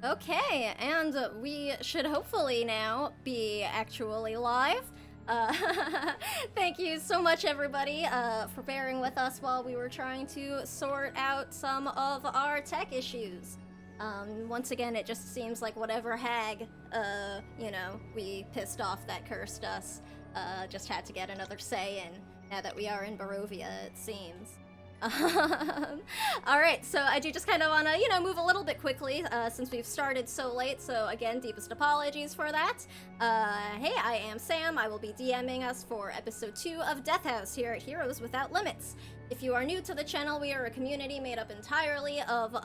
Okay, and we should hopefully now be actually live. Uh, Thank you so much, everybody, for bearing with us while we were trying to sort out some of our tech issues. Once again, it just seems like whatever hag, we pissed off that cursed us, just had to get another say in now that we are in Barovia, it seems. All right, so I do just kind of want to, move a little bit quickly since we've started so late. So again, deepest apologies for that. Hey, I am Sam. I will be DMing us for episode 2 of Death House here at Heroes Without Limits. If you are new to the channel, we are a community made up entirely of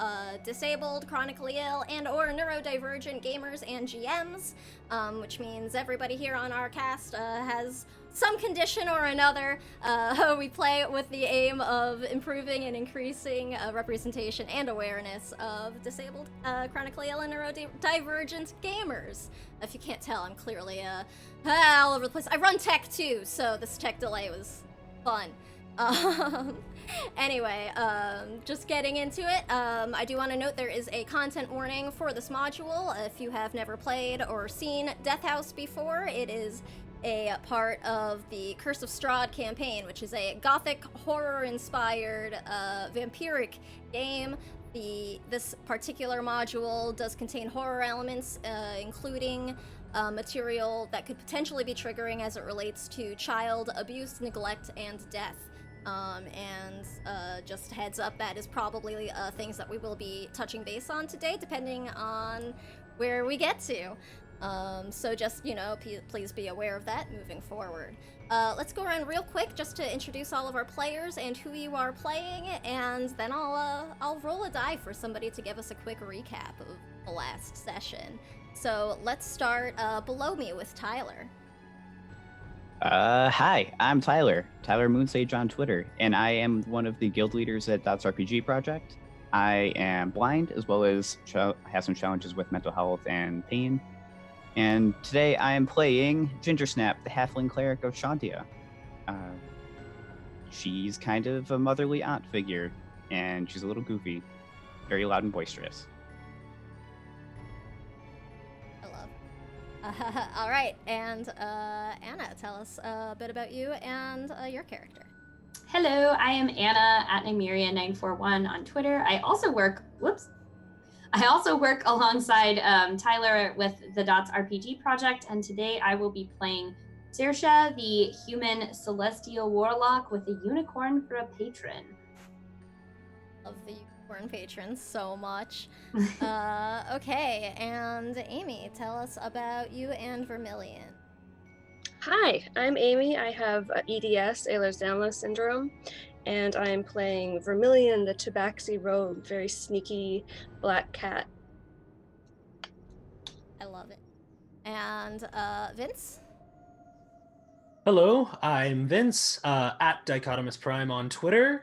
disabled, chronically ill, and/or neurodivergent gamers and GMs, which means everybody here on our cast has some condition or another. We play with the aim of improving and increasing representation and awareness of disabled, chronically ill, and neurodivergent gamers. If you can't tell, I'm clearly all over the place. I run tech too, so this tech delay was fun. Anyway, just getting into it, I do want to note there is a content warning for this module. If you have never played or seen Death House before, it is a part of the Curse of Strahd campaign, which is a gothic horror-inspired vampiric game. This particular module does contain horror elements, including material that could potentially be triggering as it relates to child abuse, neglect, and death. Just heads up, that is probably things that we will be touching base on today, depending on where we get to. So just, please be aware of that moving forward. Let's go around real quick just to introduce all of our players and who you are playing, and then I'll roll a die for somebody to give us a quick recap of the last session. So let's start below me with Tyler. Hi, I'm Tyler Moonsage on Twitter, and I am one of the guild leaders at Dots RPG Project. I am blind, as well as have some challenges with mental health and pain. And today I am playing Gingersnap, the halfling cleric of Shantia. She's kind of a motherly aunt figure, and she's a little goofy, very loud and boisterous. All right, and Anna, tell us a bit about you and your character. Hello, I am Anna at Nymeria941 on Twitter. I also work alongside Tyler with the Dots RPG Project, and today I will be playing Saoirse, the human celestial warlock with a unicorn for a patron. Love the unicorn patrons so much. Okay, and Amy, tell us about you and Vermilion. Hi, I'm Amy. I have EDS, Ehlers-Danlos syndrome, and I'm playing Vermilion, the tabaxi rogue, very sneaky black cat. I love it. And Vince? Hello, I'm Vince, at Dichotomous Prime on Twitter.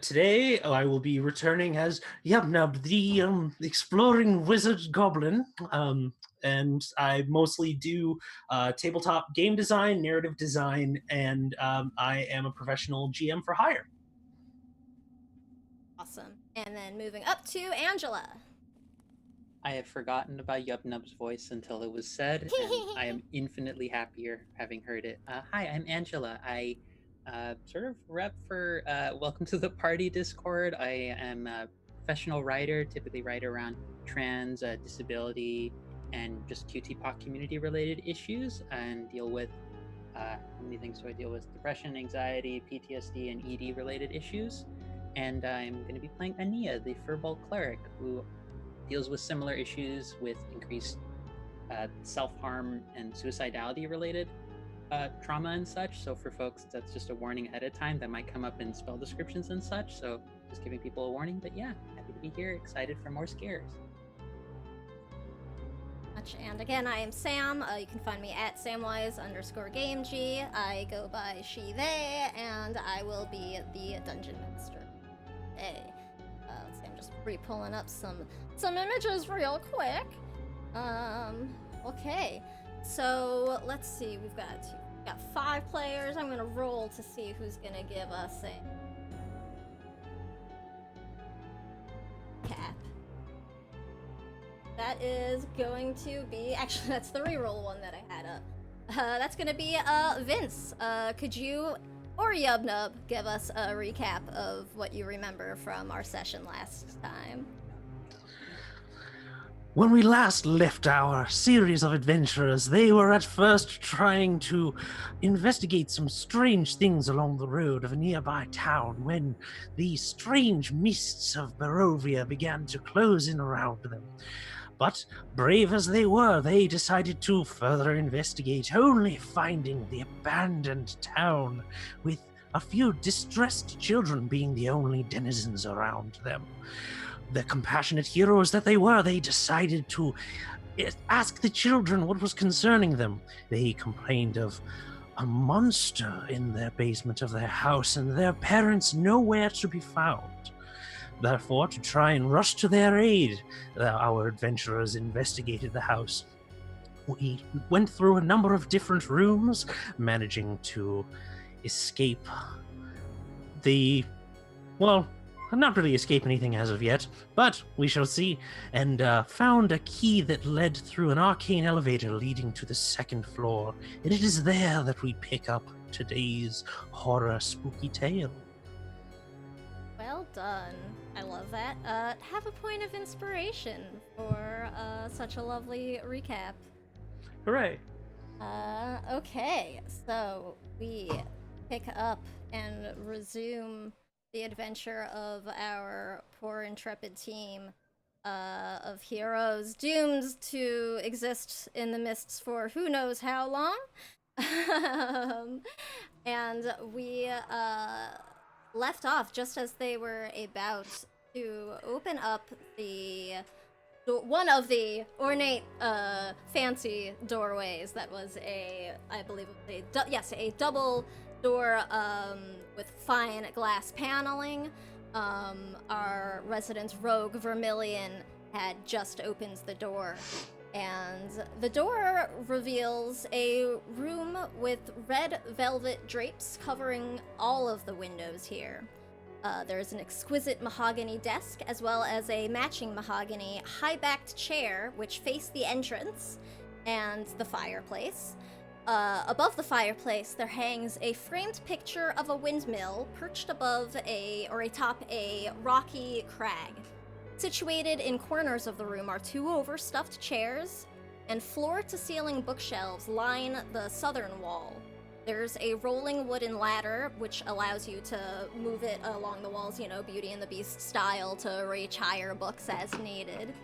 Today I will be returning as Yubnub, the exploring wizard goblin, and I mostly do tabletop game design, narrative design, and I am a professional GM for hire. Awesome. And then moving up to Angela. I had forgotten about Yubnub's voice until it was said, and I am infinitely happier having heard it. Hi, I'm Angela. I sort of rep for Welcome to the Party Discord. I am a professional writer, typically write around trans, disability, and just QT-POC community-related issues, and deal with, how many things do I deal with? Depression, anxiety, PTSD, and ED-related issues. And I'm going to be playing Ania, the Furball Cleric, who deals with similar issues with increased self-harm and suicidality related trauma and such. So for folks, that's just a warning ahead of time that might come up in spell descriptions and such. So just giving people a warning. But yeah, happy to be here, excited for more scares. And again, I am Sam. You can find me at samwise_gameg. I go by she, they, and I will be the dungeon master. Hey. I'm just re-pulling up some images real quick. Okay. So let's see. We've got 5 players. I'm gonna roll to see who's gonna give us a cap. that is going to be... Actually, that's the reroll one that I had up. That's gonna be, Vince. Could you, or Yubnub, give us a recap of what you remember from our session last time? When we last left our series of adventurers, they were at first trying to investigate some strange things along the road of a nearby town when the strange mists of Barovia began to close in around them. But, brave as they were, they decided to further investigate, only finding the abandoned town, with a few distressed children being the only denizens around them. The compassionate heroes that they were, they decided to ask the children what was concerning them. They complained of a monster in their basement of their house and their parents nowhere to be found. Therefore, to try and rush to their aid, our adventurers investigated the house. We went through a number of different rooms, managing to escape not really escape anything as of yet, but we shall see, and found a key that led through an arcane elevator leading to the second floor, and it is there that we pick up today's horror spooky tale. Well done. I love that. Have a point of inspiration for such a lovely recap. Hooray! Okay, so we pick up and resume the adventure of our poor intrepid team of heroes doomed to exist in the mists for who knows how long. And we left off just as they were about to open up one of the ornate, fancy doorways that was a double door with fine glass paneling. Our resident rogue Vermilion had just opened the door, and the door reveals a room with red velvet drapes covering all of the windows here. There's an exquisite mahogany desk, as well as a matching mahogany high-backed chair, which face the entrance, and the fireplace. Above the fireplace, there hangs a framed picture of a windmill perched atop a rocky crag. Situated in corners of the room are two overstuffed chairs, and floor-to-ceiling bookshelves line the southern wall. There's a rolling wooden ladder, which allows you to move it along the walls, Beauty and the Beast style, to reach higher books as needed.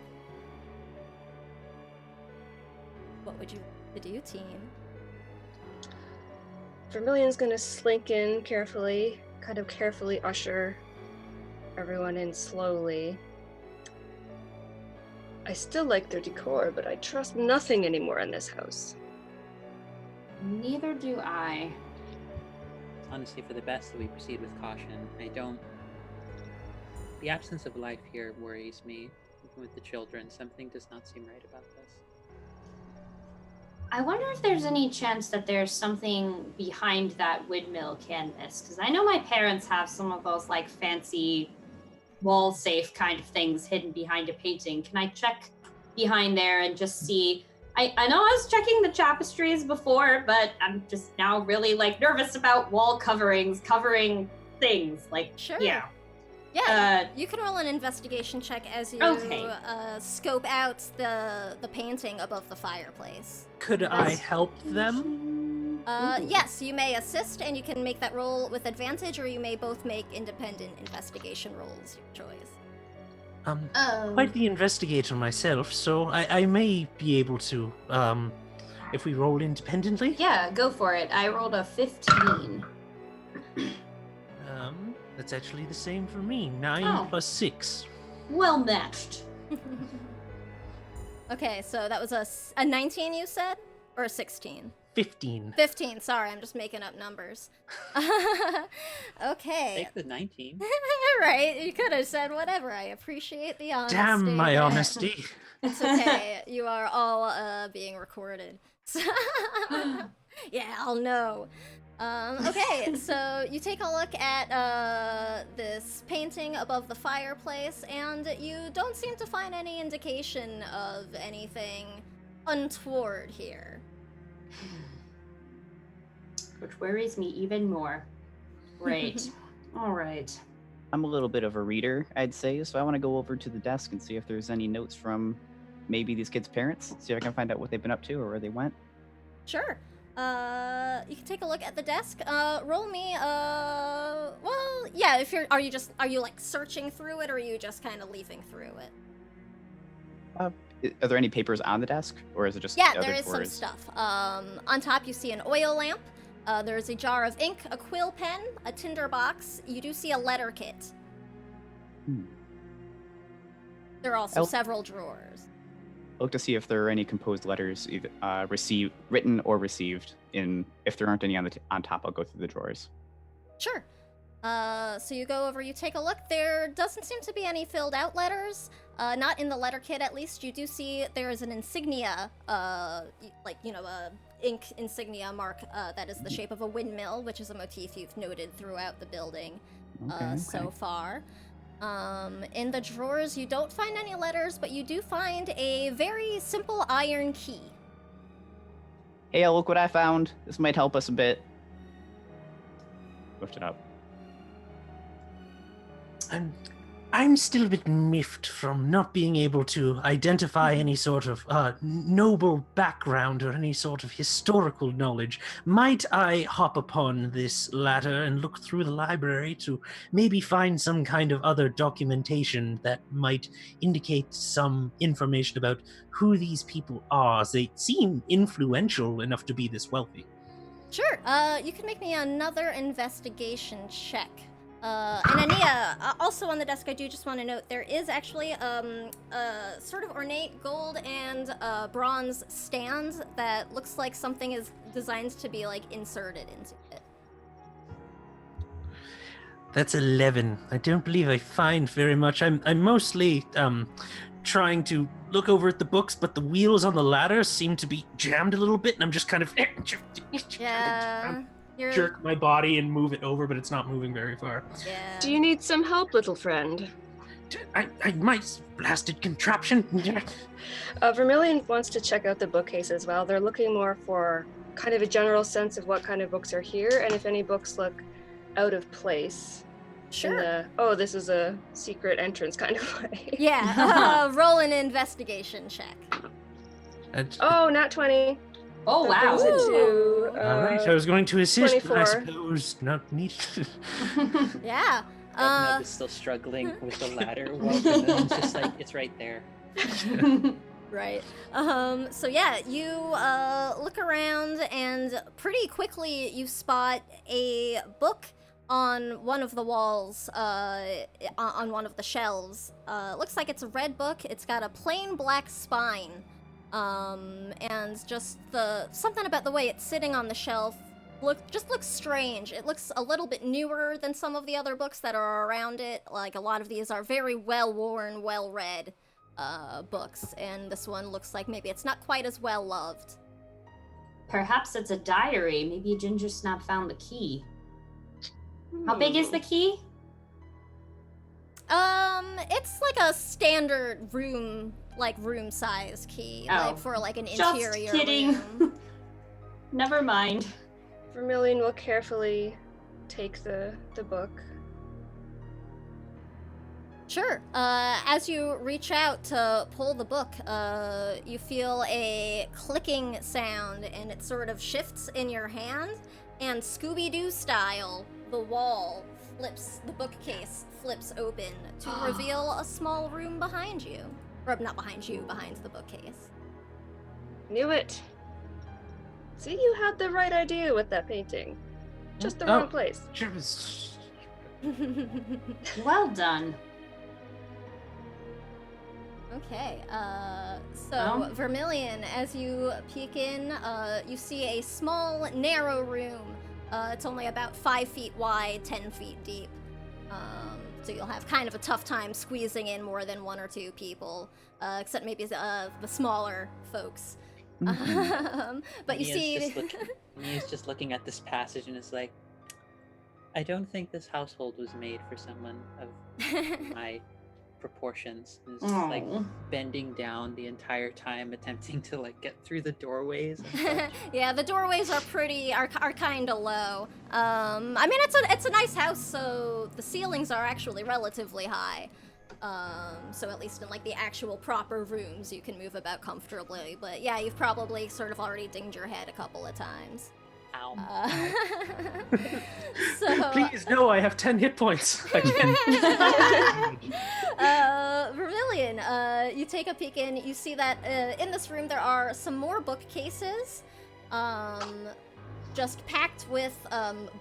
What would you like to do, team? Vermilion's gonna slink in carefully, kind of carefully usher everyone in slowly. I still like their decor, but I trust nothing anymore in this house. Neither do I. It's honestly for the best that we proceed with caution. The absence of life here worries me. Even with the children, something does not seem right about this. I wonder if there's any chance that there's something behind that windmill canvas, because I know my parents have some of those fancy wall safe kind of things hidden behind a painting. Can I check behind there and just see? I know I was checking the tapestries before, but I'm just now really nervous about wall coverings covering things. Sure. Yeah. Yeah, you can roll an investigation check as you scope out the painting above the fireplace. Could I help them? Yes, you may assist, and you can make that roll with advantage, or you may both make independent investigation rolls, your choice. Quite the investigator myself, so I may be able to, if we roll independently. Yeah, go for it. I rolled a 15. That's actually the same for me. 9 plus 6. Well matched. Okay, so that was a 19 you said? Or a 16? 15. 15, sorry, I'm just making up numbers. Okay. Take the 19. Right, you could have said whatever. I appreciate the honesty. Damn my honesty. It's okay. You are all being recorded. Yeah, I'll know. Okay, so you take a look at this painting above the fireplace, and you don't seem to find any indication of anything untoward here. Which worries me even more. Great. All right. I'm a little bit of a reader, I'd say, so I want to go over to the desk and see if there's any notes from maybe these kids' parents, see if I can find out what they've been up to or where they went. Sure. You can take a look at the desk. Roll me, well, yeah, are you like searching through it, or are you just kind of leafing through it? Are there any papers on the desk, or is it just Yeah, other there is some drawers? stuff. On top you see an oil lamp. There's a jar of ink, a quill pen, a tinder box. You do see a letter kit. There are also several drawers. Look to see if there are any composed letters, either written or received. If there aren't any on top, I'll go through the drawers. Sure. So you go over, you take a look. There doesn't seem to be any filled out letters. Not in the letter kit, at least. You do see there is an insignia, a ink insignia mark that is the shape of a windmill, which is a motif you've noted throughout the building so far. In the drawers, you don't find any letters, but you do find a very simple iron key. Hey, look what I found. This might help us a bit. Lift it up. I'm still a bit miffed from not being able to identify any sort of noble background or any sort of historical knowledge. Might I hop upon this ladder and look through the library to maybe find some kind of other documentation that might indicate some information about who these people are? They seem influential enough to be this wealthy. Sure. You can make me another investigation check. And Ania, also on the desk, I do just want to note there is actually a sort of ornate gold and bronze stand that looks like something is designed to be like inserted into it. That's 11. I don't believe I find very much. I'm mostly trying to look over at the books, but the wheels on the ladder seem to be jammed a little bit, and I'm just kind of Yeah. jerk my body and move it over, but it's not moving very far. Yeah. Do you need some help, little friend? My blasted contraption. Vermilion wants to check out the bookcase as well. They're looking more for kind of a general sense of what kind of books are here, and if any books look out of place. Sure. This is a secret entrance kind of way. Yeah. Roll an investigation check. Not 20. Oh, That wow. goes into, All right, I was going to assist, but I 24. suppose not needed. Yeah. Nub is still struggling with the ladder. It's just like, it's right there. Right. So yeah, you look around and pretty quickly you spot a book on one of the walls, on one of the shelves. Looks like it's a red book. It's got a plain black spine. And just something about the way it's sitting on the shelf looks strange. It looks a little bit newer than some of the other books that are around it. Like, a lot of these are very well-worn, well-read books, and this one looks like maybe it's not quite as well-loved. Perhaps it's a diary. Maybe Ginger Snap found the key. How big is the key? It's like a standard room size key, like for like an interior Just kidding. room. Never mind. Vermilion will carefully take the book. Sure. As you reach out to pull the book, you feel a clicking sound, and it sort of shifts in your hand, and Scooby-Doo style, the bookcase flips open to reveal a small room behind you. Or not behind you, behind the bookcase. Knew it. See, you had the right idea with that painting. Just the wrong place. Well done. Okay, So, Vermilion, as you peek in, you see a small, narrow room. It's only about 5 feet wide, 10 feet deep. So you'll have kind of a tough time squeezing in more than 1 or 2 people, except maybe the smaller folks. But you see... Mia's just looking at this passage and is like, I don't think this household was made for someone of my proportions. And is just like bending down the entire time, attempting to like get through the doorways and such. Yeah, the doorways are kind of low. I mean, it's a nice house, so the ceilings are actually relatively high. So at least in like the actual proper rooms, you can move about comfortably. But yeah, you've probably sort of already dinged your head a couple of times. Ow. So, Please, no, I have 10 hit points. Vermilion, you take a peek in, you see that in this room there are some more bookcases, just packed with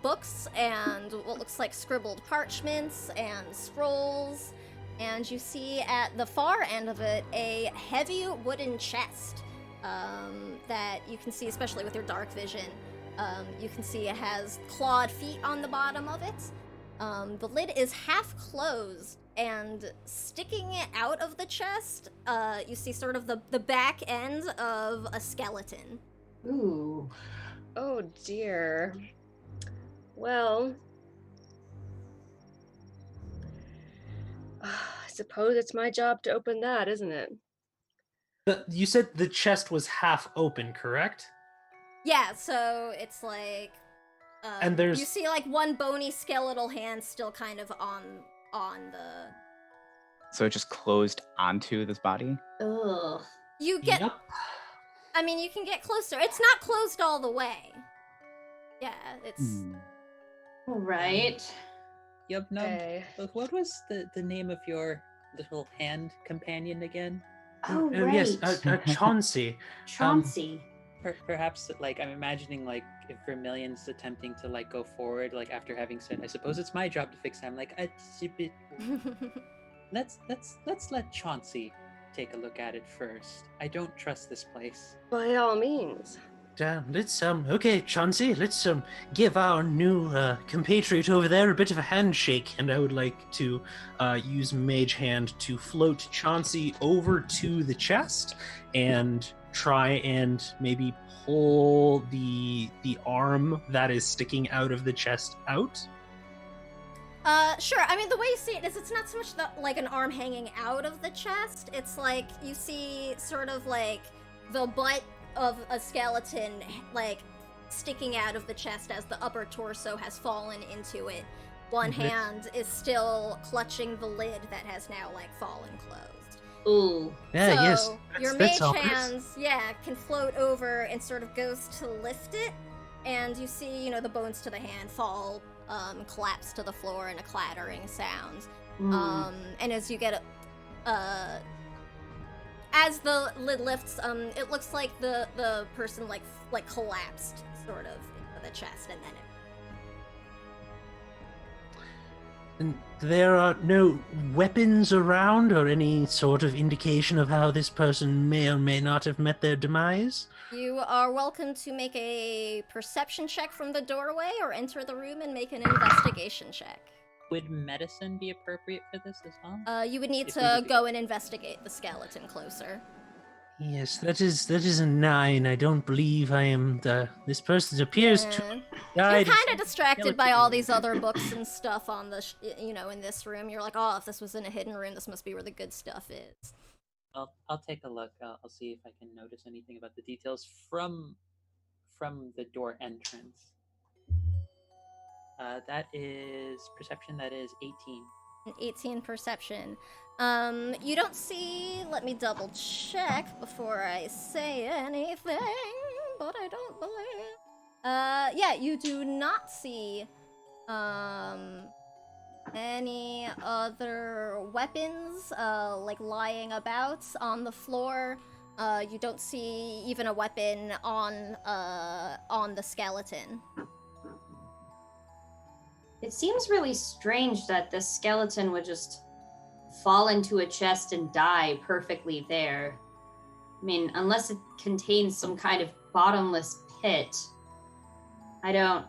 books and what looks like scribbled parchments and scrolls, and you see at the far end of it a heavy wooden chest that you can see, especially with your dark vision. You can see it has clawed feet on the bottom of it. The lid is half closed, and sticking out of the chest, you see sort of the back end of a skeleton. Ooh. Oh dear. Well, I suppose it's my job to open that, isn't it? You said the chest was half open, correct? Yeah, so it's like, and there's... you see like one bony skeletal hand still kind of on the... So it just closed onto this body? Ugh. You get... Yep. I mean, you can get closer. It's not closed all the way. Yeah, it's... All right. Yubnub, Okay. what was the name of your little hand companion again? Oh, right. Yes, Chauncey. Chauncey. Perhaps, like, I'm imagining, like, if Vermilion's attempting to, like, go forward, like, after having said, I suppose it's my job to fix him, like, let's let Chauncey take a look at it first. I don't trust this place. By all means. Let's okay, Chauncey, let's give our new compatriot over there a bit of a handshake, and I would like to use Mage Hand to float Chauncey over to the chest and try and maybe pull the arm that is sticking out of the chest out. Sure. I mean, the way you see it is it's not so much like an arm hanging out of the chest. It's like you see sort of like the butt of a skeleton like sticking out of the chest as the upper torso has fallen into it. One hand is still clutching the lid that has now like fallen closed. Ooh. Yeah, so yes. Your mage hands, can float over and sort of goes to lift it, and you see, the bones to the hand fall, collapse to the floor in a clattering sound. And as you get as the lid lifts, it looks like the person like collapsed sort of into the chest, and then it... And there are no weapons around or any sort of indication of how this person may or may not have met their demise? You are welcome to make a perception check from the doorway or enter the room and make an investigation check. Would medicine be appropriate for this as well? You would need to go and investigate the skeleton closer. Yes, that is a 9. I don't believe I am this person appears to have died. You're kind of distracted by all these other books and stuff on the, in this room. You're like, oh, if this was in a hidden room, this must be where the good stuff is. I'll take a look. I'll see if I can notice anything about the details from the door entrance. That is perception. That is 18. 18 perception. You don't see... Let me double check before I say anything, but I don't believe... yeah, you do not see, any other weapons, like, lying about on the floor. You don't see even a weapon on the skeleton. It seems really strange that this skeleton would just fall into a chest and die perfectly there. I mean, unless it contains some kind of bottomless pit. I'm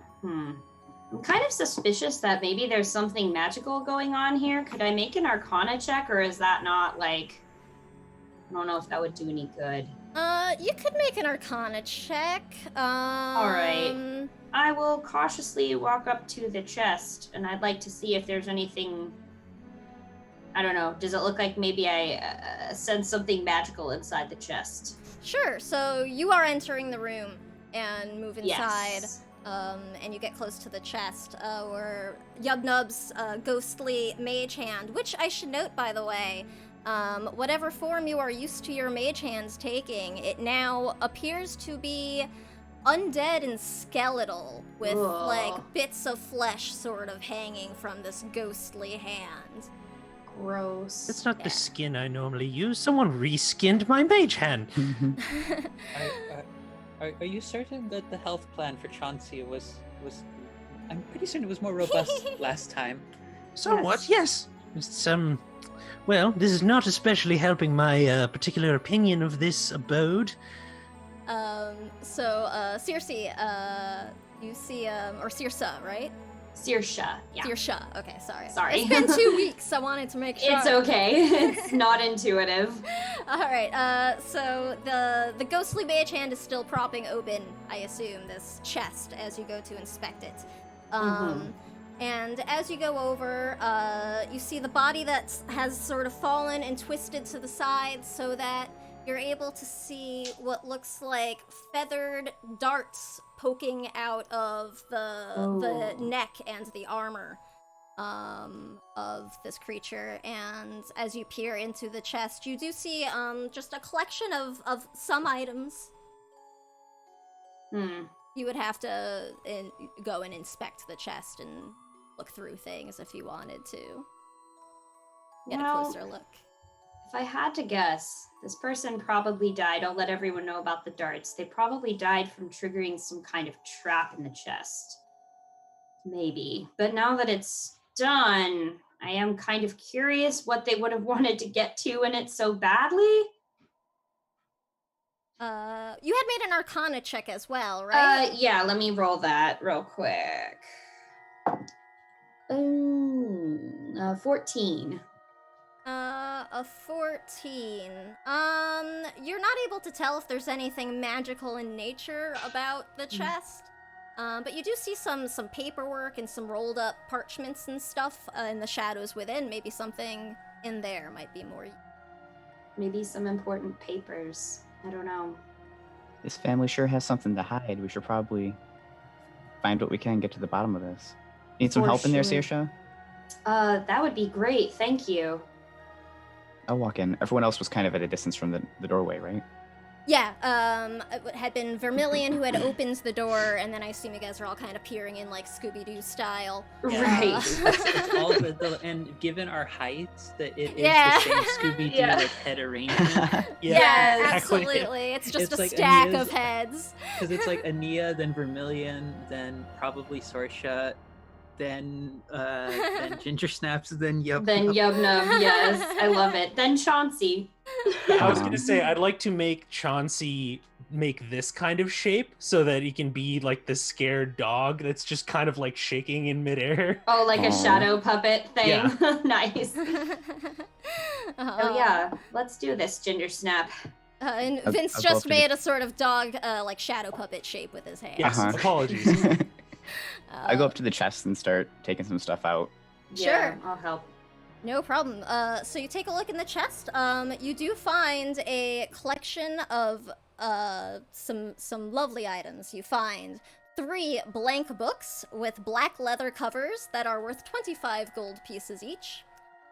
kind of suspicious that maybe there's something magical going on here. Could I make an Arcana check, or is that not, like... I don't know if that would do any good. You could make an Arcana check. Alright. I will cautiously walk up to the chest, and I'd like to see if there's anything... I don't know. Does it look like maybe I sense something magical inside the chest? Sure, so you are entering the room and move inside. Yes. And you get close to the chest, where Yubnub's ghostly mage hand, which I should note, by the way, whatever form you are used to your mage hands taking, it now appears to be undead and skeletal, with, like, bits of flesh sort of hanging from this ghostly hand. Gross. It's not the skin I normally use. Someone reskinned my mage hand. Are you certain that the health plan for Chauncey was? I'm pretty certain it was more robust last time. Somewhat, yes. It's, well, this is not especially helping my particular opinion of this abode. Circe, you see, or Cirsa, right? Saoirse, yeah. Saoirse, okay, sorry. Sorry. It's been 2 weeks, I wanted to make sure. It's okay. It's not intuitive. Alright, so the ghostly mage hand is still propping open, I assume, this chest as you go to inspect it. And as you go over, you see the body that has sort of fallen and twisted to the side so that you're able to see what looks like feathered darts poking out of the neck and the armor of this creature. And as you peer into the chest, you do see just a collection of some items. You would have to go and inspect the chest and look through things if you wanted to get a closer look. If I had to guess, this person probably died. I'll let everyone know about the darts. They probably died from triggering some kind of trap in the chest. Maybe. But now that it's done, I am kind of curious what they would have wanted to get to in it so badly. You had made an Arcana check as well, right? Yeah, let me roll that real quick. 14. A 14. You're not able to tell if there's anything magical in nature about the chest. But you do see some paperwork and some rolled up parchments and stuff in the shadows within. Maybe something in there might be more. Maybe some important papers. I don't know. This family sure has something to hide. We should probably find what we can, get to the bottom of this. Need some help in there, Saoirse? That would be great. Thank you. I'll walk in. Everyone else was kind of at a distance from the doorway, right? Yeah, it had been Vermilion who had opened the door, and then I assume you guys are all kind of peering in like Scooby-Doo style. Right. It's all and given our heights, that it is the same Scooby-Doo like head arrangement. Yeah, exactly. absolutely. It's just It's a like stack Ania's- of heads. Because it's like Ania, then Vermilion, then probably Sorsha, then Ginger Snaps, then Yub. Then Yubnub, yes. I love it. Then Chauncey. I was gonna say, I'd like to make Chauncey make this kind of shape so that he can be like the scared dog that's just kind of like shaking in midair. Oh, like a shadow puppet thing. Yeah. Nice. Oh yeah, let's do this, Ginger Snap. And I'll Vince go up just to the- made a sort of dog, like shadow puppet shape with his hand. Yes, apologies. I go up to the chest and start taking some stuff out. Yeah, Sure. I'll help. No problem. So you take a look in the chest. You do find a collection of some lovely items. You find 3 blank books with black leather covers that are worth 25 gold pieces each.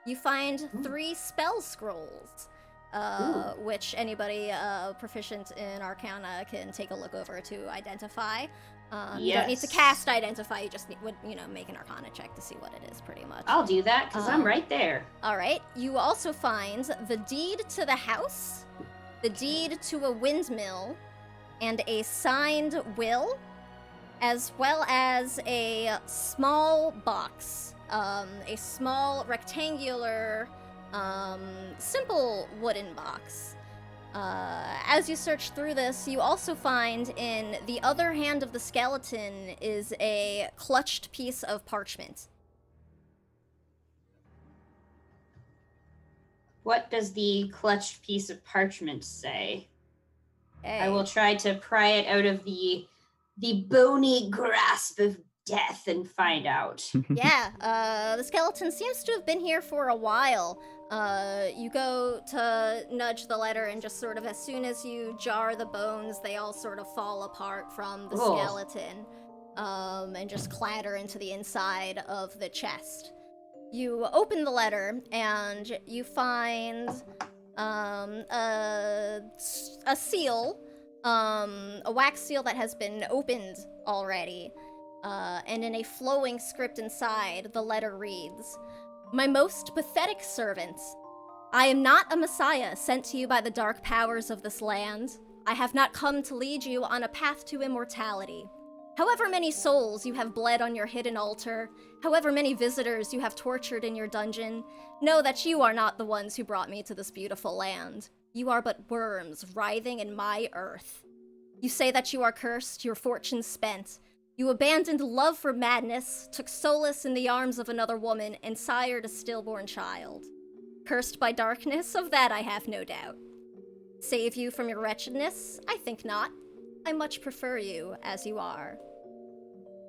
You find 3 spell scrolls, which anybody proficient in Arcana can take a look over to identify. You don't need to Yes. cast identify, you just would make an Arcana check to see what it is, pretty much. I'll do that because I'm right there. All right. You also find the deed to the house, the deed to a windmill, and a signed will, as well as a small box, a small rectangular, simple wooden box. as you search through this, you also find in the other hand of the skeleton is a clutched piece of parchment. What does the clutched piece of parchment say? Hey. I will try to pry it out of the bony grasp of death and find out. Yeah, the skeleton seems to have been here for a while. You go to nudge the letter, and just sort of as soon as you jar the bones, they all sort of fall apart from the skeleton, and just clatter into the inside of the chest. You open the letter, and you find a seal, a wax seal that has been opened already. And in a flowing script inside, the letter reads, "My most pathetic servant, I am not a messiah sent to you by the dark powers of this land. I have not come to lead you on a path to immortality. However many souls you have bled on your hidden altar, however many visitors you have tortured in your dungeon, know that you are not the ones who brought me to this beautiful land. You are but worms writhing in my earth. You say that you are cursed, your fortune spent. You abandoned love for madness, took solace in the arms of another woman, and sired a stillborn child. Cursed by darkness, of that I have no doubt. Save you from your wretchedness? I think not. I much prefer you as you are.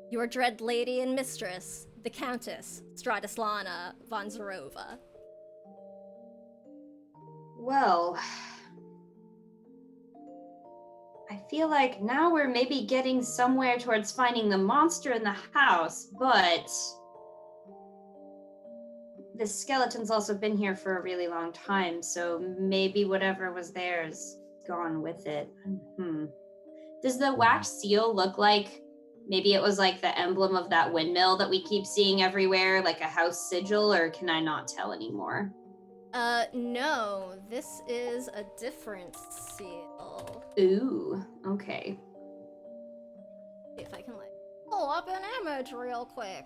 Your dread lady and mistress, the Countess Strahdislana von Zarova." Well, I feel like now we're maybe getting somewhere towards finding the monster in the house, but the skeleton's also been here for a really long time, so maybe whatever was there is gone with it. Does the wax seal look like maybe it was like the emblem of that windmill that we keep seeing everywhere, like a house sigil, or can I not tell anymore? No, this is a different seal. Ooh, okay. See if I can pull up an image real quick.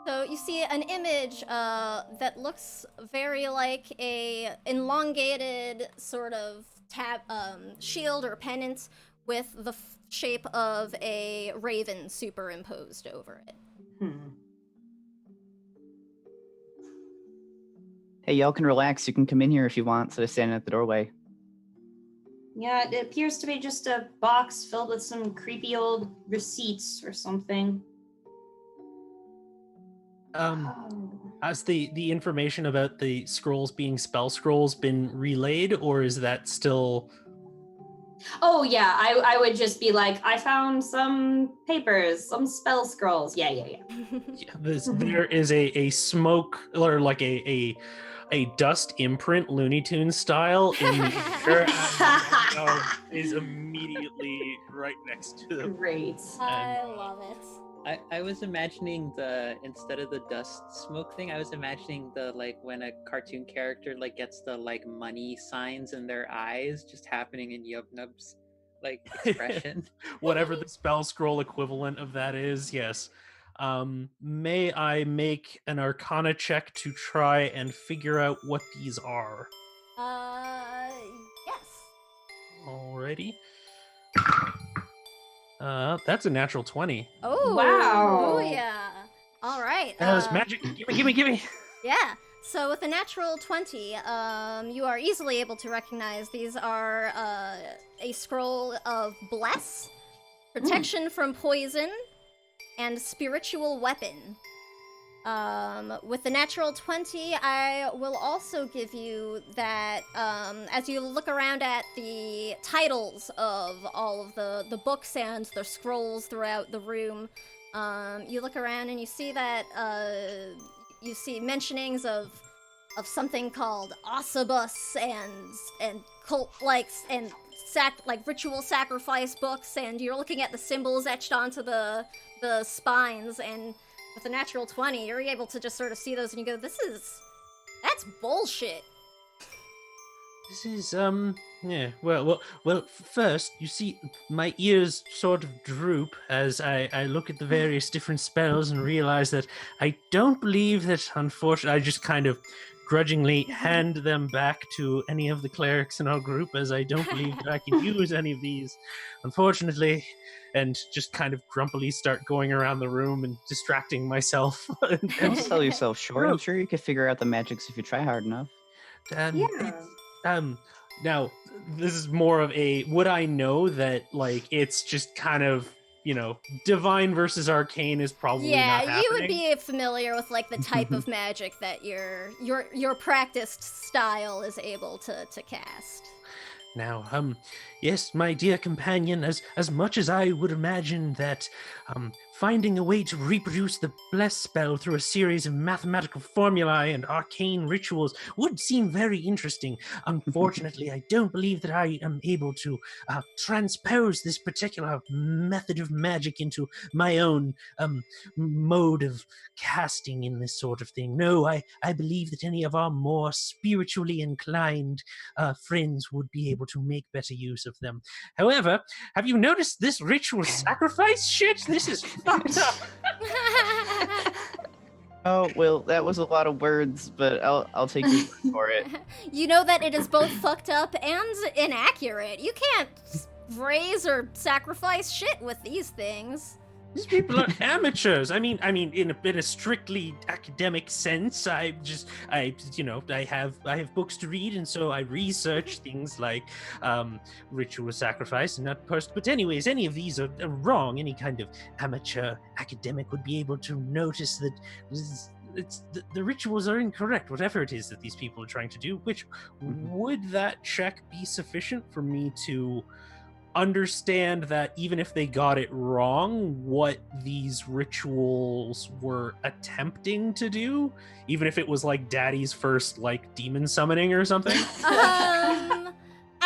So you see an image that looks very like a elongated sort of shield or pennant with the shape of a raven superimposed over it. Hey, y'all can relax. You can come in here if you want, instead of standing at the doorway. Yeah, it appears to be just a box filled with some creepy old receipts or something. Has the information about the scrolls being spell scrolls been relayed, or is that still... Oh yeah, I would just be like, I found some papers, some spell scrolls. Yeah. There is a smoke, or like a dust imprint, Looney Tunes style, in there, is immediately right next to them. Great. I love it. I was imagining instead of the dust smoke thing, I was imagining when a cartoon character gets the money signs in their eyes just happening in Yubnub's expression. Whatever the spell scroll equivalent of that is, yes. May I make an Arcana check to try and figure out what these are? Yes. Alrighty. That's a natural 20. Oh, wow. Oh, yeah. All right. That was magic. Gimme. Yeah. So with a natural 20, you are easily able to recognize these are a scroll of bless, protection from poison, and spiritual weapon. With the natural 20, I will also give you that, as you look around at the titles of all of the books and the scrolls throughout the room, you look around and you see that, you see mentionings of something called Osibus and cult and ritual sacrifice books, and you're looking at the symbols etched onto the spines, and with a natural 20, you're able to just sort of see those and you go, that's bullshit. This is, yeah, well, first, you see, my ears sort of droop as I look at the various different spells and realize that I don't believe that, unfortunately, I just kind of grudgingly hand them back to any of the clerics in our group, as I don't believe that I can use any of these, unfortunately, and just kind of grumpily start going around the room and distracting myself. Don't sell yourself short. I'm sure you could figure out the magics if you try hard enough. Now, this is more of a, would I know that, like, it's just kind of, divine versus arcane is probably not happening? Yeah, you would be familiar with, like, the type of magic that your practiced style is able to cast. Now, yes, my dear companion, as much as I would imagine that finding a way to reproduce the bless spell through a series of mathematical formulae and arcane rituals would seem very interesting. Unfortunately, I don't believe that I am able to transpose this particular method of magic into my own mode of casting in this sort of thing. No, I believe that any of our more spiritually inclined friends would be able to make better use of them. However, have you noticed this ritual sacrifice shit? This is fucked up. Oh, well, that was a lot of words, but I'll take your word for it. You know that it is both fucked up and inaccurate. You can't raise or sacrifice shit with these things. These people are amateurs. I mean, in a strictly academic sense, I have books to read, and so I research things like ritual sacrifice and not person. But anyways, any of these are wrong. Any kind of amateur academic would be able to notice that the rituals are incorrect, whatever it is that these people are trying to do. Which would that check be sufficient for me to understand that even if they got it wrong, what these rituals were attempting to do, even if it was like Daddy's first like demon summoning or something? I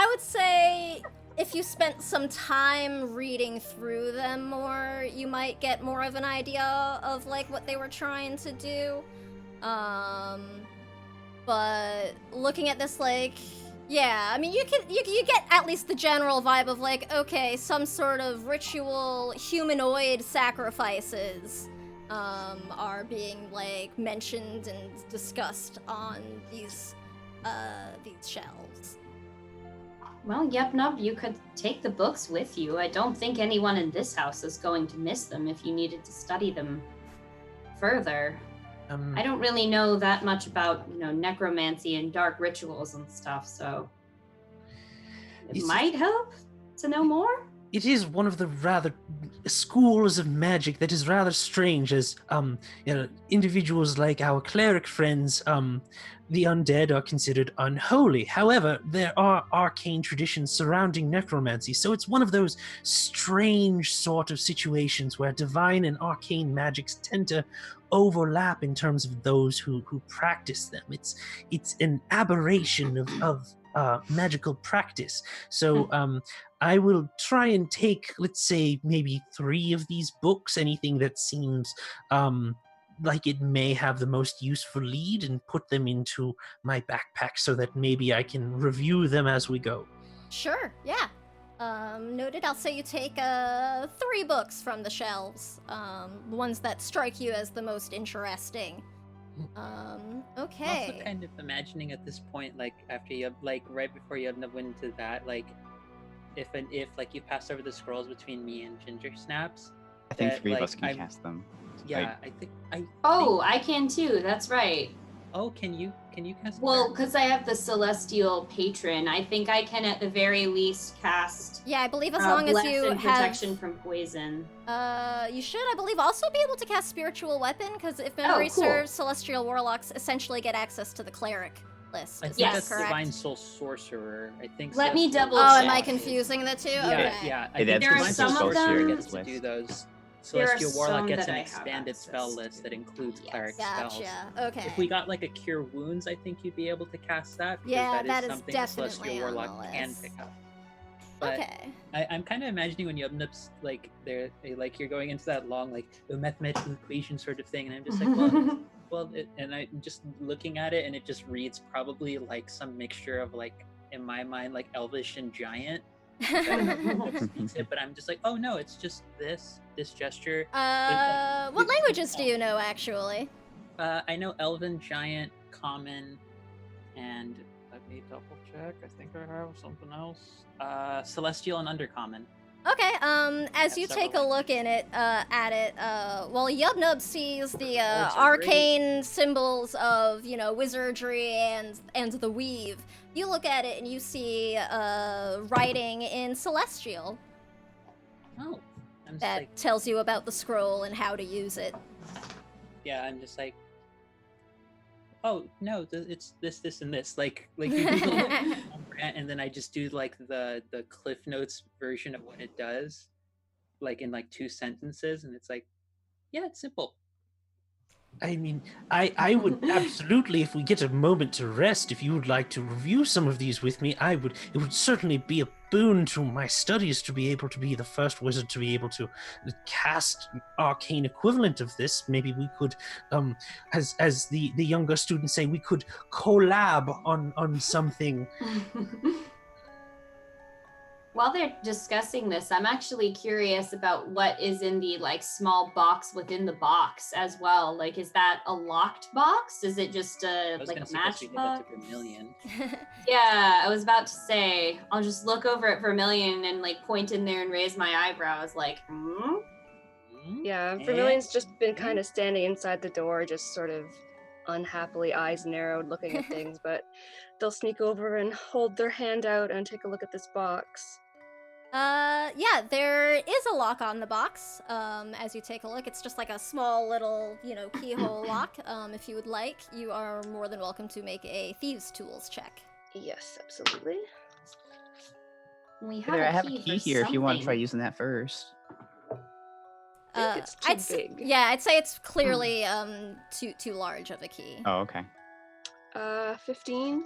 would say if you spent some time reading through them more, you might get more of an idea of like what they were trying to do. But looking at this, like, yeah, I mean, you get at least the general vibe of like, okay, some sort of ritual humanoid sacrifices are being like mentioned and discussed on these shelves. Well, Yep Nub, you could take the books with you. I don't think anyone in this house is going to miss them if you needed to study them further. I don't really know that much about, necromancy and dark rituals and stuff, so it might help to know more. It is one of the rather schools of magic that is rather strange, as individuals like our cleric friends, the undead are considered unholy. However, there are arcane traditions surrounding necromancy, so it's one of those strange sort of situations where divine and arcane magics tend to overlap in terms of those who practice them. It's an aberration of magical practice. So I will try and take, let's say, maybe 3 of these books, anything that seems like it may have the most useful lead, and put them into my backpack so that maybe I can review them as we go. Sure, yeah. Noted. I'll say you take 3 books from the shelves, the ones that strike you as the most interesting. Okay. I'm also kind of imagining at this point, like after you, like right before you went into that, like if like you pass over the scrolls between me and Ginger Snaps. I think 3 of us can cast them. Yeah, I can too. That's right. Oh, can you cast? Well, because I have the Celestial Patron, I think I can at the very least cast. Yeah, I believe as long as you have protection from poison. You should, I believe, also be able to cast Spiritual Weapon, because if memory serves, Celestial Warlocks essentially get access to the cleric list. I Is think that that's correct? Divine Soul Sorcerer. I think. Let me double Oh, check. am I confusing the two? Yeah, Okay. yeah. I Hey, think that's there are Divine some Soul of Sorcerer them- gets to do those. There are Celestial Warlock some gets that an I have expanded spell access list to. that includes Yes. cleric spells. Gotcha. Okay. If we got like a Cure Wounds, I think you'd be able to cast that. Because Yeah, that is is something definitely Celestial on Warlock the can list. pick up. But Okay. I'm kind of imagining when Yubnups, like they're like you're going into that long like mathematical equation sort of thing, and I'm just like, and I'm just looking at it, and it just reads probably like some mixture of like, in my mind, like Elvish and Giant. I don't know if that speaks it, but I'm just like, oh no, it's just this gesture. What languages do you know, actually? I know Elven, Giant, Common, And let me double check. I think I have something else. Celestial and Undercommon. Okay, as Have you several take a look at it, well, Yubnub sees the arcane symbols of, wizardry and the weave. You look at it and you see writing in Celestial Oh, I'm just that like, tells you about the scroll and how to use it. yeah, I'm just like, oh no, it's this, and this. Like you Google it, and then I just do like the Cliff Notes version of what it does, like in like 2 sentences, and it's like, yeah, it's simple. I mean, I would absolutely, if we get a moment to rest, if you would like to review some of these with me, it would certainly be a boon to my studies to be able to be the first wizard to be able to cast an arcane equivalent of this. Maybe we could, as the younger students say, we could collab on something. While they're discussing this, I'm actually curious about what is in the like small box within the box as well. Like, is that a locked box? Is it just like a matchbox? Yeah, I was about to say, I'll just look over at Vermilion and like point in there and raise my eyebrows like, Yeah, Vermilion's just been kind of standing inside the door, just sort of unhappily, eyes narrowed, looking at things, but they'll sneak over and hold their hand out and take a look at this box. Yeah, there is a lock on the box. As you take a look, it's just like a small little, keyhole lock. If you would like, you are more than welcome to make a Thieves' Tools check. Yes, absolutely. We have I a have a key key for here if you want to try something. using that first. I think it's too big. Yeah, I'd say it's clearly too large of a key. Oh, okay. 15.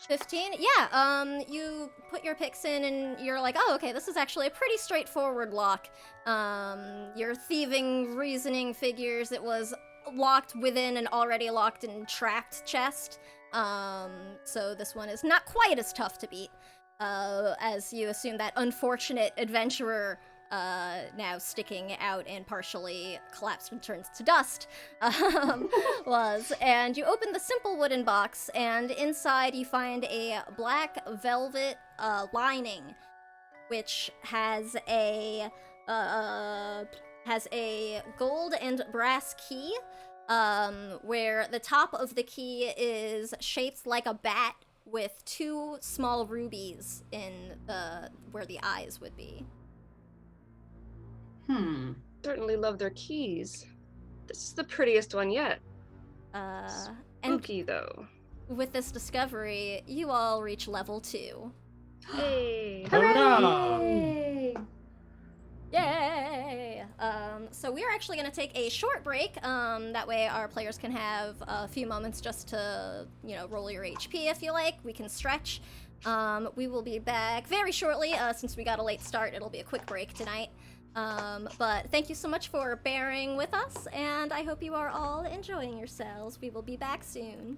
15? Yeah, you put your picks in and you're like, oh, okay, this is actually a pretty straightforward lock. Your thieving reasoning figures it was locked within an already locked and trapped chest. So this one is not quite as tough to beat, as you assume that unfortunate adventurer now sticking out and partially collapsed and turns to dust, was. And you open the simple wooden box, and inside you find a black velvet lining, which has a gold and brass key, where the top of the key is shaped like a bat with 2 small rubies in where the eyes would be. Certainly love their keys. This is the prettiest one yet. And Spooky, though. with this discovery, you all reach level 2. Hey! Hooray! Yay! So we are actually going to take a short break. That way our players can have a few moments just to, roll your HP if you like. We can stretch. We will be back very shortly. Since we got a late start, it'll be a quick break tonight. But thank you so much for bearing with us, and I hope you are all enjoying yourselves. We will be back soon.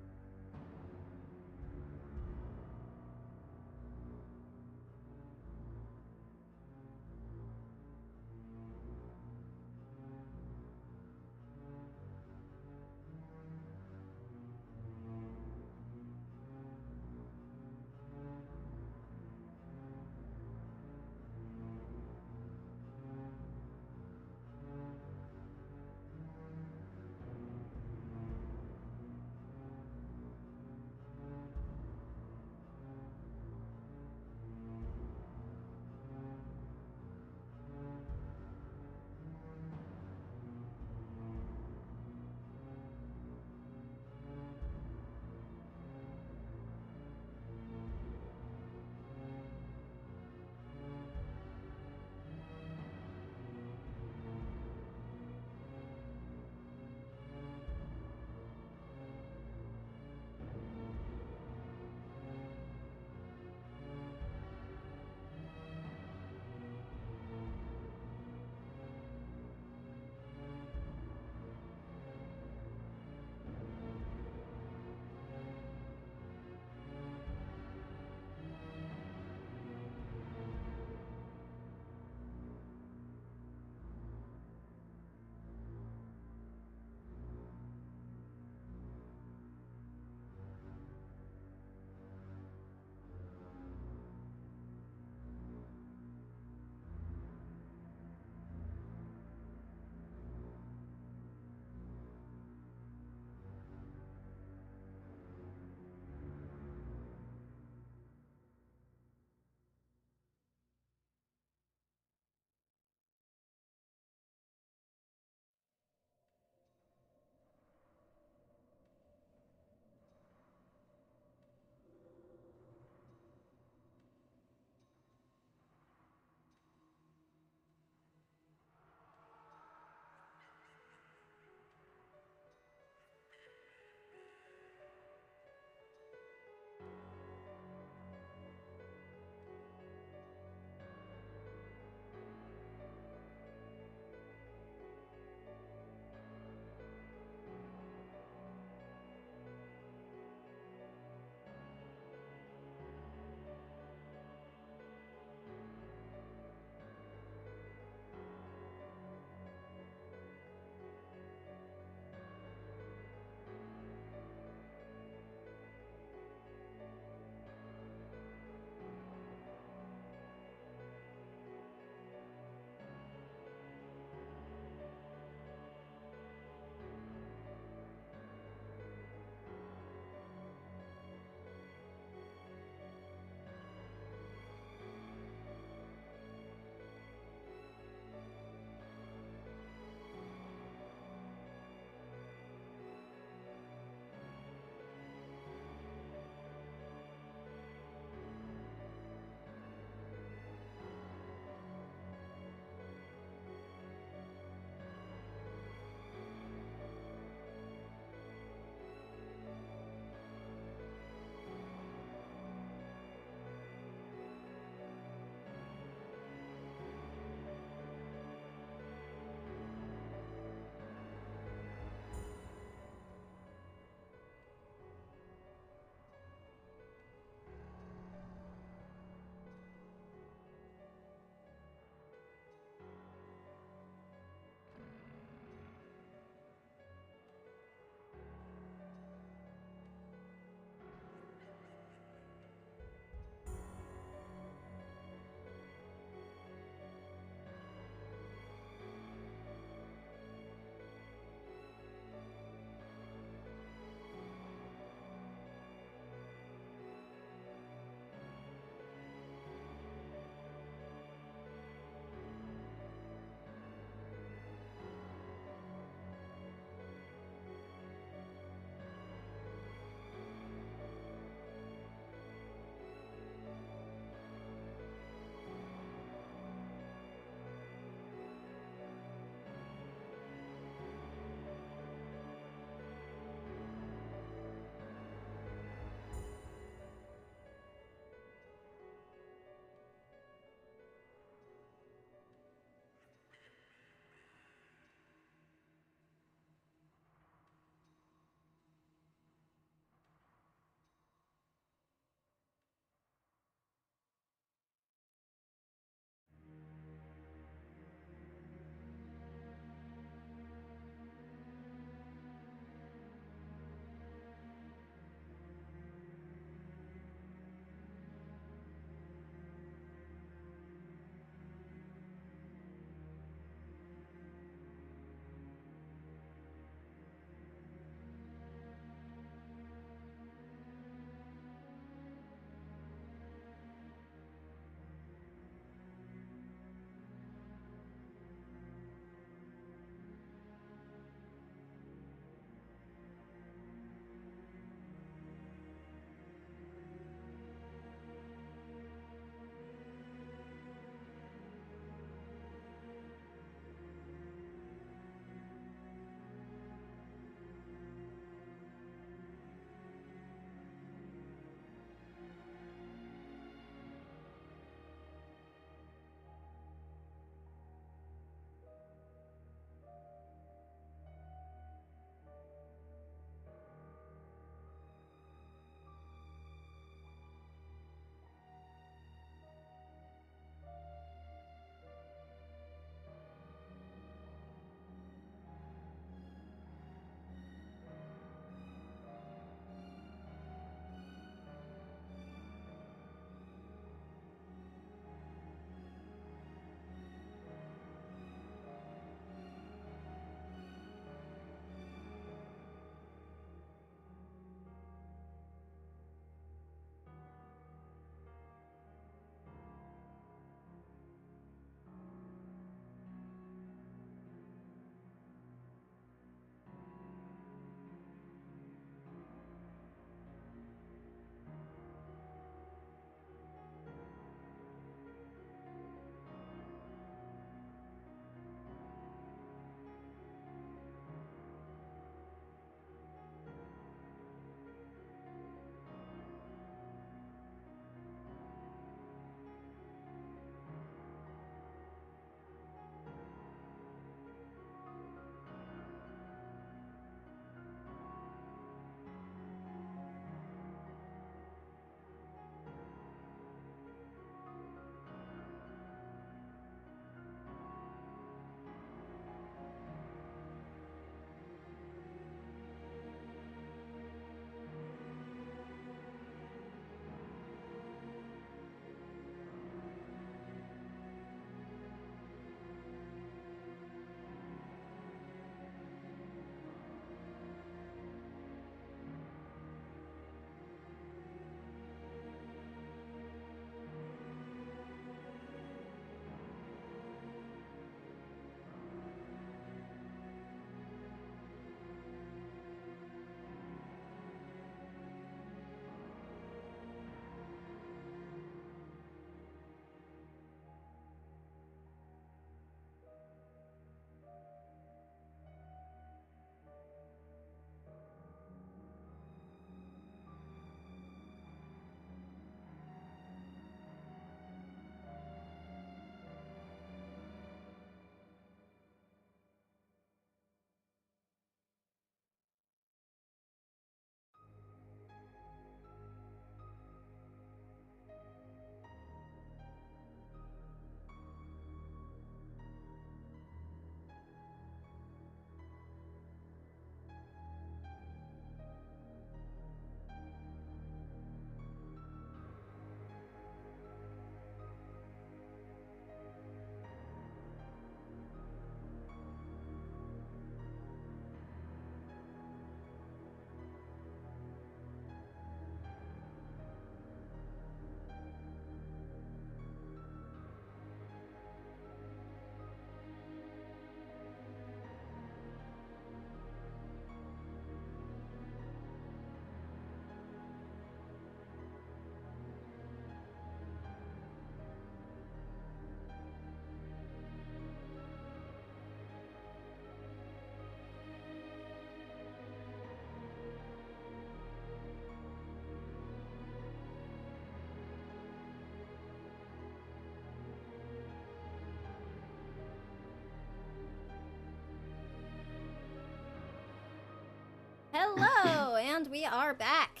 And we are back.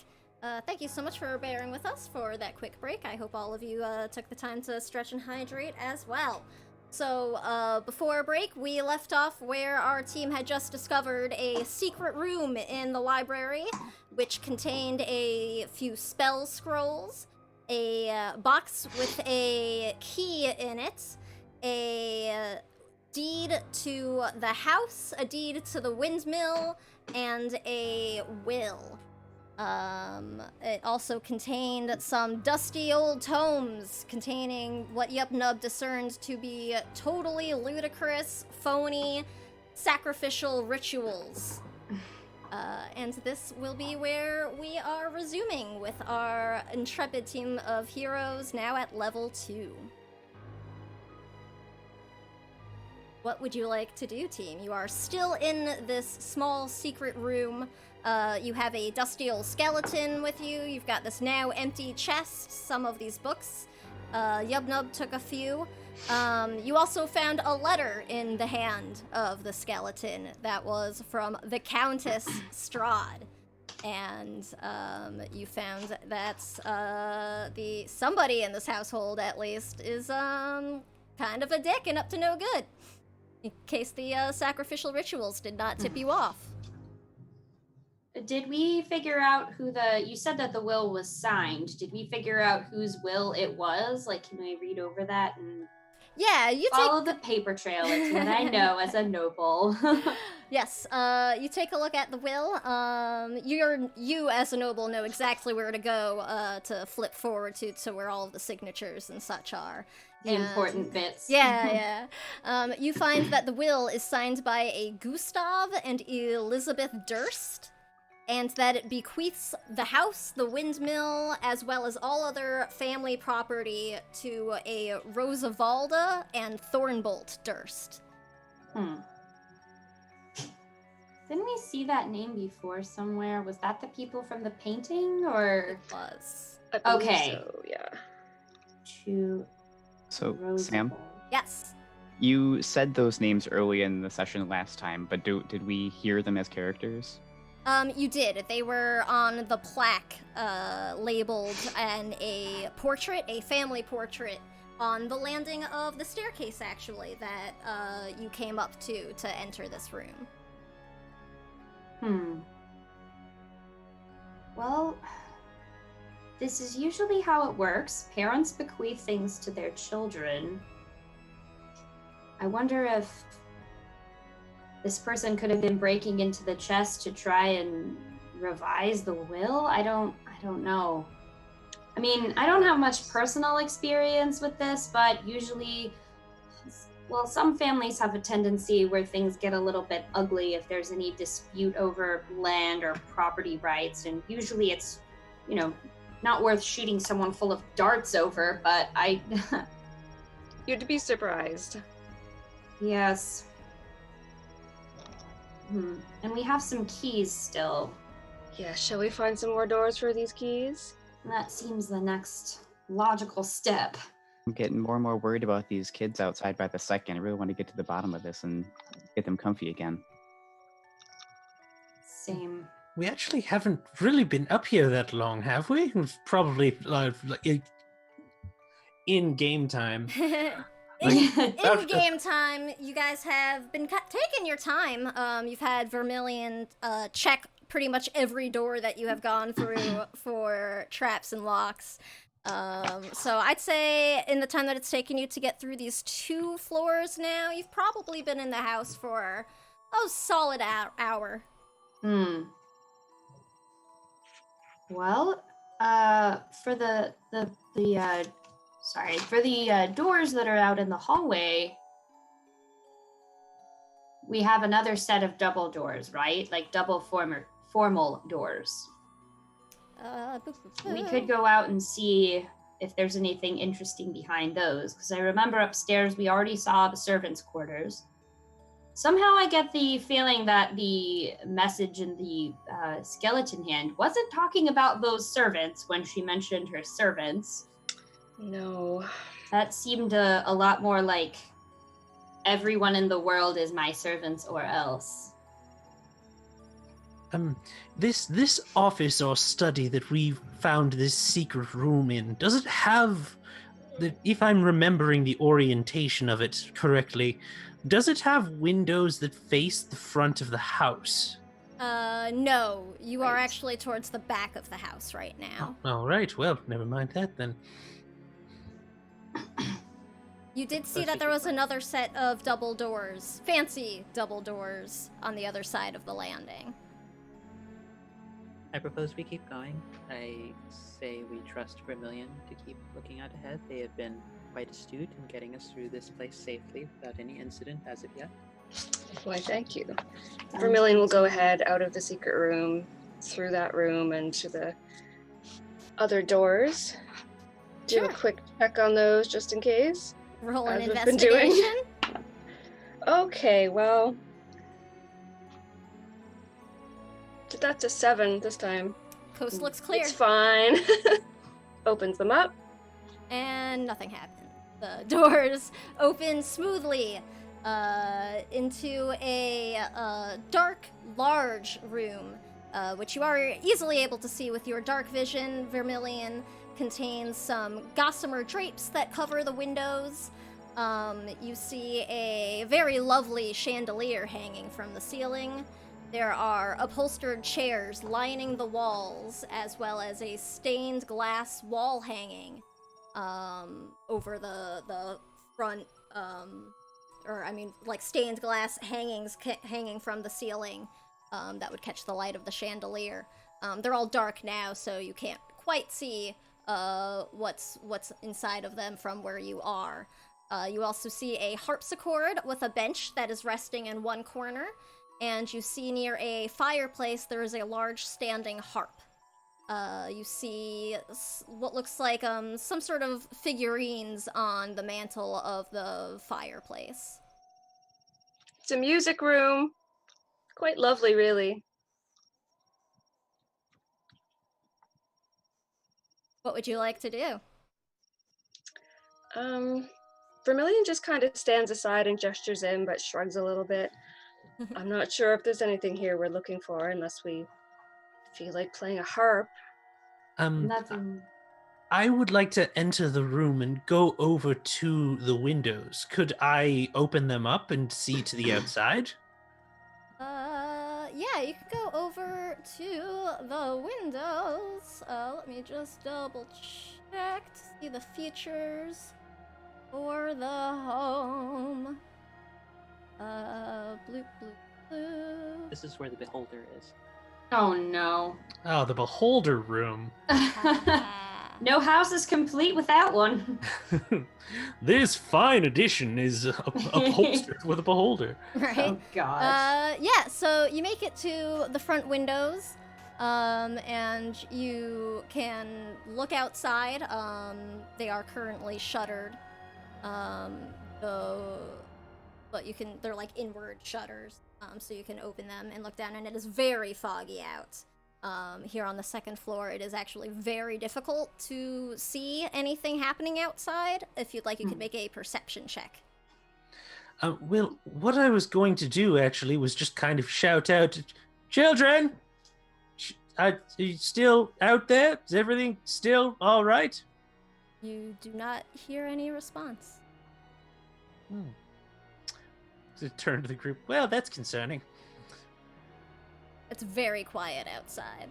Thank you so much for bearing with us for that quick break. I hope all of you took the time to stretch and hydrate as well. So, before break, we left off where our team had just discovered a secret room in the library, which contained a few spell scrolls, a box with a key in it, a deed to the house, a deed to the windmill, and a will. It also contained some dusty old tomes containing what Yup Nub discerned to be totally ludicrous, phony, sacrificial rituals. And this will be where we are resuming with our intrepid team of heroes now at level 2. What would you like to do, team? You are still in this small secret room. You have a dusty old skeleton with you. You've got this now empty chest, some of these books. Yubnub took a few. You also found a letter in the hand of the skeleton that was from the Countess Strahd. And you found that somebody in this household, at least, is kind of a dick and up to no good. In case the sacrificial rituals did not tip you off. Did we figure out you said that the will was signed. Did we figure out whose will it was? Like, can I read over that and follow the paper trail? It's what I know as a noble. Yes, you take a look at the will. You as a noble know exactly where to go to flip forward to where all of the signatures and such are. The important bits. Yeah. You find that the will is signed by a Gustav and Elizabeth Durst, and that it bequeaths the house, the windmill, as well as all other family property to a Rosavalda and Thornbolt Durst. Didn't we see that name before somewhere? Was that the people from the painting, or? It was. I believe Okay. So, yeah. So, Roosevelt. Sam, Yes. you said those names early in the session last time, but did we hear them as characters? You did. They were on the plaque, labeled, and a portrait, a family portrait, on the landing of the staircase, actually, that you came up to enter this room. Well, this is usually how it works. Parents bequeath things to their children. I wonder if this person could have been breaking into the chest to try and revise the will. I don't know. I mean, I don't have much personal experience with this, but usually, well, some families have a tendency where things get a little bit ugly if there's any dispute over land or property rights, and usually it's, not worth shooting someone full of darts over, but You'd be surprised. Yes. And we have some keys still. Yeah, shall we find some more doors for these keys? That seems the next logical step. I'm getting more and more worried about these kids outside by the second. I really want to get to the bottom of this and get them comfy again. Same. We actually haven't really been up here that long, have we? We've probably in game time. In game time, you guys have been taking your time. You've had Vermilion check pretty much every door that you have gone through for traps and locks. So I'd say in the time that it's taken you to get through these 2 floors now, you've probably been in the house for a solid hour. Well, for the doors that are out in the hallway, we have another set of double doors, right? Like double formal doors. We could go out and see if there's anything interesting behind those, because I remember upstairs we already saw the servants' quarters. Somehow I get the feeling that the message in the skeleton hand wasn't talking about those servants when she mentioned her servants. No. That seemed a lot more like everyone in the world is my servants or else. This office or study that we've found this secret room in, does it have if I'm remembering the orientation of it correctly, does it have windows that face the front of the house? No. You are Right. actually towards the back of the house right now. All right, well, never mind that then. You did see Suppose that we there keep was going. another set of double doors, fancy double doors, on the other side of the landing. I propose we keep going. I say we trust Vermilion to keep looking out ahead. They have been quite astute in getting us through this place safely without any incident as of yet. Why, thank you. Vermilion will go ahead out of the secret room, through that room, and to the other doors. Do a quick check on those just in case. Roll an As we've been doing. investigation. Okay, well. That's a 7 this time. Coast looks clear. It's fine. Opens them up. And nothing happened. The doors open smoothly into a dark, large room, which you are easily able to see with your dark vision. Vermilion contains some gossamer drapes that cover the windows. You see a very lovely chandelier hanging from the ceiling. There are upholstered chairs lining the walls, as well as a stained glass wall hanging over the front, like stained glass hangings hanging from the ceiling that would catch the light of the chandelier. They're all dark now, so you can't quite see what's inside of them from where you are. You also see a harpsichord with a bench that is resting in one corner, and you see near a fireplace there is a large standing harp. You see what looks like some sort of figurines on the mantle of the fireplace. It's a music room. Quite lovely, really. What would you like to do? Vermilion just kind of stands aside and gestures in, but shrugs a little bit. I'm not sure if there's anything here we're looking for unless we feel like playing a harp. Nothing. I would like to enter the room and go over to the windows. Could I open them up and see to the outside? Yeah, you can go over to the windows. Let me just double check to see the features for the home. Bloop, bloop, bloop. This is where the beholder is. Oh no. Oh, the beholder room. No house is complete without one. This fine edition is upholstered with a beholder. Right? Oh gosh. Yeah, so you make it to the front windows, and you can look outside. They are currently shuttered. But they're like inward shutters, so you can open them and look down, and it is very foggy out. Here on the second floor, it is actually very difficult to see anything happening outside. If you'd like, you could make a perception check. Well, what I was going to do actually was just kind of shout out, "Children, are you still out there? Is everything still all right?" You do not hear any response. To turn to the group. Well, that's concerning. It's very quiet outside.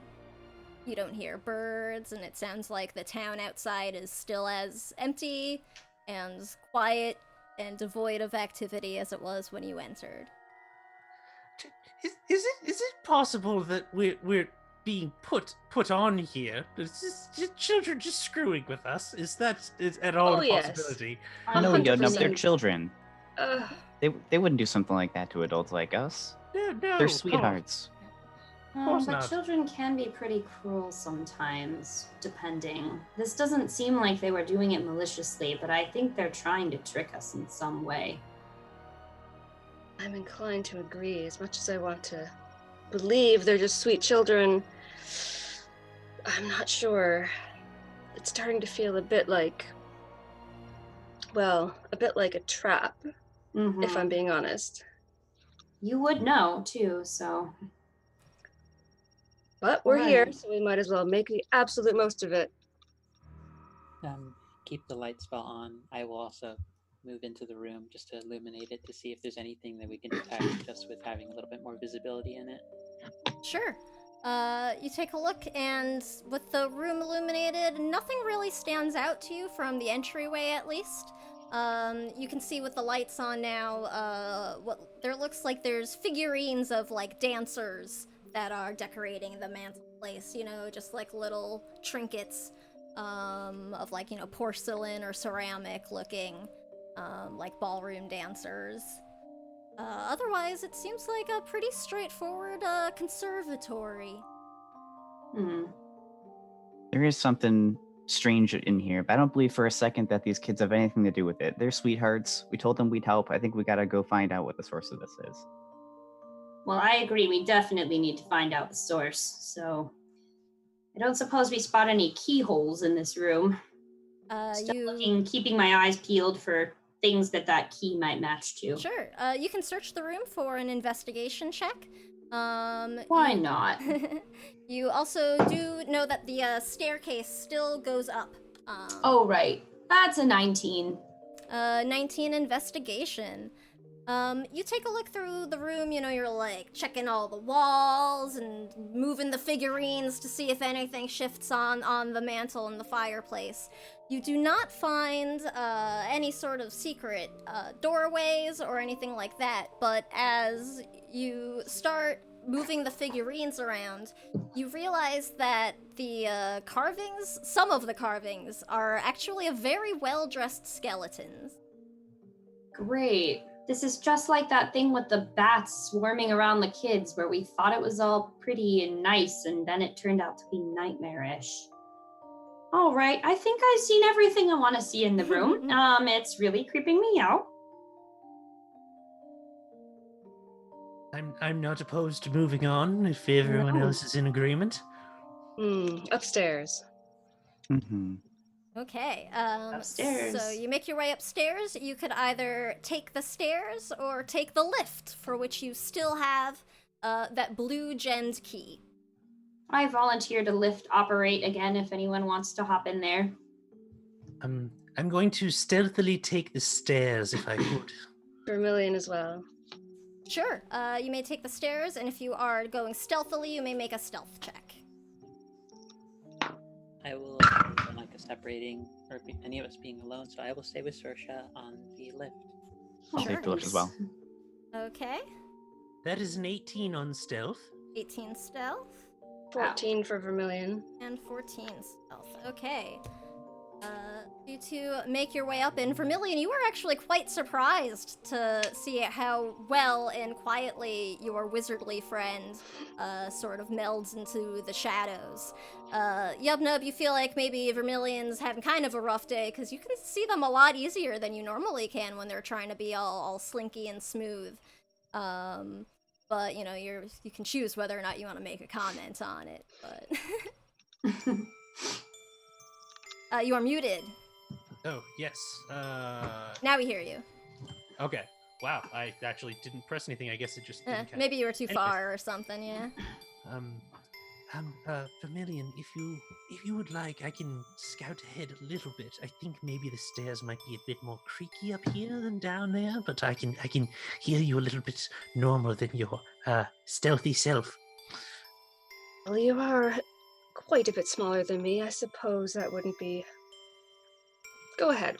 You don't hear birds, and it sounds like the town outside is still as empty and quiet and devoid of activity as it was when you entered. Is it possible that we're being put on here? Is this children just screwing with us? Is that at all a possibility? No, they're 100%. children. Ugh. They wouldn't do something like that to adults like us. No, They're sweethearts. course But not. children can be pretty cruel sometimes, depending. This doesn't seem like they were doing it maliciously, but I think they're trying to trick us in some way. I'm inclined to agree. As much as I want to believe they're just sweet children, I'm not sure. It's starting to feel a bit like a trap, if I'm being honest. You would know, too, so... But we're here, Right. so we might as well make the absolute most of it. Keep the light spell on. I will also move into the room just to illuminate it to see if there's anything that we can detect just with having a little bit more visibility in it. Sure. You take a look, and with the room illuminated, nothing really stands out to you from the entryway, at least. You can see with the lights on now, what there looks like there's figurines of like dancers that are decorating the mantle place. You know, just like little trinkets, of like porcelain or ceramic looking, like ballroom dancers. Otherwise, it seems like a pretty straightforward conservatory. There is something strange in here, but I don't believe for a second that these kids have anything to do with it. They're sweethearts. We told them we'd help. I think we gotta go find out what the source of this is. Well, I agree. We definitely need to find out the source. So I don't suppose we spot any keyholes in this room. Still keeping my eyes peeled for things that key might match to. Sure. You can search the room for an investigation check. Why not? You also do know that the staircase still goes up. Oh, right. That's a 19. 19 investigation. You take a look through the room, you're like checking all the walls and moving the figurines to see if anything shifts on the mantle and the fireplace. You do not find any sort of secret doorways or anything like that, but as you start moving the figurines around, you realize that the carvings, some of the carvings, are actually of very well-dressed skeletons. Great. This is just like that thing with the bats swarming around the kids where we thought it was all pretty and nice and then it turned out to be nightmarish. All right, I think I've seen everything I want to see in the room. It's really creeping me out. I'm not opposed to moving on if everyone else is in agreement. Upstairs. Mm-hmm. Okay, Upstairs. So you make your way upstairs. You could either take the stairs or take the lift, for which you still have that blue gemmed key. I volunteer to lift operate again if anyone wants to hop in there. I'm going to stealthily take the stairs if I could. Vermilion as well. Sure, you may take the stairs, and if you are going stealthily, you may make a stealth check. I will don't like us separating or any of us being alone, so I will stay with Sorsha on the lift. I'll take the lift as well. Okay. That is an 18 on stealth. 18 stealth. 14 for Vermilion. And 14 stealth. Okay. You two make your way up, and Vermilion, you were actually quite surprised to see how well and quietly your wizardly friend sort of melds into the shadows. Yubnub, you feel like maybe Vermilion's having kind of a rough day, because you can see them a lot easier than you normally can when they're trying to be all slinky and smooth. But, you can choose whether or not you want to make a comment on it, but... you are muted. Oh, yes. Now we hear you. Okay. Wow, I actually didn't press anything. I guess it just didn't Maybe you were too Anyways. far or something, yeah. Vermilion, if you would like, I can scout ahead a little bit. I think maybe the stairs might be a bit more creaky up here than down there, but I can hear you a little bit normal than your stealthy self. Well, you are quite a bit smaller than me. I suppose that wouldn't be... Go ahead.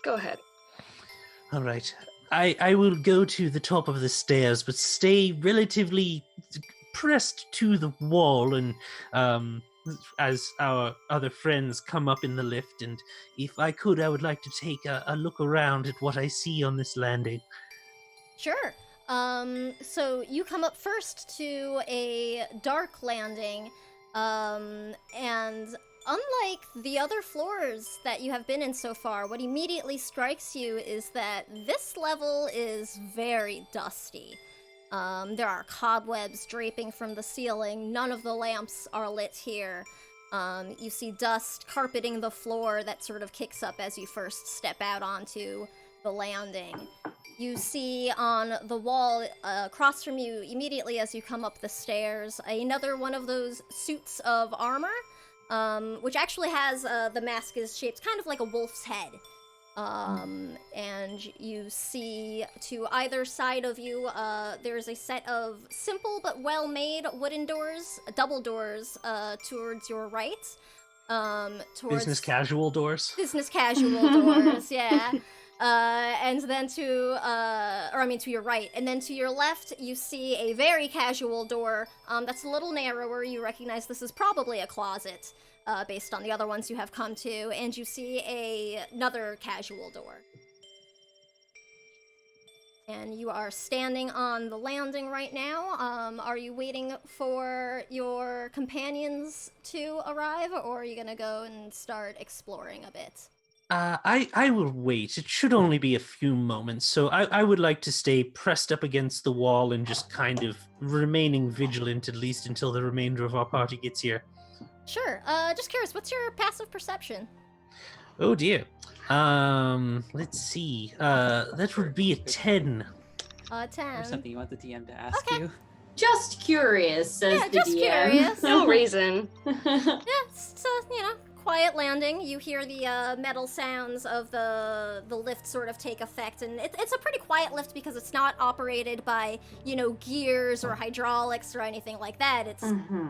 All right. I will go to the top of the stairs, but stay relatively pressed to the wall, and as our other friends come up in the lift, and if I could, I would like to take a look around at what I see on this landing. Sure. So you come up first to a dark landing, and unlike the other floors that you have been in so far, what immediately strikes you is that this level is very dusty. There are cobwebs draping from the ceiling. None of the lamps are lit here. You see dust carpeting the floor that sort of kicks up as you first step out onto the landing. You see on the wall across from you, immediately as you come up the stairs, another one of those suits of armor, which actually has the mask is shaped kind of like a wolf's head. And you see to either side of you, there's a set of simple but well-made wooden doors, double doors, towards your right. Towards Business casual doors. business casual doors, yeah. And then to your right, and then to your left, you see a very casual door that's a little narrower. You recognize this is probably a closet, based on the other ones you have come to, and you see another casual door. And you are standing on the landing right now. Are you waiting for your companions to arrive, or are you gonna go and start exploring a bit? I will wait. It should only be a few moments, so I would like to stay pressed up against the wall and just kind of remaining vigilant, at least until the remainder of our party gets here. Sure. Just curious, what's your passive perception? Oh dear. Let's see. That would be a 10. 10. Or something you want the DM to ask Okay. you? Just curious, says Yeah, the just DM. curious. No reason. Yeah, it's quiet landing. You hear the metal sounds of the lift sort of take effect, and it's a pretty quiet lift because it's not operated by, gears or hydraulics or anything like that. It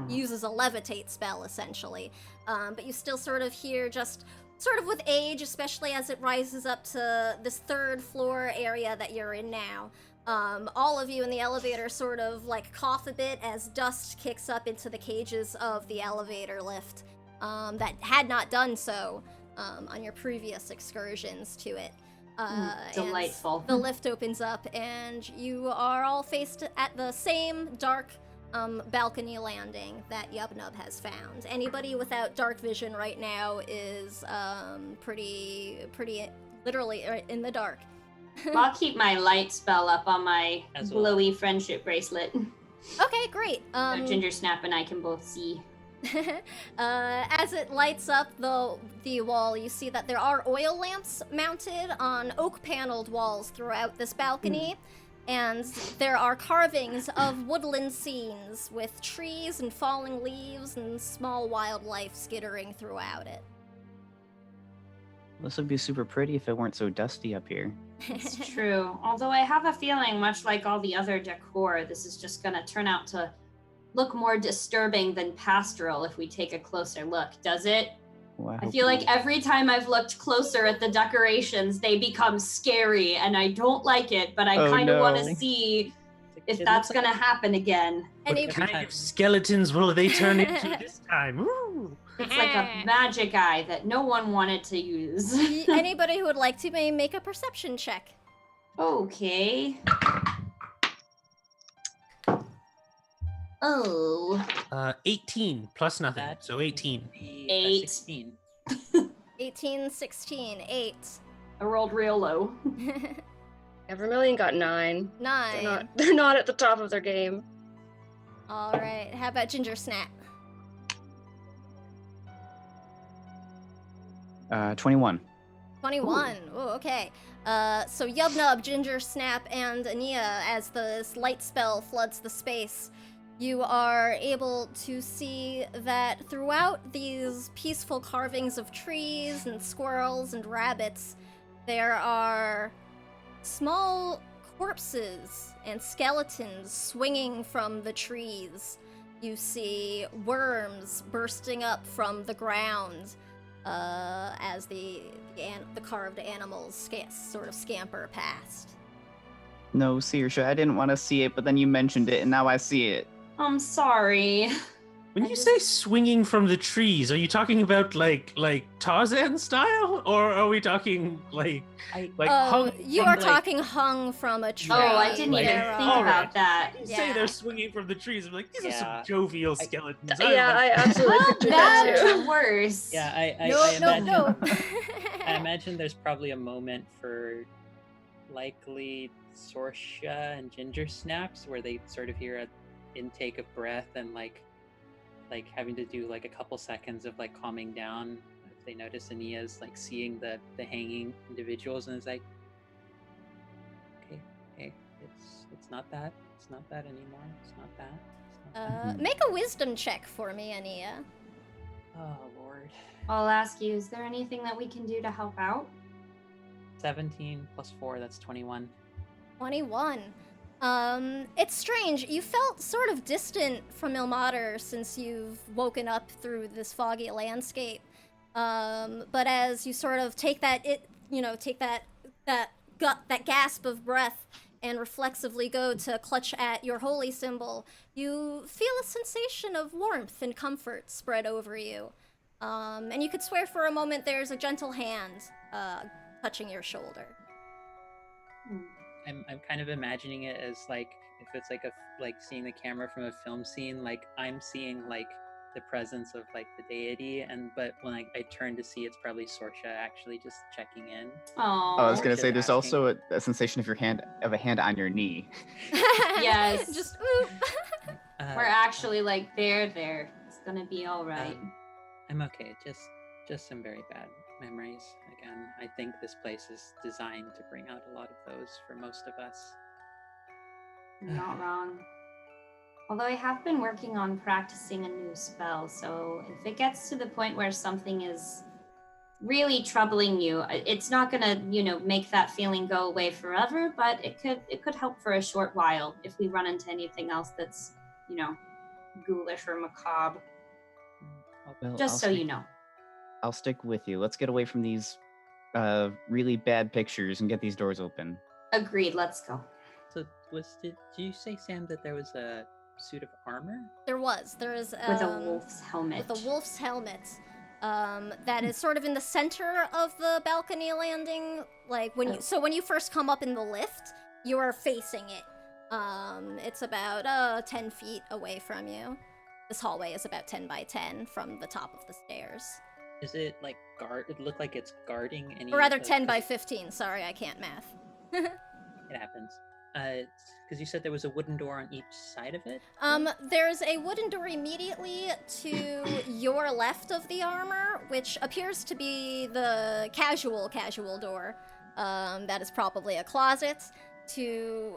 uses a levitate spell, essentially. But you still sort of hear just sort of with age, especially as it rises up to this third floor area that you're in now. All of you in the elevator sort of like cough a bit as dust kicks up into the cages of the elevator lift. That had not done so on your previous excursions to it. Delightful. And the lift opens up, and you are all faced at the same dark balcony landing that Yubnub has found. Anybody without dark vision right now is pretty literally in the dark. I'll keep my light spell up on my As well. glowy friendship bracelet. Okay, great. So Ginger Snap and I can both see. As it lights up the wall, you see that there are oil lamps mounted on oak-paneled walls throughout this balcony, and there are carvings of woodland scenes with trees and falling leaves and small wildlife skittering throughout it. This would be super pretty if it weren't so dusty up here. It's true. Although I have a feeling, much like all the other decor, this is just going to turn out to look more disturbing than pastoral if we take a closer look, does it? Well, I feel like every time I've looked closer at the decorations, they become scary, and I don't like it, but I kind of want to see if that's going to happen again. What kind of skeletons will they turn into this time? Ooh. It's like a magic eye that no one wanted to use. Anybody who would like to may make a perception check. Okay. Oh. 18 plus nothing, That so 18. would be, 8. 16. 18, 16, 8. I rolled real low. Yeah, Vermilion got 9. 9. They're not at the top of their game. All right. How about Ginger Snap? 21. 21. Oh, okay. So Yubnub, Ginger Snap, and Ania, as this light spell floods the space, you are able to see that throughout these peaceful carvings of trees and squirrels and rabbits, there are small corpses and skeletons swinging from the trees. You see worms bursting up from the ground as the carved animals sort of scamper past. No, Saoirse, I didn't want to see it, but then you mentioned it, and now I see it. I'm sorry. When you say swinging from the trees, are you talking about like Tarzan style, or are we talking like hung? You from, are talking hung from a tree. Oh, I didn't Like- even There think are- about that. You say Yeah. they're swinging from the trees. I'm like, these are Yeah. some jovial skeletons. Yeah, I absolutely Not pictured that bad too. to worse. Yeah, I No. imagine. I imagine there's probably a moment for likely Sorsha and Ginger Snaps where they sort of hear an intake of breath and like having to do like a couple seconds of like calming down if they notice Ania's like seeing the hanging individuals, and it's like, It's not that. It's not that anymore. It's not that. It's not that. Make a wisdom check for me, Ania. Oh Lord. I'll ask you, is there anything that we can do to help out? 17 plus 4, that's 21. 21. It's strange. You felt sort of distant from Ilmater since you've woken up through this foggy landscape. But as you sort of take that gasp of breath and reflexively go to clutch at your holy symbol, you feel a sensation of warmth and comfort spread over you. And you could swear for a moment there's a gentle hand touching your shoulder. I'm kind of imagining it as like if it's like seeing the camera from a film scene, like I'm seeing like the presence of like the deity, but when I turn to see, it's probably Sorsha actually just checking in. Oh, I was gonna Just say there's asking. also a sensation of a hand on your knee. Yes. Just oop. we're actually like there. It's gonna be all right. I'm okay. Just some very bad memories. Again, I think this place is designed to bring out a lot of those for most of us. You're not wrong. Although I have been working on practicing a new spell, so if it gets to the point where something is really troubling you, it's not gonna, make that feeling go away forever, but it could help for a short while if we run into anything else that's, ghoulish or macabre. Well, Just so you know. I'll stick with you. Let's get away from these really bad pictures and get these doors open. Agreed, let's go. So did you say, Sam, that there was a suit of armor? There is With a wolf's helmet. with a wolf's helmet. That is sort of in the center of the balcony landing. Like when you first come up in the lift, you are facing it. It's about 10 feet away from you. This hallway is about 10 by 10 from the top of the stairs. Is it like it looked like it's guarding any? Or rather 10 by 15, sorry, I can't math. It happens. Because you said there was a wooden door on each side of it? There's a wooden door immediately to your left of the armor, which appears to be the casual door. That is probably a closet.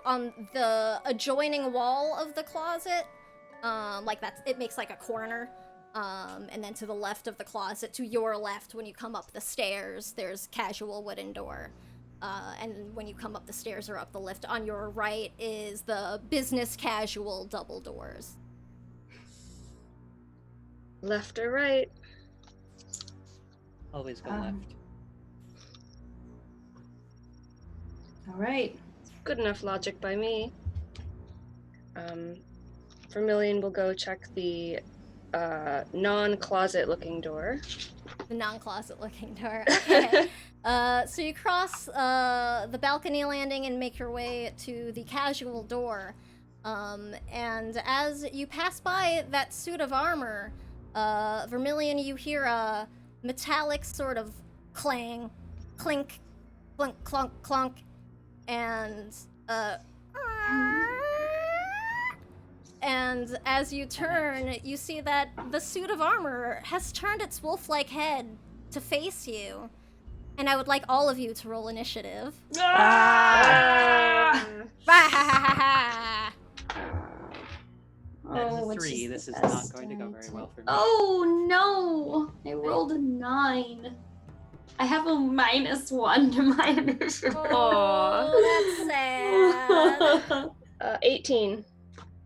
On the adjoining wall of the closet, it makes like a corner. And then to the left of the closet, to your left, when you come up the stairs, there's casual wooden door. And when you come up the stairs or up the lift, on your right is the business casual double doors. Left or right? Always go left. All right. Good enough logic by me. Vermilion will go check the non-closet looking door. The non-closet looking door. Okay. So you cross the balcony landing and make your way to the casual door. And as you pass by that suit of armor, Vermilion, you hear a metallic sort of clang, clink, clunk, clunk, clunk, and as you turn, you see that the suit of armor has turned its wolf-like head to face you. And I would like all of you to roll initiative. Ah! That's a which 3. is This the is best not going to go very well for me. Oh no! I rolled a 9. I have a -1 to my initiative. Oh, that's sad. 18.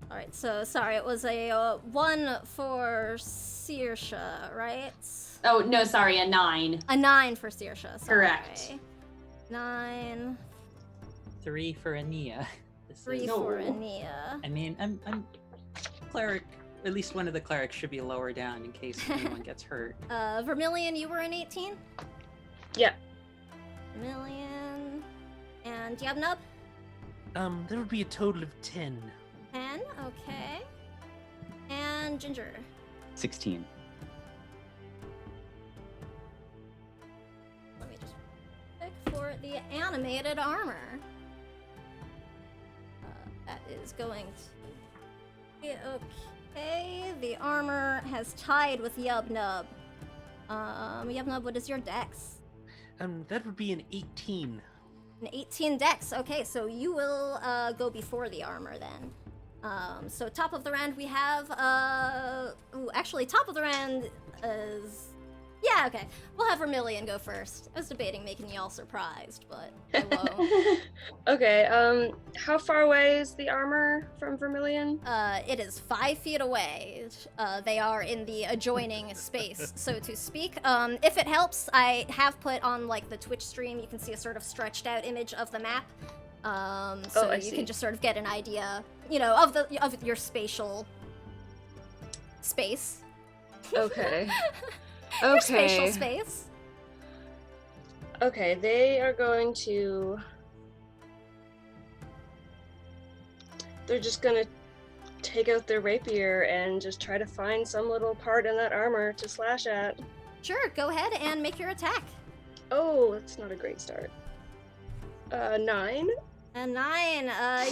Alright, so sorry, it was a 1 for Saoirse, right? Oh, no, sorry, a 9. A 9 for Saoirse, sorry. Correct. 9. 3 for Ania. 3 for Ania. I mean, I'm cleric. At least one of the clerics should be lower down in case anyone gets hurt. Vermilion, you were an 18? Yeah. Vermilion. And Yabnub? There would be a total of 10. 10, okay. And Ginger? 16. Let me just check for the animated armor. That is going to be okay. The armor has tied with Yubnub. Yubnub, what is your dex? That would be an 18. An 18 dex. Okay, so you will go before the armor then. So top of the round we have, actually top of the round is, yeah, okay. We'll have Vermilion go first. I was debating making y'all surprised, but I won't. Okay, how far away is the armor from Vermilion? It is 5 feet away. They are in the adjoining space, so to speak. If it helps, I have put on like the Twitch stream, you can see a sort of stretched out image of the map. So you can just sort of get an idea, you know, of your spatial space. Okay. Your Okay. spatial space. Okay, they are going to... They're just gonna take out their rapier and just try to find some little part in that armor to slash at. Sure, go ahead and make your attack. Oh, that's not a great start. 9? A 9.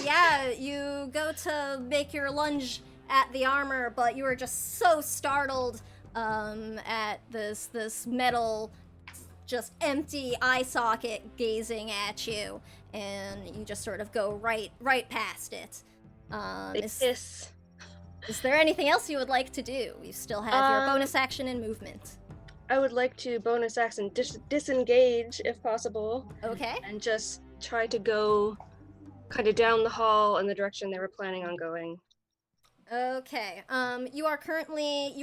Yeah, you go to make your lunge at the armor, but you are just so startled at this metal, just empty eye socket gazing at you, and you just sort of go right past it. Is there anything else you would like to do? You still have your bonus action and movement. I would like to bonus action disengage if possible. Okay. And just try to go kind of down the hall in the direction they were planning on going. Okay. You are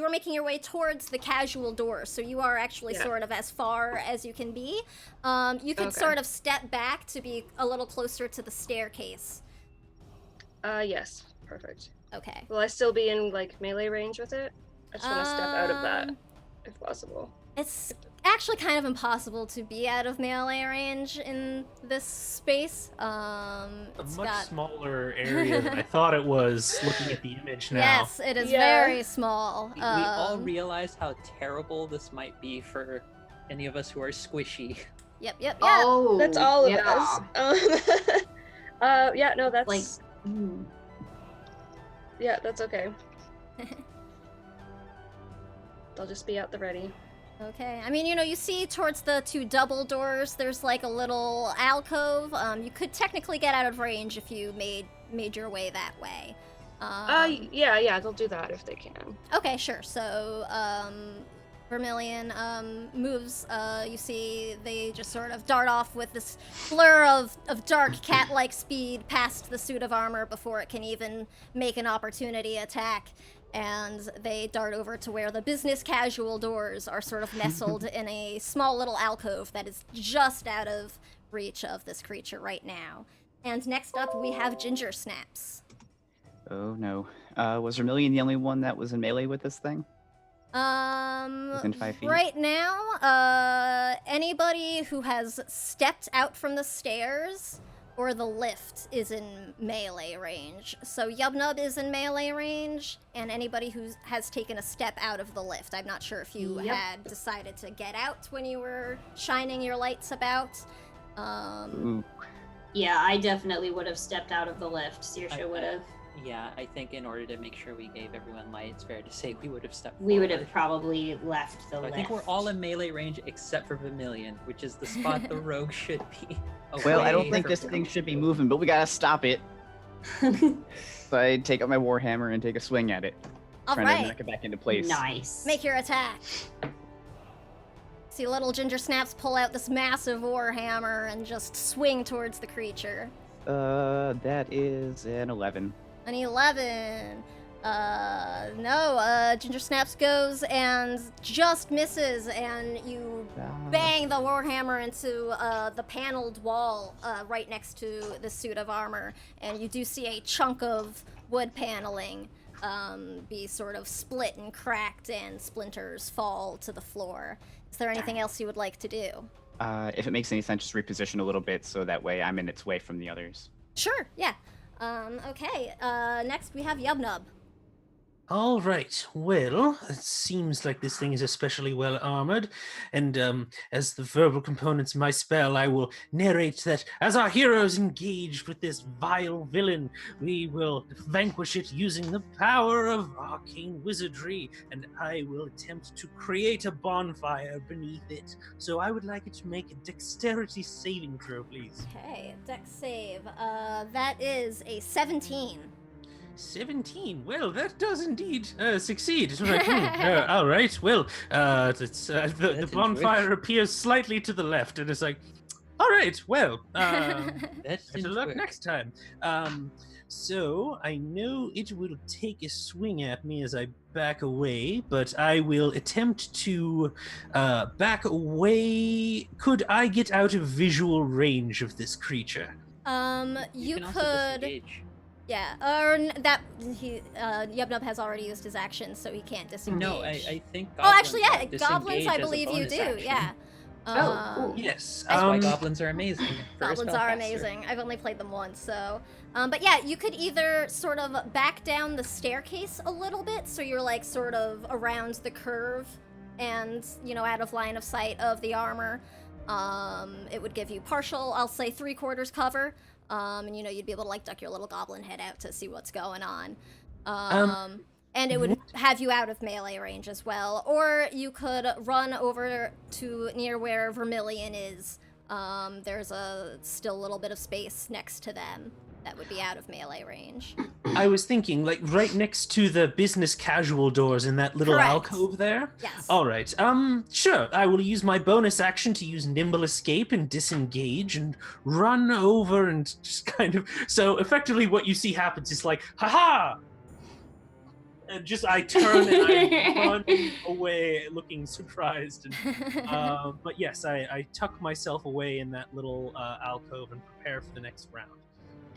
making your way towards the casual door, so you are actually sort of as far as you can be. You could sort of step back to be a little closer to the staircase. Yes. Perfect. Okay. Will I still be in, like, melee range with it? I just want to step out of that, if possible. It's actually kind of impossible to be out of melee range in this space. It's a much smaller area than I thought it was, looking at the image now. Yes, it is very small. We all realize how terrible this might be for any of us who are squishy. Yep. Oh, That's all of us. Yeah, no, that's... Like, Yeah, that's okay. They'll just be at the ready. Okay. I mean, you know, you see towards the 2 double doors, there's like a little alcove. You could technically get out of range if you made your way that way. Yeah, they'll do that if they can. Okay, sure. So, Vermilion moves. You see they just sort of dart off with this blur of dark cat-like speed past the suit of armor before it can even make an opportunity attack. And they dart over to where the business casual doors are sort of nestled in a small little alcove that is just out of reach of this creature right now. And next up, we have Ginger Snaps. Oh no. Was Vermilion the only one that was in melee with this thing? Within 5 feet? Right now, anybody who has stepped out from the stairs or the lift is in melee range. So Yubnub is in melee range, and anybody who has taken a step out of the lift. I'm not sure if you had decided to get out when you were shining your lights about. Yeah, I definitely would have stepped out of the lift. Saoirse would have. Yeah, I think in order to make sure we gave everyone light, it's fair to say we would have stepped We would forward. have probably left the lift. I think we're all in melee range except for Vermilion, which is the spot the rogue should be. Well, I don't away think from this thing should be moving, but we gotta stop it. So I take out my warhammer and take a swing at it. Trying to knock it back into place. Nice. Make your attack. See little Ginger Snaps pull out this massive warhammer and just swing towards the creature. That is an 11. An 11. No, Ginger Snaps goes and just misses, and you bang the warhammer into the paneled wall right next to the suit of armor, and you do see a chunk of wood paneling be sort of split and cracked, and splinters fall to the floor. Is there anything else you would like to do? If it makes any sense, just reposition a little bit so that way I'm in its way from the others. Sure, yeah. Okay, next we have Yubnub. All right. Well, it seems like this thing is especially well armored, and as the verbal components of my spell, I will narrate that as our heroes engaged with this vile villain, we will vanquish it using the power of arcane wizardry, and I will attempt to create a bonfire beneath it. So I would like it to make a dexterity saving throw, please. Okay, dex save. That is a 17. 17. Well, that does indeed succeed. It's like, all right. Well, the bonfire appears slightly to the left, and it's like, all right. Well, better luck next time. So I know it will take a swing at me as I back away, but I will attempt to back away. Could I get out of visual range of this creature? You can also could. disengage. Yeah, or that Yubnub has already used his action, so he can't disengage. No, I think. Oh, actually, yeah, disengage goblins, I as a believe you bonus do. action. Yeah. Cool. Yes. That's why goblins are amazing. for a Goblins are spellcaster. amazing. I've only played them once, so. But yeah, you could either sort of back down the staircase a little bit, so you're like sort of around the curve, and out of line of sight of the armor. It would give you partial, I'll say 3/4 cover. And you'd be able to like duck your little goblin head out to see what's going on. And it would have you out of melee range as well. Or you could run over to near where Vermilion is. There's still a little bit of space next to them that would be out of melee range. I was thinking, like, right next to the business casual doors in that little Correct. alcove there? Yes. All right. Sure. I will use my bonus action to use nimble escape and disengage and run over and just kind of... So, effectively, what you see happens is like, ha-ha! And just, I turn and I run away looking surprised. And, but yes, I tuck myself away in that little alcove and prepare for the next round.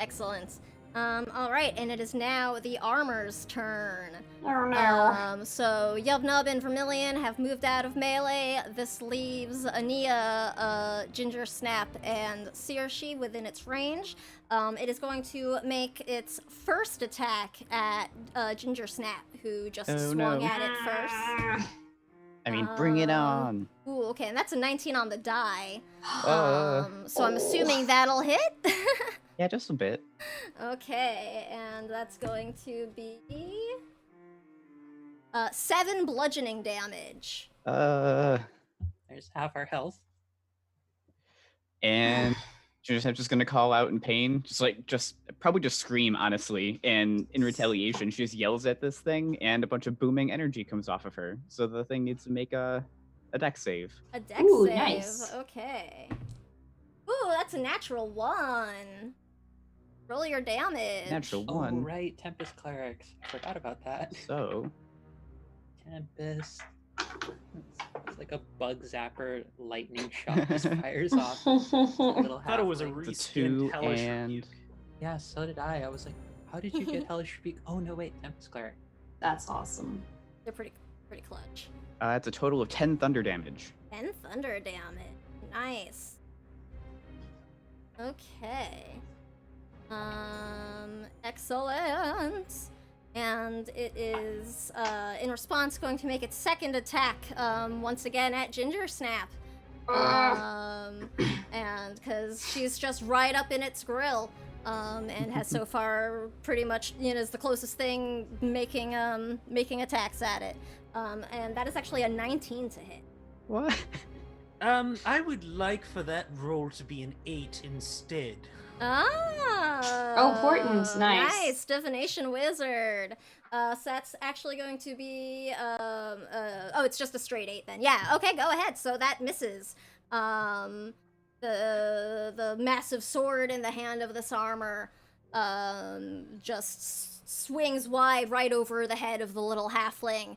Excellent. All right, and it is now the armor's turn. Oh no. So Yubnub and Vermilion have moved out of melee. This leaves Ania, Ginger Snap, and Saoirse within its range. It is going to make its first attack at Ginger Snap, who just swung at it first. I mean, bring it on. Ooh, okay, and that's a 19 on the die. So I'm assuming that'll hit. Yeah, just a bit. Okay, and that's going to be 7 bludgeoning damage. There's half our health. And I'm just gonna call out in pain, probably just scream, honestly. And in retaliation, she just yells at this thing, and a bunch of booming energy comes off of her. So the thing needs to make a dex save. A dex Ooh, save. nice. Okay. Ooh, that's a natural 1. Roll your damage. Natural Oh, 1. right, Tempest Clerics. I forgot about that. So Tempest. It's like a bug zapper lightning shot just fires off. I thought it was a halfling. the reskinned 2 hellish and rebuke. Yeah, so did I. I was like, how did you get Hellish Rebuke? Oh no, wait, Tempest Cleric. That's awesome. They're pretty clutch. it's a total of 10 thunder damage. 10 thunder damage. Nice. Okay. Excellent. And it is, in response, going to make its second attack, once again at Ginger Snap. And because she's just right up in its grill, and has so far pretty much, is the closest thing making attacks at it. And that is actually a 19 to hit. What? I would like for that roll to be an 8 instead. Oh, important. Nice. Nice, divination wizard. So that's actually going to be it's just a straight 8 then. Yeah, okay, go ahead. So that misses. The massive sword in the hand of this armor just swings wide right over the head of the little halfling.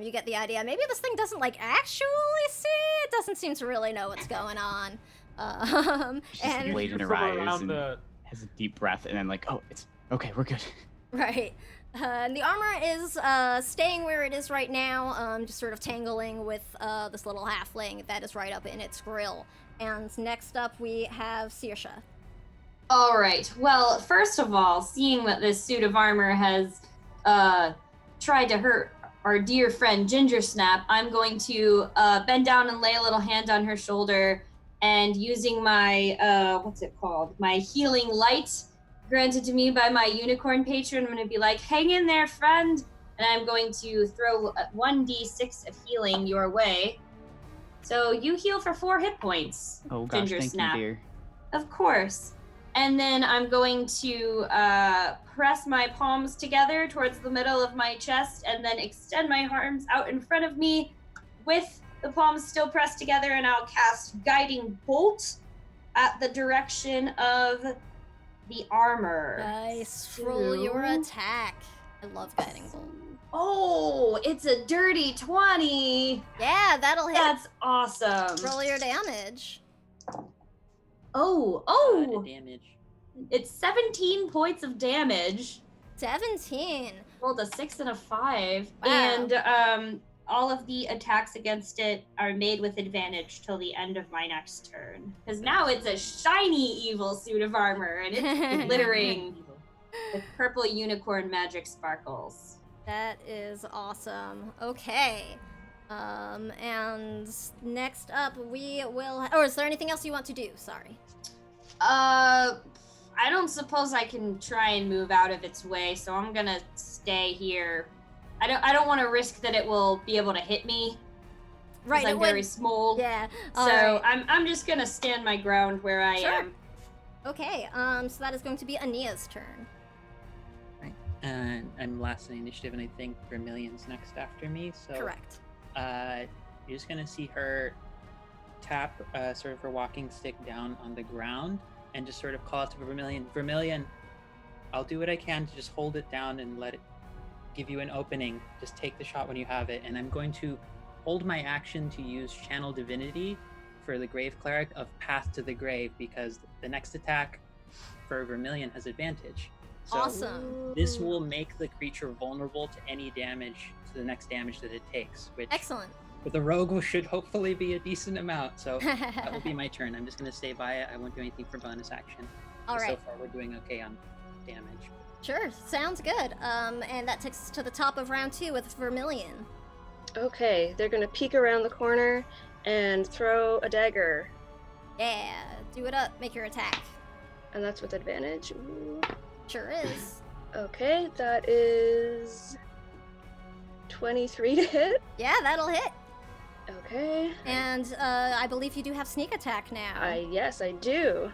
You get the idea. Maybe this thing doesn't actually see. It doesn't seem to really know what's going on. And Blade in her eyes and has a deep breath, and then oh, it's okay, we're good. right. And the armor is staying where it is right now, just sort of tangling with this little halfling that is right up in its grill. And next up we have Saoirse. All right. Well, first of all, seeing that this suit of armor has tried to hurt our dear friend Ginger Snap, I'm going to bend down and lay a little hand on her shoulder, and using my, what's it called? My healing light granted to me by my unicorn patron, I'm going to be like, hang in there, friend. And I'm going to throw 1d6 of healing your way. So you heal for 4 hit points, Oh gosh, Ginger thank Snap. you, dear. Of course. And then I'm going to press my palms together towards the middle of my chest and then extend my arms out in front of me with the palms still pressed together, and I'll cast Guiding Bolt at the direction of the armor. Nice. Roll your attack. I love Guiding Bolt. Oh, it's a dirty 20. Yeah, that'll hit. That's awesome. Roll your damage. Oh. Damage. It's 17 points of damage. 17. Rolled a 6 and a 5. Wow. And all of the attacks against it are made with advantage till the end of my next turn. Because now it's a shiny evil suit of armor, and it's glittering with purple unicorn magic sparkles. That is awesome. Okay. And next up we will... Or is there anything else you want to do? Sorry. I don't suppose I can try and move out of its way, so I'm gonna stay here. I don't want to risk that it will be able to hit me. Right. I'm very small. Yeah. So right. I'm just gonna stand my ground where I am. Okay. So that is going to be Ania's turn. Right. And I'm last in initiative, and I think Vermilion's next after me. So Correct. You're just gonna see her tap sort of her walking stick down on the ground and just sort of call out to Vermilion. Vermilion, I'll do what I can to just hold it down and let it give you an opening. Just take the shot when you have it. And I'm going to hold my action to use Channel Divinity for the Grave Cleric of Path to the Grave, because the next attack for Vermilion has advantage. So Awesome. this will make the creature vulnerable to any damage, to the next damage that it takes, which Excellent. with the rogue should hopefully be a decent amount. So that will be my turn. I'm just going to stay by it. I won't do anything for bonus action. All So right. far we're doing okay on damage. Sure. Sounds good. And that takes us to the top of round 2 with Vermilion. Okay, they're gonna peek around the corner and throw a dagger, Yeah. Do it up. Make your attack. and that's with advantage. Ooh. Sure is. Okay, that is 23 to hit. Yeah, that'll hit. Okay. And I believe you do have sneak attack now. Yes, I do.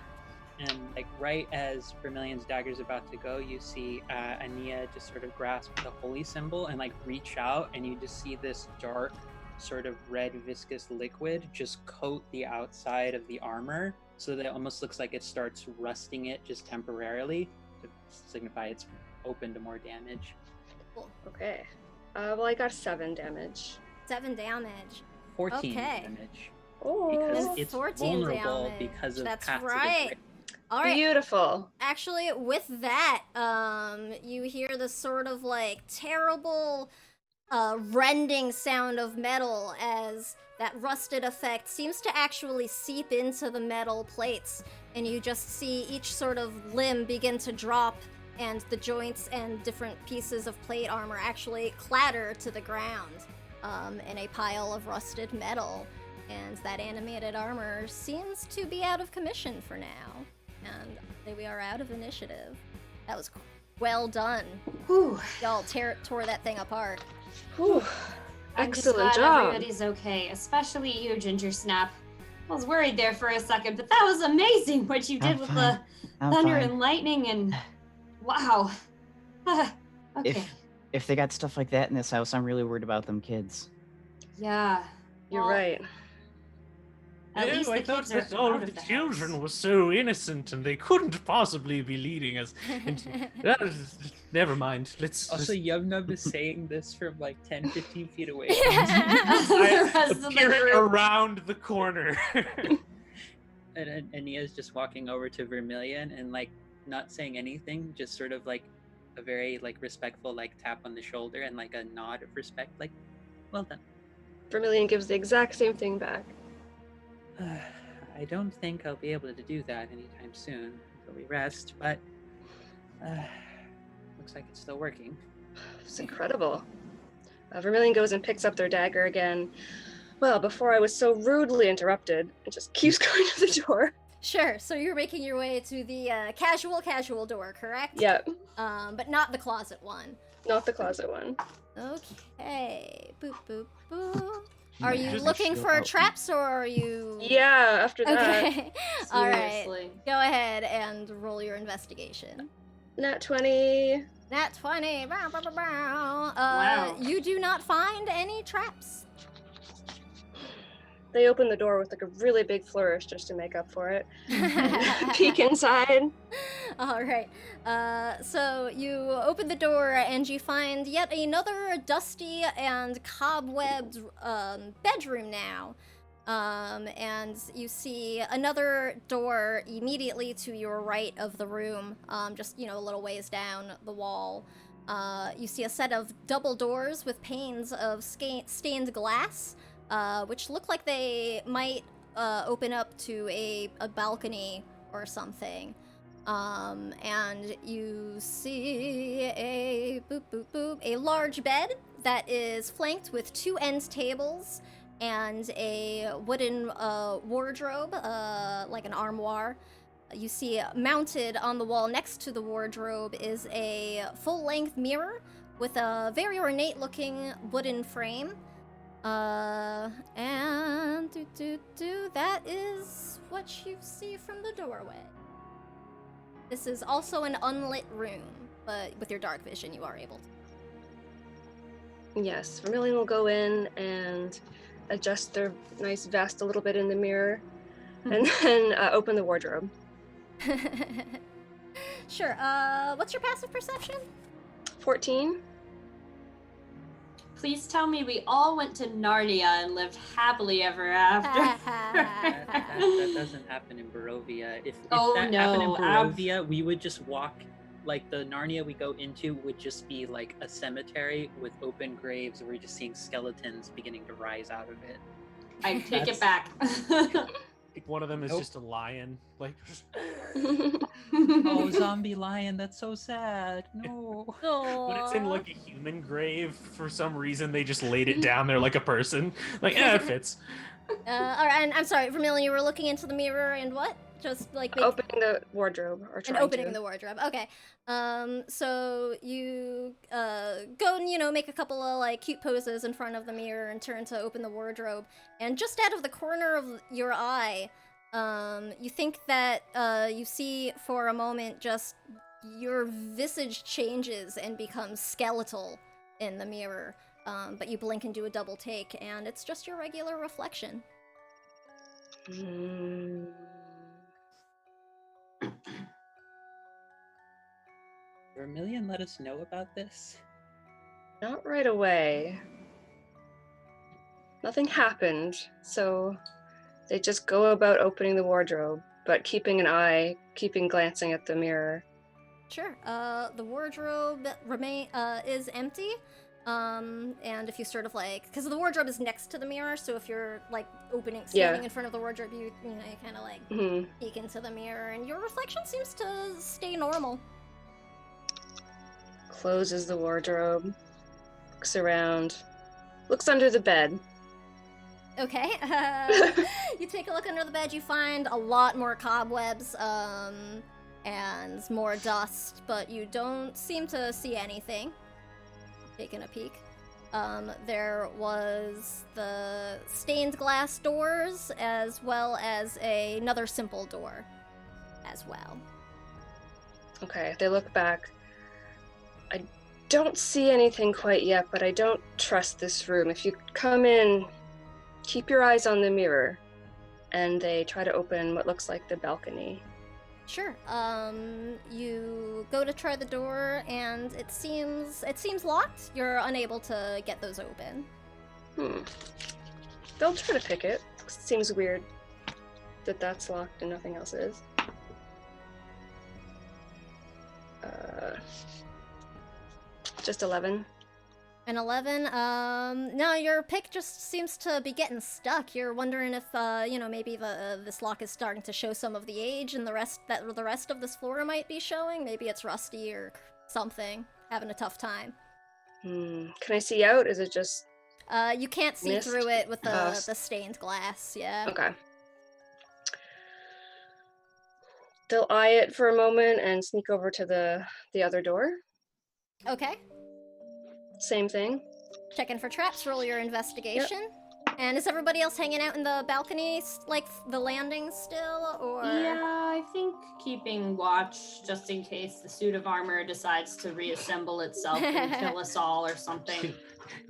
And like right as Vermilion's dagger's about to go, you see Ania just sort of grasp the holy symbol and like reach out, and you just see this dark sort of red viscous liquid just coat the outside of the armor, so that it almost looks like it starts rusting it just temporarily to signify it's open to more damage. Cool. Okay. Well, I got 7 damage. 7 damage. 14 Okay. damage. Oh, Because And it's 14 vulnerable damage. because of That's Path to the right. Grave. All right. beautiful. Actually, with that, you hear this sort of like terrible rending sound of metal as that rusted effect seems to actually seep into the metal plates, and you just see each sort of limb begin to drop, and the joints and different pieces of plate armor actually clatter to the ground in a pile of rusted metal. And that animated armor seems to be out of commission for now. And we are out of initiative. That was well done. Whew. Y'all tore that thing apart. Whew. I'm just Excellent glad job. everybody's okay, especially you, Ginger Snap. I was worried there for a second, but that was amazing what you did I'm with fine. I'm the thunder fine. and lightning, and wow. Okay. If they got stuff like that in this house, I'm really worried about them kids. Yeah. You're Well, right. At Yeah, least I the thought kids that are all out of of the the children house. were so innocent and they couldn't possibly be leading us. And never mind. Let's. Also, let's Yubnub is saying this from like 10, 15 feet away. The rest of the appearing group. around the corner. And Nia's just walking over to Vermilion and like not saying anything, just sort of like a very like respectful like tap on the shoulder and like a nod of respect, like, well done. Vermilion gives the exact same thing back. I don't think I'll be able to do that anytime soon until we rest, but looks like it's still working. It's incredible. Vermilion goes and picks up their dagger again. Well, before I was so rudely interrupted, and just keeps going to the door. Sure, so you're making your way to the casual door, correct? Yep, But not the closet one. not the closet one. Okay. Boop, boop, boop. Are you Just looking show for out. traps, or are you... Yeah, after that. Okay. All right. Seriously. Go ahead and roll your investigation. Nat 20. Nat 20. Bow, bow, bow, bow. Wow. You do not find any traps. They open the door with like a really big flourish just to make up for it. Peek inside. All right. So you open the door and you find yet another dusty and cobwebbed bedroom now. And you see another door immediately to your right of the room, just, a little ways down the wall. You see a set of double doors with panes of stained glass, which look like they might open up to a balcony or something. And you see a a large bed that is flanked with 2 end tables and a wooden wardrobe, like an armoire. You see mounted on the wall next to the wardrobe is a full-length mirror with a very ornate-looking wooden frame. And that is what you see from the doorway. This is also an unlit room, but with your dark vision, you are able to. Yes, Vermilion will go in and adjust their nice vest a little bit in the mirror, and then open the wardrobe. Sure. What's your passive perception? 14. Please tell me we all went to Narnia and lived happily ever after. That doesn't happen in Barovia. If Oh, that no, happened in Barovia, we would just walk, like the Narnia we go into would just be like a cemetery with open graves where we're just seeing skeletons beginning to rise out of it. I take That's- it back. One of them is Nope. just a lion. Like, Oh, zombie lion, that's so sad. No. when it's in like a human grave, for some reason they just laid it down there like a person. Like, it fits. All right, and I'm sorry, Vermilion, you were looking into the mirror and what? Just like Opening the wardrobe, or and trying opening to. the wardrobe. Okay. So you go and make a couple of like cute poses in front of the mirror and turn to open the wardrobe. And just out of the corner of your eye, you think that you see for a moment just your visage changes and becomes skeletal in the mirror. But you blink and do a double take, and it's just your regular reflection. Vermilion let us know about this. Not right away. Nothing happened, so they just go about opening the wardrobe, but keeping glancing at the mirror. Standing the wardrobe is empty. And if you sort of because the wardrobe is next to the mirror, so if you're like standing in front of the wardrobe, you kind of like peek into the mirror, and your reflection seems to stay normal. Closes the wardrobe, looks around, looks under the bed. Okay. You take a look under the bed, you find a lot more cobwebs, and more dust, but you don't seem to see anything. Taking a peek. There was the stained glass doors, as well as another simple door as well. Okay, they look back. I don't see anything quite yet, but I don't trust this room. If you come in, keep your eyes on the mirror. And they try to open what looks like the balcony. Sure. You go to try the door, and it seems locked. You're unable to get those open. They'll try to pick it. Seems weird that that's locked and nothing else is. Just 11. An 11. No, your pick just seems to be getting stuck. You're wondering if, maybe this lock is starting to show some of the age, and the rest of this floor might be showing. Maybe it's rusty or something. Having a tough time. Can I see out? Is it just... You can't see Mist? through it with Oh, the stained glass, yeah. Okay. They'll eye it for a moment and sneak over to the other door. Okay. Same thing. Checking for traps, roll your investigation. And is everybody else hanging out in the balcony, like the landing still, or? Yeah, I think keeping watch just in case the suit of armor decides to reassemble itself and kill us all or something.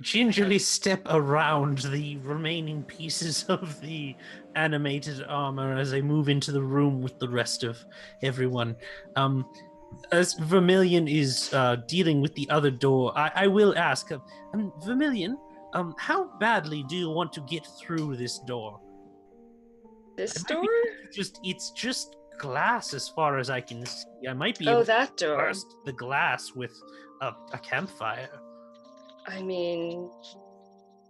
Gingerly step around the remaining pieces of the animated armor as I move into the room with the rest of everyone. As Vermilion is dealing with the other door, I will ask, Vermilion, how badly do you want to get through this door? This I might door? be it's just glass as far as I can see. I might be Oh, able that to door. burst the glass with a campfire. I mean,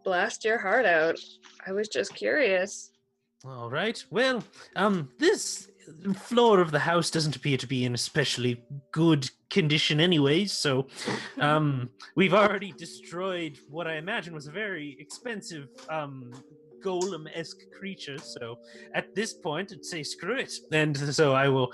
blast your heart out. I was just curious. All right. Well, this floor of the house doesn't appear to be in especially good condition anyways, so we've already destroyed what I imagine was a very expensive golem-esque creature, so at this point I'd say screw it. And so I will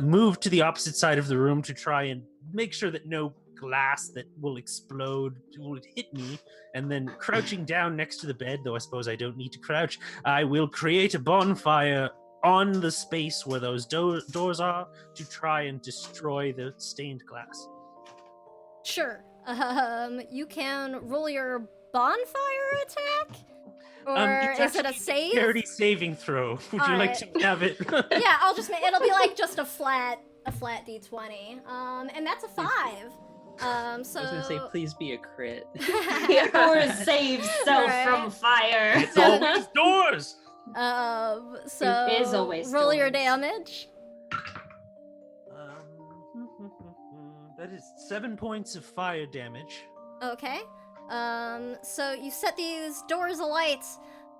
move to the opposite side of the room to try and make sure that no glass that will explode will hit me, and then crouching down next to the bed, though I suppose I don't need to crouch, I will create a bonfire on the space where those doors are to try and destroy the stained glass. Sure. You can roll your bonfire attack? Or It's is it a actually save? Dexterity saving throw. Would you like to have it? Yeah, I'll just it'll be like just a flat d20. And that's a 5. So I was gonna say, please be a crit. Or save self from fire. It's always doors! So It is always roll your doors. damage. That is 7 points of fire damage. Okay. So you set these doors alight,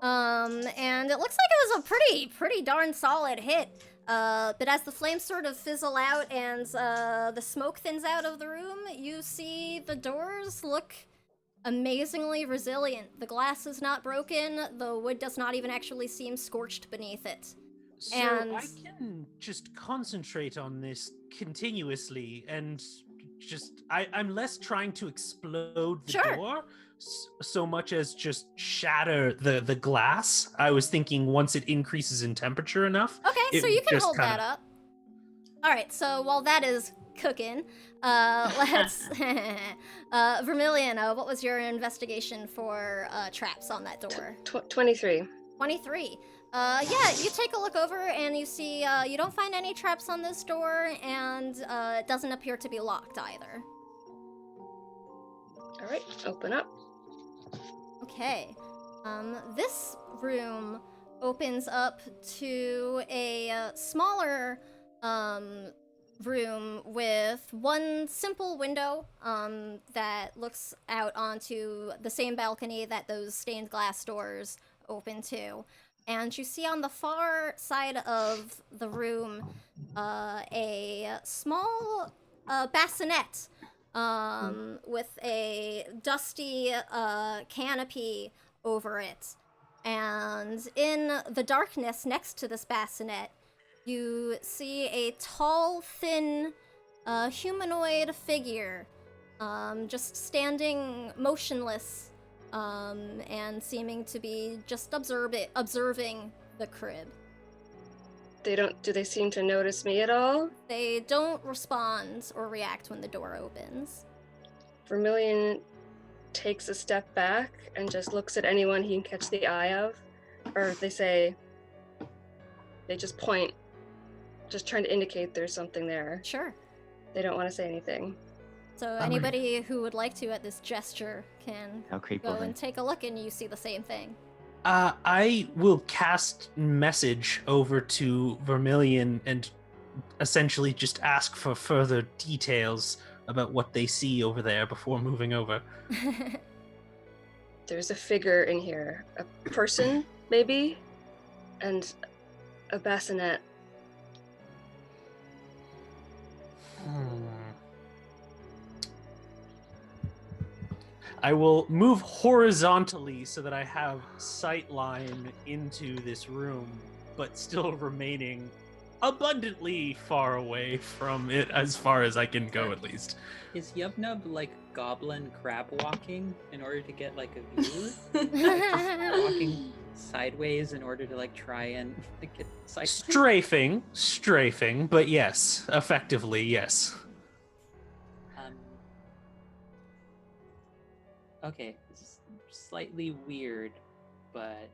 and it looks like it was a pretty darn solid hit. But as the flames sort of fizzle out and the smoke thins out of the room, you see the doors look amazingly resilient. The glass is not broken, the wood does not even actually seem scorched beneath it. So And- I can just concentrate on this continuously and just I'm less trying to explode the Sure. door so much as just shatter the glass. I was thinking once it increases in temperature enough. Okay, so it you can just hold kinda- that up. Alright, so while that is cooking, let's... Vermilion, what was your investigation for traps on that door? 23. 23. Yeah, you take a look over and you see you don't find any traps on this door, and it doesn't appear to be locked either. All right, open up. Okay. This room opens up to a smaller room with one simple window that looks out onto the same balcony that those stained glass doors open to. And you see on the far side of the room a small bassinet with a dusty canopy over it. And in the darkness next to this bassinet, you see a tall, thin, humanoid figure just standing motionless and seeming to be just observing the crib. Do they seem to notice me at all? They don't respond or react when the door opens. Vermilion takes a step back and just looks at anyone he can catch the eye of. Or they just point, just trying to indicate there's something there. Sure. They don't want to say anything. So anybody who would like to at this gesture can I'll creep go over. and take a look, and you see the same thing. I will cast message over to Vermilion and essentially just ask for further details about what they see over there before moving over. There's a figure in here. A person, maybe? And a bassinet. I will move horizontally so that I have sight line into this room, but still remaining abundantly far away from it as far as I can go, at least. Is Yubnub like goblin crab walking in order to get like a view? Just walking sideways in order to like try and like, get sight. Strafing, but yes, effectively, yes. Okay, this is slightly weird, but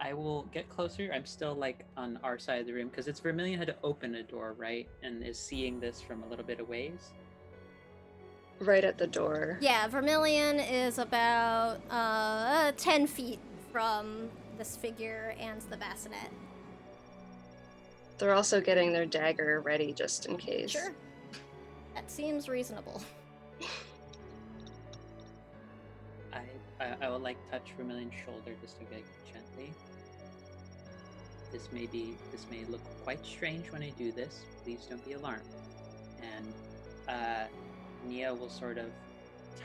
I will get closer. I'm still like on our side of the room because it's Vermilion had to open a door, right? And is seeing this from a little bit of ways. Right at the door. Yeah, Vermilion is about 10 feet from this figure and the bassinet. They're also getting their dagger ready just in case. Sure. That seems reasonable. I will like touch Vermilion's shoulder just to very gently. This may look quite strange when I do this. Please don't be alarmed. And Nia will sort of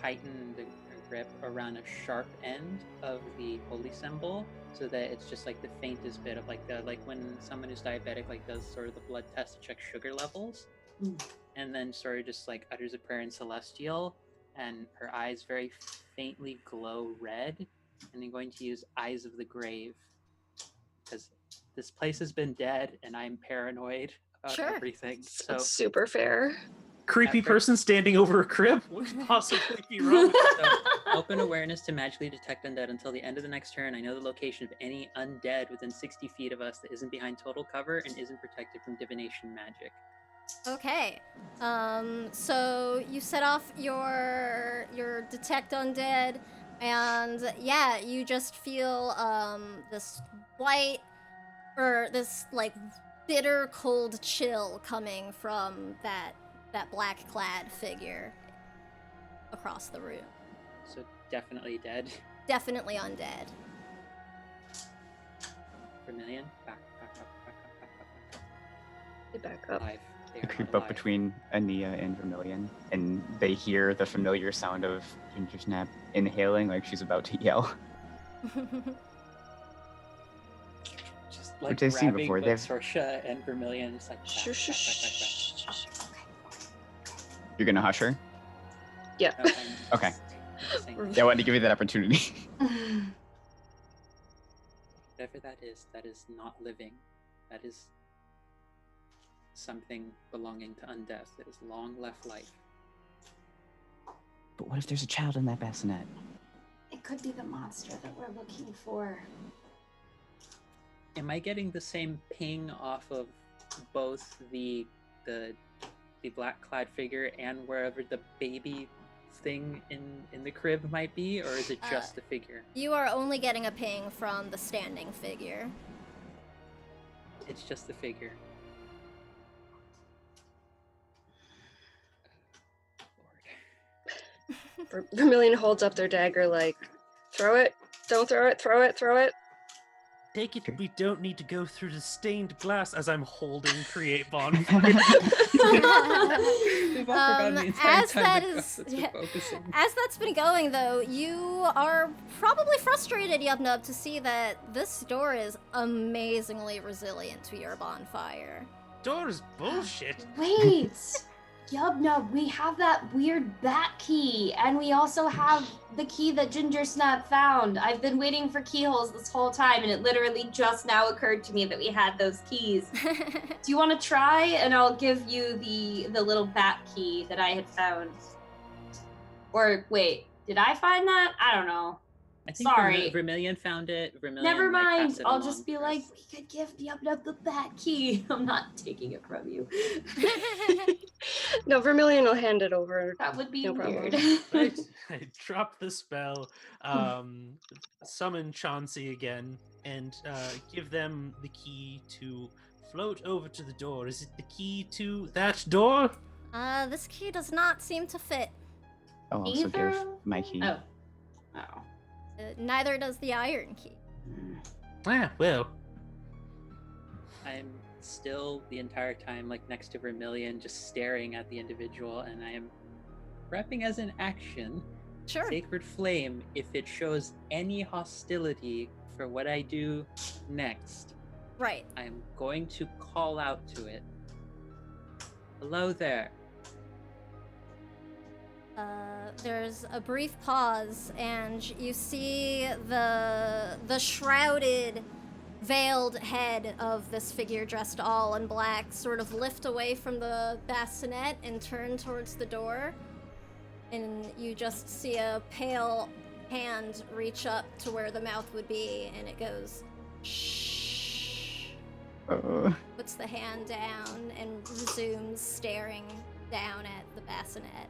tighten her grip around a sharp end of the holy symbol, so that it's just like the faintest bit of like when someone who's diabetic like does sort of the blood test to check sugar levels, and then sort of just like utters a prayer in Celestial, and her eyes very faintly glow red, and I'm going to use Eyes of the Grave because this place has been dead and I'm paranoid about everything. So it's super fair. Creepy person standing over a crib? What could possibly be wrong with that? So, open awareness to magically detect undead until the end of the next turn. I know the location of any undead within 60 feet of us that isn't behind total cover and isn't protected from divination magic. Okay. So you set off your detect undead, and yeah, you just feel this white or this like bitter cold chill coming from that black clad figure across the room. So definitely dead. Definitely undead. Vermilion, back up. They back up. Alive. They I are creep not up alive. between Ania and Vermilion, and they hear the familiar sound of Ginger Snap inhaling like she's about to yell. Just like Which I've seen grabbing before, like they've- Sorsha and Vermilion just like Shh. You're gonna hush her? Yeah. Okay. Yeah, I wanted to give you that opportunity. Whatever that is not living. That is something belonging to undeath that has long left life. But what if there's a child in that bassinet? It could be the monster that we're looking for. Am I getting the same ping off of both the black clad figure and wherever the baby thing in the crib might be, or is it just the figure? You are only getting a ping from the standing figure. It's just the figure. Lord. Vermilion holds up their dagger like, throw it, don't throw it, throw it, throw it. Take it, we don't need to go through the stained glass as I'm holding Create Bonfire. We've all forgotten the entire as time that the is- gods are focusing. As that's been going, though, you are probably frustrated, Yubnub, to see that this door is amazingly resilient to your bonfire. Door is bullshit. Wait! Yubnub, we have that weird bat key, and we also have the key that Ginger Snap found. I've been waiting for keyholes this whole time, and it literally just now occurred to me that we had those keys. Do you want to try? And I'll give you the little bat key that I had found. Or wait, did I find that? I don't know. I think Sorry. Vermilion found it. Vermilion Never might pass mind. it I'll along just be to like, us. we could give Yubnub the bat key. I'm not taking it from you. No, Vermilion will hand it over. That would be No problem. weird. I drop the spell, summon Chauncey again, and give them the key to float over to the door. Is it the key to that door? This key does not seem to fit. I'll also Either? give my key. Oh. Oh. Neither does the iron key. Ah, well. I'm still the entire time like next to Vermilion, just staring at the individual, and I am prepping as an action, Sure. Sacred Flame, if it shows any hostility for what I do next, Right. I'm going to call out to it. Hello there. There's a brief pause, and you see the shrouded, veiled head of this figure dressed all in black sort of lift away from the bassinet and turn towards the door. And you just see a pale hand reach up to where the mouth would be, and it goes, shh. Puts the hand down and resumes staring down at the bassinet.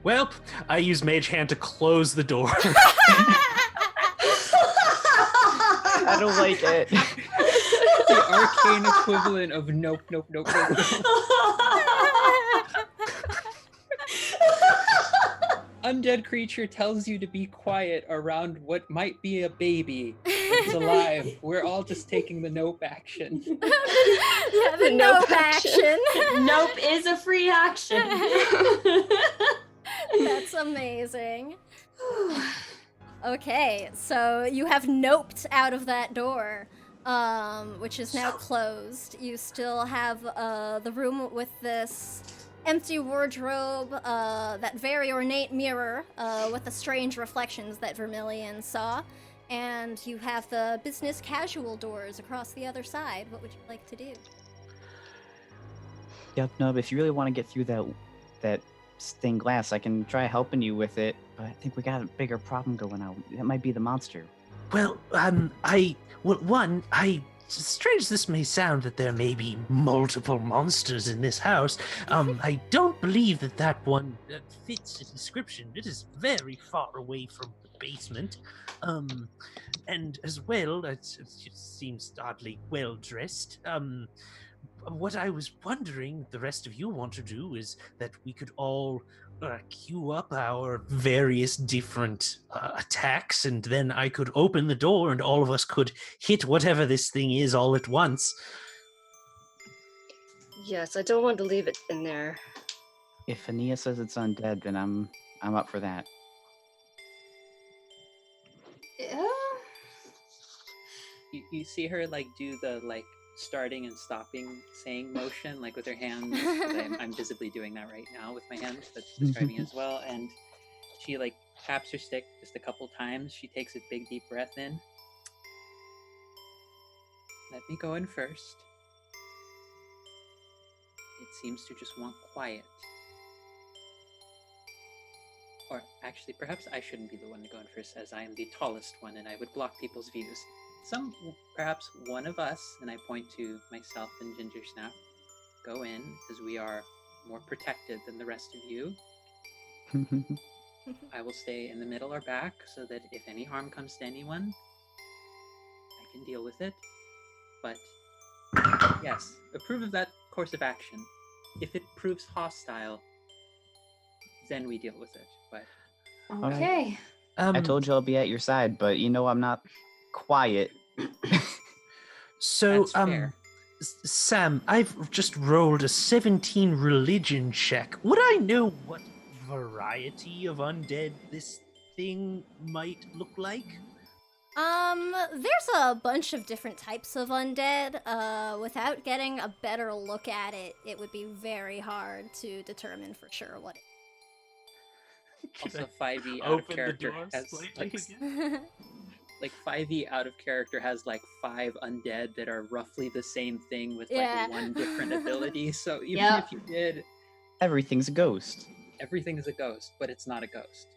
Well, I use Mage Hand to close the door. I don't like it. The arcane equivalent of nope, nope, nope, nope, nope. Undead creature tells you to be quiet around what might be a baby. It's alive. We're all just taking the nope action. Yeah, the nope action. Nope is a free action. That's amazing. Okay, so you have noped out of that door, which is now closed. You still have the room with this empty wardrobe, that very ornate mirror with the strange reflections that Vermilion saw, and you have the business casual doors across the other side. What would you like to do? Yep, no, but if you really want to get through that stained glass, I can try helping you with it, but I think we got a bigger problem going on. That might be the monster. Well, strange this may sound that there may be multiple monsters in this house. I don't believe that one fits the description. It is very far away from the basement. And as well, it seems oddly well dressed. What I was wondering the rest of you want to do is that we could all queue up our various different attacks, and then I could open the door and all of us could hit whatever this thing is all at once. Yes, I don't want to leave it in there. If Ania says it's undead, then I'm up for that. You see her like do the like starting and stopping saying motion like with her hands. I'm visibly doing that right now with my hands. That's describing it as well. And she like taps her stick just a couple times. She takes a big deep breath in. Let me go in first. It seems to just want quiet. Or actually, perhaps I shouldn't be the one to go in first, as I am the tallest one and I would block people's views. Perhaps one of us, and I point to myself and Ginger Snap, go in, because we are more protected than the rest of you. I will stay in the middle or back, so that if any harm comes to anyone, I can deal with it. But, yes, approve of that course of action. If it proves hostile, then we deal with it. But Okay. I told you I'll be at your side, but you know I'm not quiet. So, that's fair. Sam, I've just rolled a 17 religion check. Would I know what variety of undead this thing might look like? There's a bunch of different types of undead. Without getting a better look at it, it would be very hard to determine for sure what it Also, 5e out of Open the character door has slightly is. like 5e out of character has like 5 undead that are roughly the same thing with like Yeah. one different ability. So even Yep. if you did, Everything's a ghost. everything is a ghost, but it's not a ghost.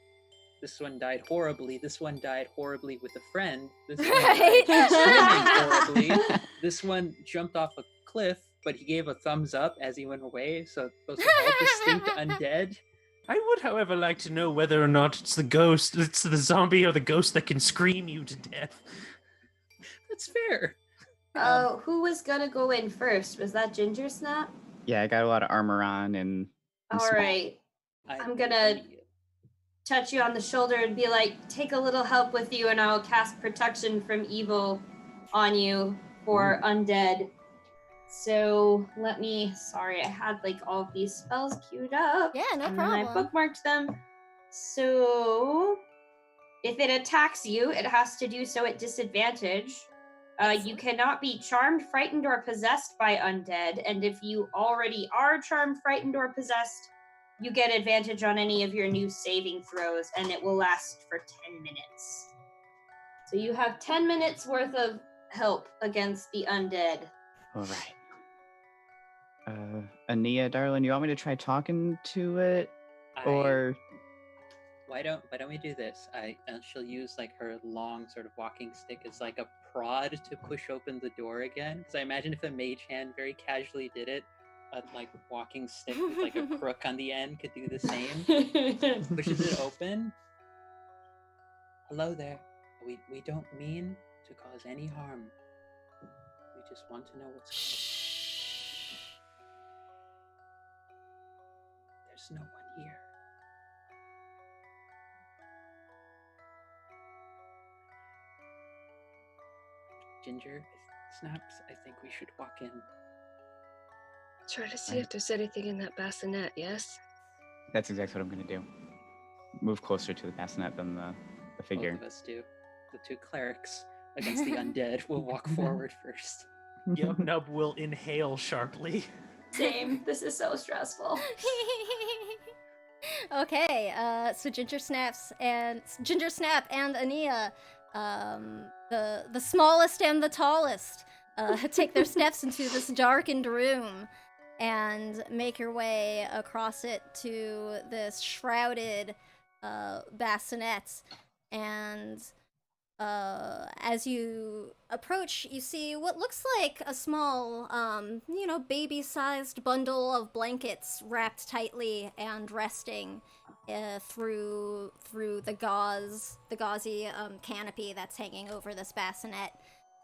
This one died horribly. This one died horribly with a friend. This one Right. died swimming horribly. This one jumped off a cliff, but he gave a thumbs up as he went away. So those are all distinct undead. I would, however, like to know whether or not it's the zombie or the ghost that can scream you to death. That's fair. Who was gonna go in first? Was that Ginger Snap? Yeah, I got a lot of armor on and All small. right. I'm gonna touch you on the shoulder and be like, take a little help with you and I'll cast protection from evil on you for undead. So let me, sorry, I had like all of these spells queued up. Yeah, no and problem. then I bookmarked them. So if it attacks you, it has to do so at disadvantage. You cannot be charmed, frightened, or possessed by undead. And if you already are charmed, frightened, or possessed, you get advantage on any of your new saving throws, and it will last for 10 minutes. So you have 10 minutes worth of help against the undead. All right. Ania, darling, you want me to try talking to it, or why don't we do this? She'll use like her long sort of walking stick as like a prod to push open the door again. Because I imagine if a mage hand very casually did it, a like walking stick with like a crook on the end could do the same. Pushes it open. Hello there. We don't mean to cause any harm. We just want to know what's going on. There's no one here. Ginger, Snaps, I think we should walk in. Try to see if there's anything in that bassinet, yes? that's exactly what I'm going to do. Move closer to the bassinet than the figure. Both of us do. The two clerics against the undead will walk forward first. Nub will inhale sharply. Same. This is so stressful. Okay, so Ginger Snap and Ania, the smallest and the tallest, take their steps into this darkened room and make your way across it to this shrouded bassinet. And as you approach, you see what looks like a small, baby-sized bundle of blankets wrapped tightly and resting through the gauzy canopy that's hanging over this bassinet.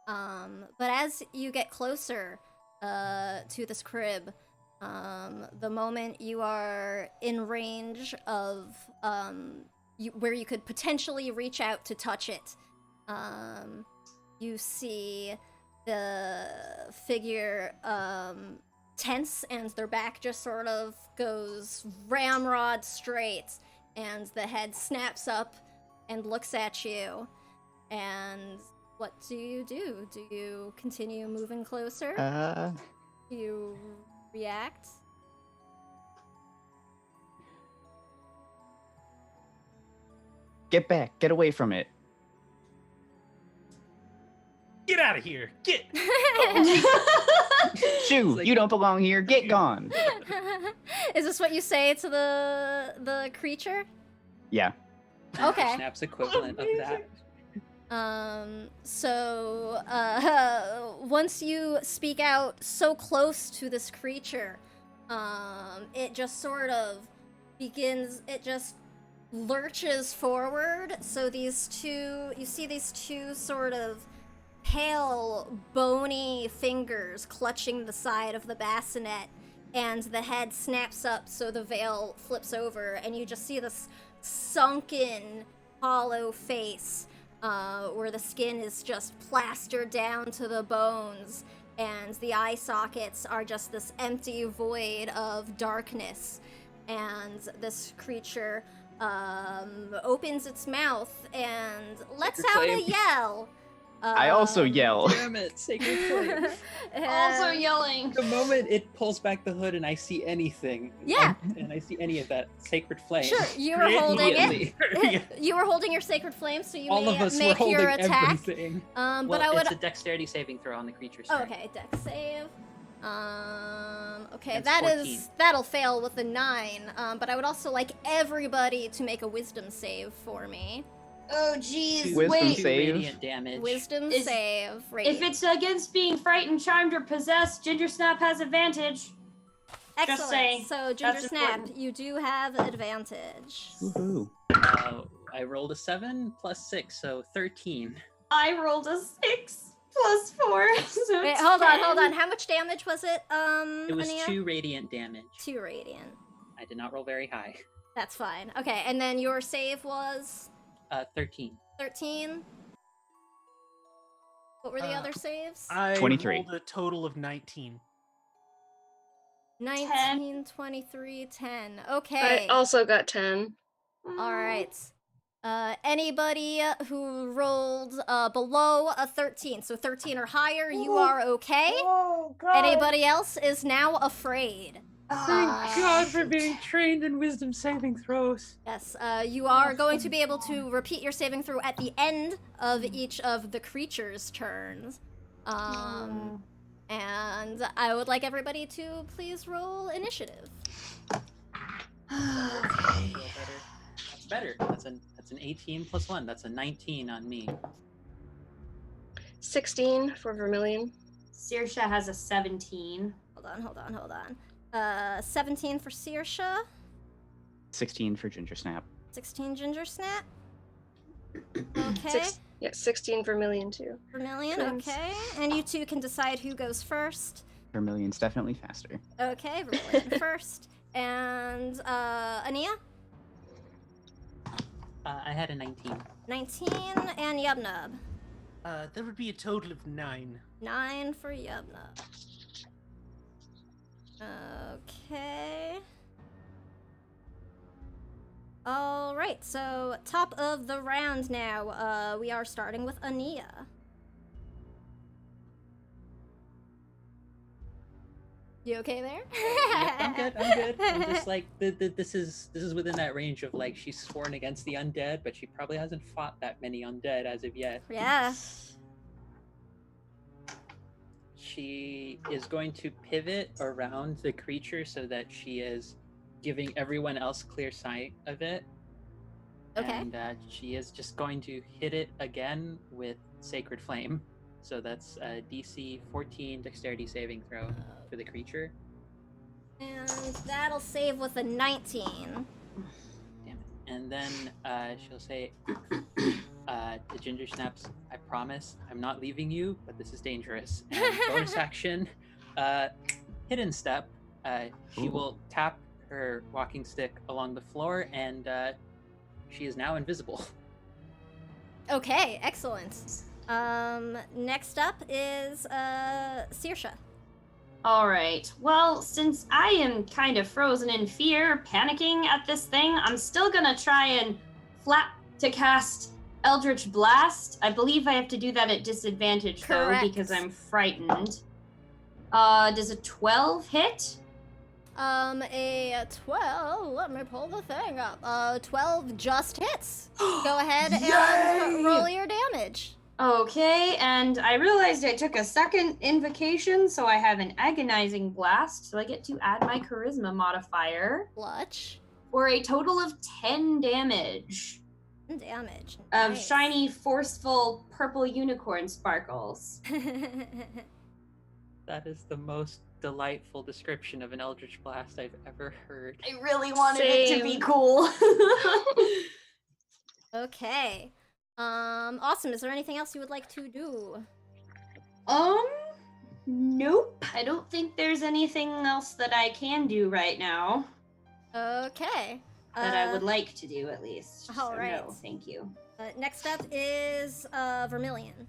But as you get closer to this crib, the moment you are in range of where you could potentially reach out to touch it, you see the figure tense, and their back just sort of goes ramrod straight, and the head snaps up and looks at you. And what do you do? Do you continue moving closer? Do you react? Get back! Get away from it! Get out of here! Get! Shoo! Like, you don't belong here! Get gone! Is this what you say to the creature? Yeah. Okay. Snaps equivalent of that. So, once you speak out so close to this creature, it just sort of begins, it just lurches forward. So you see these two sort of pale, bony fingers clutching the side of the bassinet, and the head snaps up so the veil flips over, and you just see this sunken, hollow face, where the skin is just plastered down to the bones, and the eye sockets are just this empty void of darkness. And this creature opens its mouth and lets out a yell. I also yell. Damn it, sacred flame. Also yelling. The moment it pulls back the hood and I see anything, Yeah. and I see any of that sacred flame, Sure, you were holding it. immediately. You were holding your sacred flame, so you All may of us were make holding your attack. everything. But Well, I would. it's a dexterity saving throw on the creature's Oh, turn. okay, dex save. Okay, That's 14. that'll fail with a 9. But I would also like everybody to make a wisdom save for me. Oh, jeez. Wisdom Wait. Two save. radiant damage. Wisdom Is- save. If Radiant. it's against being frightened, charmed, or possessed, Ginger Snap has advantage. Excellent. saying, So Ginger that's Snap, important. you do have advantage. Woohoo. I rolled a 7 plus 6, so 13. I rolled a 6 plus 4. So Wait, 10. hold on. How much damage was it? It was Ania? 2 radiant damage. 2 radiant. I did not roll very high. That's fine. Okay, and then your save was 13. 13. What were the other saves? I 23. rolled a total of 19. 19, 23, 10. Okay. I also got 10. All right. Anybody who rolled below a 13, so 13 or higher, you are okay. Oh, God. Anybody else is now afraid. Thank God for being trained in wisdom saving throws. Yes, you are going to be able to repeat your saving throw at the end of each of the creature's turns. And I would like everybody to please roll initiative. Okay. That's better. That's an 18 plus 1. That's a 19 on me. 16 for Vermilion. Saoirse has a 17. Hold on. 17 for Saoirse. 16 for Ginger Snap. 16 Ginger Snap. Okay. 16 Vermilion too. Vermilion, Twins. okay. And you two can decide who goes first. Vermilion's definitely faster. Okay, Vermilion first. And Ania? I had a 19. 19, and Yubnub. That would be a total of 9. 9 for Yubnub. Okay. All right, so top of the round now. We are starting with Ania. You okay there? Yep, I'm good. I'm just like this is within that range of like she's sworn against the undead, but she probably hasn't fought that many undead as of yet. Yeah. She is going to pivot around the creature so that she is giving everyone else clear sight of it. Okay. And she is just going to hit it again with Sacred Flame. So that's a DC 14 Dexterity saving throw for the creature. And that'll save with a 19. Damn it. And then she'll say, to Ginger Snaps, I promise I'm not leaving you, but this is dangerous. And bonus action, Hidden Step. She will tap her walking stick along the floor, and she is now invisible. Okay, excellent. Next up is Saoirse. All right. Well, since I am kind of frozen in fear, panicking at this thing, I'm still gonna try and flap to cast Eldritch Blast. I believe I have to do that at disadvantage, Correct. though, because I'm frightened. Does a 12 hit? A 12, let me pull the thing up. 12 just hits. Go ahead and roll your damage. Okay, and I realized I took a second invocation, so I have an agonizing blast, so I get to add my charisma modifier Clutch. for a total of 10 damage. Damage. Of Nice. shiny, forceful purple unicorn sparkles. That is the most delightful description of an Eldritch Blast I've ever heard. I really wanted it to be cool. Okay. Awesome. Is there anything else you would like to do? Nope. I don't think there's anything else that I can do right now. Okay. That I would like to do, at least. all So right. no, thank you. Next up is Vermilion.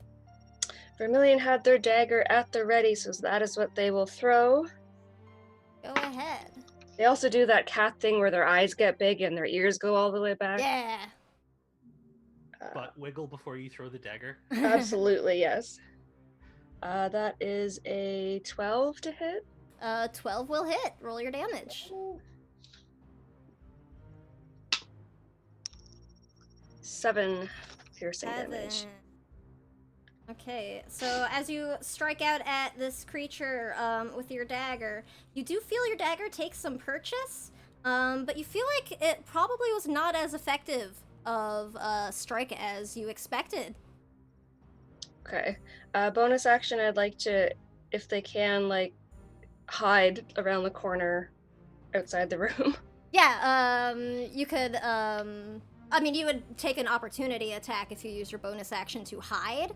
Vermilion had their dagger at the ready, so that is what they will throw. Go ahead. They also do that cat thing where their eyes get big and their ears go all the way back. Yeah. But wiggle before you throw the dagger. Absolutely, yes. That is a 12 to hit. 12 will hit. Roll your damage. 7 piercing damage. 7. Okay, so as you strike out at this creature with your dagger, you do feel your dagger take some purchase, but you feel like it probably was not as effective of a strike as you expected. Okay. Bonus action, I'd like to, if they can, like, hide around the corner outside the room. Yeah, you could, I mean, you would take an opportunity attack if you use your bonus action to hide.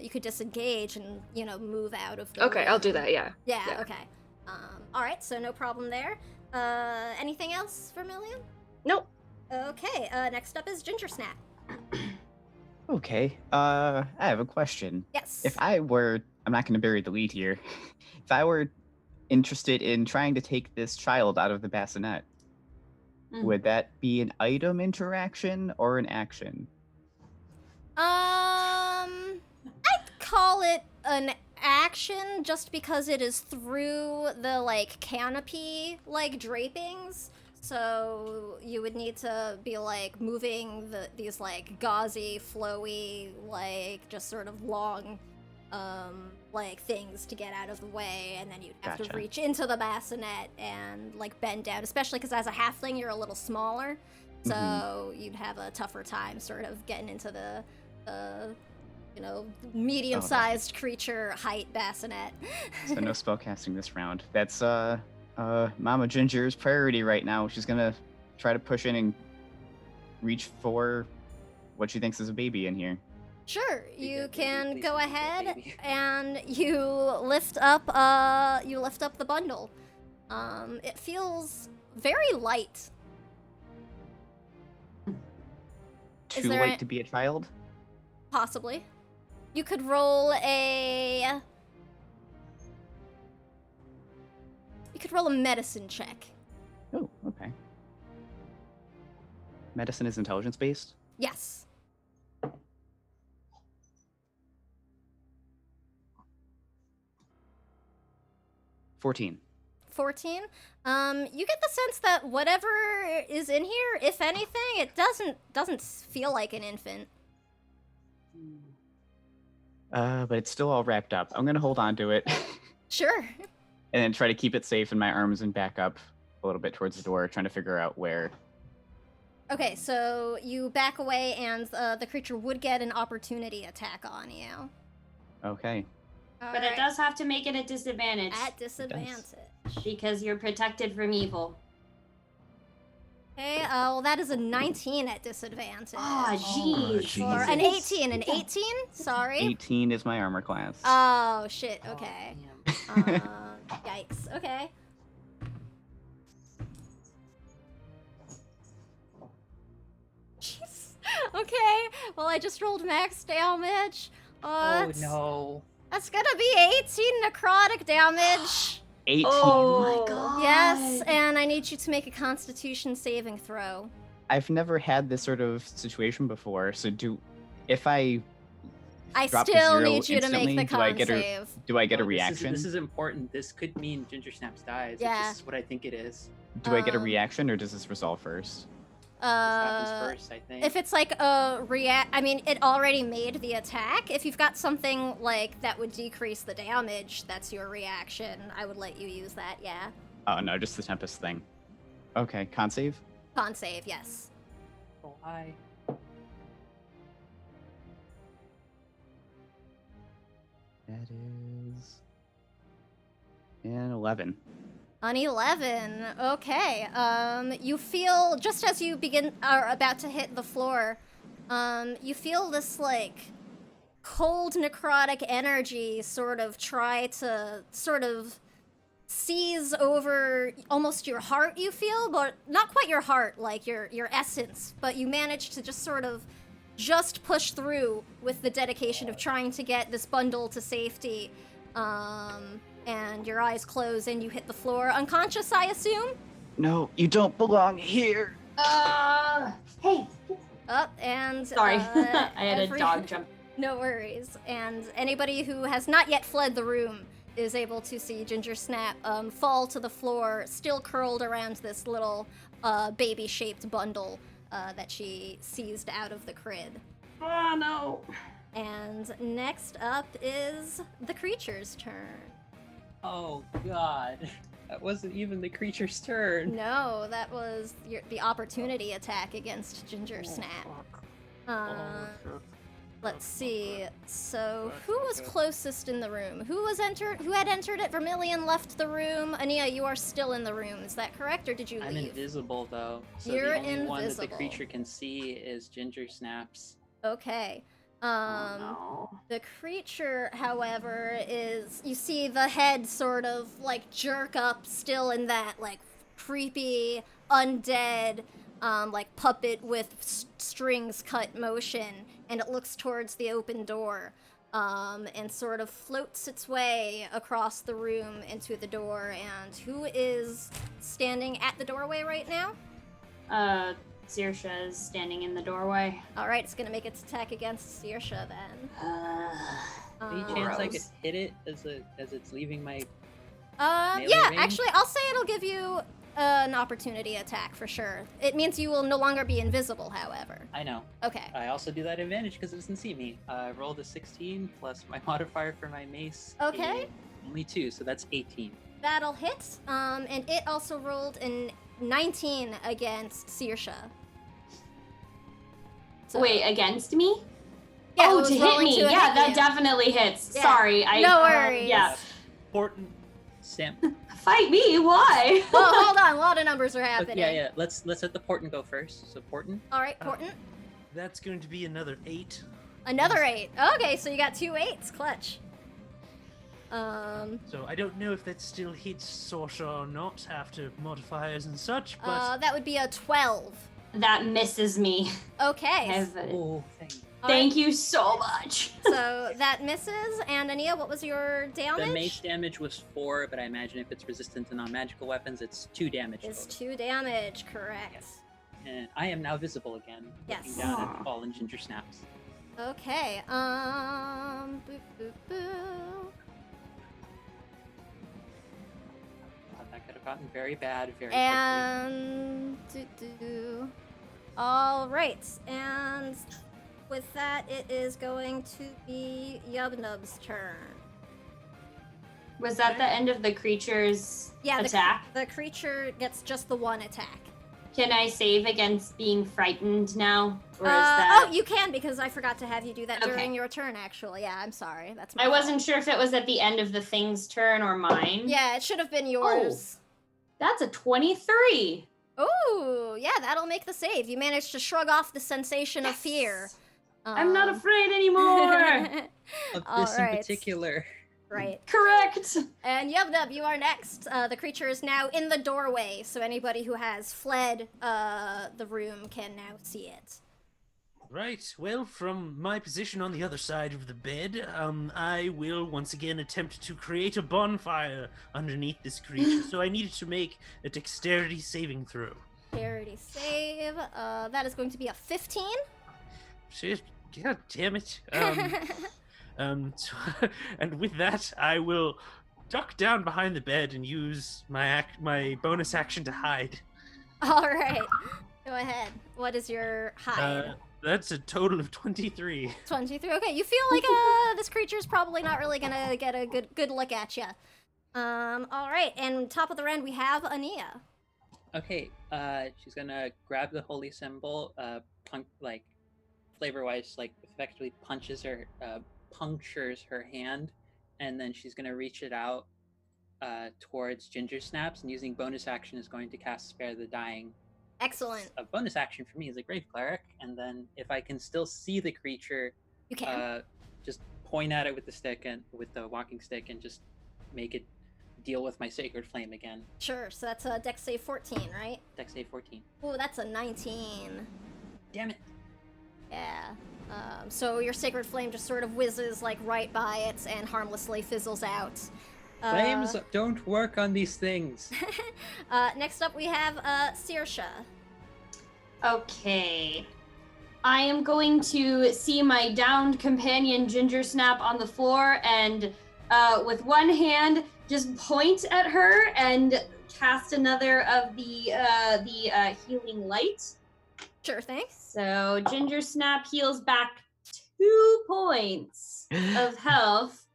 You could disengage and, you know, move out of the Okay, room. I'll do that, yeah. Yeah, Yeah. okay. Alright, so no problem there. Anything else, Vermilion? Nope. Okay, next up is Ginger Snap. Okay, I have a question. Yes. If I were, I'm not going to bury the lead here. If I were interested in trying to take this child out of the bassinet. Would that be an item interaction or an action? I'd call it an action just because it is through the like canopy like drapings. So you would need to be like moving these like gauzy, flowy, like just sort of long like things to get out of the way, and then you'd have to reach into the bassinet and like bend down, especially because as a halfling you're a little smaller, so you'd have a tougher time sort of getting into the medium-sized creature height bassinet. So no spellcasting this round. That's Mama Ginger's priority right now. She's gonna try to push in and reach for what she thinks is a baby in here. Sure, you can go ahead and you lift up the bundle. It feels very light. Too light to be a child? Possibly. You could roll a medicine check. Oh, okay. Medicine is intelligence based? Yes. 14. 14. You get the sense that whatever is in here, if anything, it doesn't feel like an infant. But it's still all wrapped up. I'm gonna hold on to it. Sure. And then try to keep it safe in my arms and back up a little bit towards the door, trying to figure out where. Okay, so you back away, and the creature would get an opportunity attack on you. Okay. But it does have to make it a disadvantage. At disadvantage. Because you're protected from evil. Okay, well that is a 19 at disadvantage. Oh, jeez. Or an 18, an 18? Sorry. 18 is my armor class. Oh, shit, okay. Yikes, okay. Jeez. Okay, well I just rolled max damage. Oh no. That's gonna be 18 necrotic damage. 18. Oh my god. Yes, and I need you to make a Constitution saving throw. I've never had this sort of situation before, so if I drop to still zero need you to make instantly, the con save. do I get a Oh, reaction? This is important. This could mean Ginger Snaps dies. Yeah. This is what I think it is. Do I get a reaction, or does this resolve first? This happens first, I think. If it's like a I mean, it already made the attack. If you've got something like that would decrease the damage, that's your reaction. I would let you use that, yeah. Oh no, just the Tempest thing. Okay, con save? Con save, yes. Oh, hi. That is an 11. An 11, okay. You feel, just as you are about to hit the floor, you feel this, like, cold necrotic energy sort of try to seize over almost your heart, you feel, but not quite your heart, like your essence, but you manage to just push through with the dedication of trying to get this bundle to safety. And your eyes close and you hit the floor. Unconscious, I assume? No, you don't belong here. Hey. And Sorry, I had a dog jump. No worries. And anybody who has not yet fled the room is able to see Ginger Snap fall to the floor, still curled around this little baby-shaped bundle that she seized out of the crib. Oh no. And next up is the creature's turn. Oh god. That wasn't even the creature's turn. No, that was the opportunity attack against Ginger Snap. Let's see. So, who was closest in the room? Who had entered it? Vermilion left the room. Ania, you are still in the room. Is that correct, or did you leave? I'm invisible though. So You're the only one that the invisible. creature can see is Ginger Snaps. Okay. No. The creature, however, you see the head sort of like jerk up, still in that like creepy, undead, like puppet with strings cut motion, and it looks towards the open door. and sort of floats its way across the room into the door. And who is standing at the doorway right now? Saoirse is standing in the doorway. Alright, it's gonna make its attack against Saoirse then. Any chance I could hit it as it's leaving my yeah, range? actually, I'll say it'll give you an opportunity attack for sure. It means you will no longer be invisible, however. I know. Okay. I also do that advantage because it doesn't see me. I rolled a 16 plus my modifier for my mace. Okay. is only 2, so that's 18. That'll hit. And it also rolled an 19 against Saoirse. So, Wait, against me? yeah, it Oh, was to hit rolling me. to Yeah, hit that you. definitely hits. Yeah. Sorry. No worries. Yeah. Important. Sam. Fight me. Why? Well, hold on. A lot of numbers are happening. Yeah. Let's let the Porton go first. So Porton. All right, Porton. That's going to be another 8. Another 8. Okay, so you got 2 8s. Clutch. So I don't know if that still hits Saoirse or not after modifiers and such, but that would be a 12. That misses me. Okay. Heaven. Oh, thank Thank you so much. So that misses. And Ania, what was your damage? The mace damage was 4, but I imagine if it's resistant to non-magical weapons, it's 2 damage. Is total. 2 damage, correct. Yes. And I am now visible again. Yes. Looking down at fallen ginger snaps. Okay, boop, boop, boop. That could have gotten very bad very quickly. And all right, and with that, it is going to be Yubnub's turn. Was that the end of the creature's Yeah, attack? the creature gets just the 1 attack. Can I save against being frightened now? Or is that... Oh, you can, because I forgot to have you do that Okay. during your turn, actually. Yeah, I'm sorry. That's my I fault. wasn't sure if it was at the end of the thing's turn or mine. Yeah, it should have been yours. That's a 23. Ooh, yeah, that'll make the save. You managed to shrug off the sensation of fear. I'm not afraid anymore. Of All this right. in particular. Right. Correct. And Yubnub, you are next. The creature is now in the doorway, so anybody who has fled the room can now see it. right. Well, from my position on the other side of the bed, I will once again attempt to create a bonfire underneath this creature. So I needed to make a dexterity saving throw. Dexterity save. That is going to be a 15. Shit, god damn it. So, and with that, I will duck down behind the bed and use my bonus action to hide. All right. Go ahead. What is your hide? That's a total of 23. 23. Okay, you feel like this creature's probably not really gonna get a good look at you. All right, and top of the round we have Ania. Okay, she's gonna grab the holy symbol, flavor-wise, effectively punctures her hand, and then she's gonna reach it out towards Ginger Snaps, and using bonus action is going to cast Spare the Dying. Excellent. A bonus action for me as a Grave Cleric, and then if I can still see the creature, You can. just point at it with the stick and with the walking stick, and just make it deal with my Sacred Flame again. Sure. So that's a Dex save 14, right? Dex save 14. Ooh, that's a 19. Damn it! Yeah. So your Sacred Flame just sort of whizzes right by it and harmlessly fizzles out. Flames don't work on these things. Next up we have Saoirse. Okay. I am going to see my downed companion Ginger Snap on the floor and with one hand just point at her and cast another of the healing light. Sure thing. So Ginger Snap heals back 2 points of health.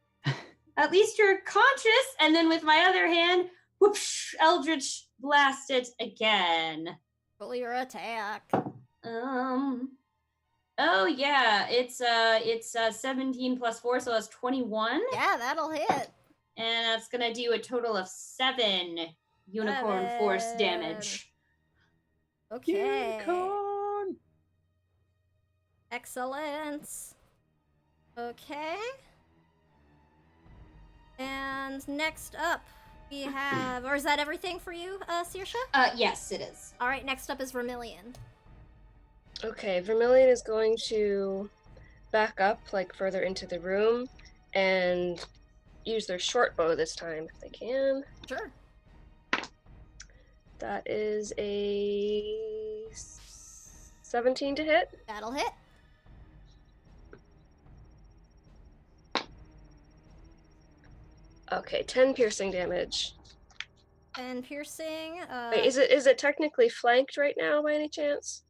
At least you're conscious. And then with my other hand, whoosh, Eldritch blast it again. Roll your attack. Oh yeah, it's 17 plus 4, so that's 21. Yeah, that'll hit. And that's gonna do a total of 7 unicorn force damage. Okay. Unicorn! Excellent. Okay. And next up, we have, or is that everything for you, Saoirse? Yes, it is. All right, next up is Vermilion. Okay, Vermilion is going to back up, like further into the room, and use their short bow this time if they can. Sure. That is a 17 to hit. That'll hit. Okay, 10 piercing damage. And piercing. Wait, is it technically flanked right now by any chance?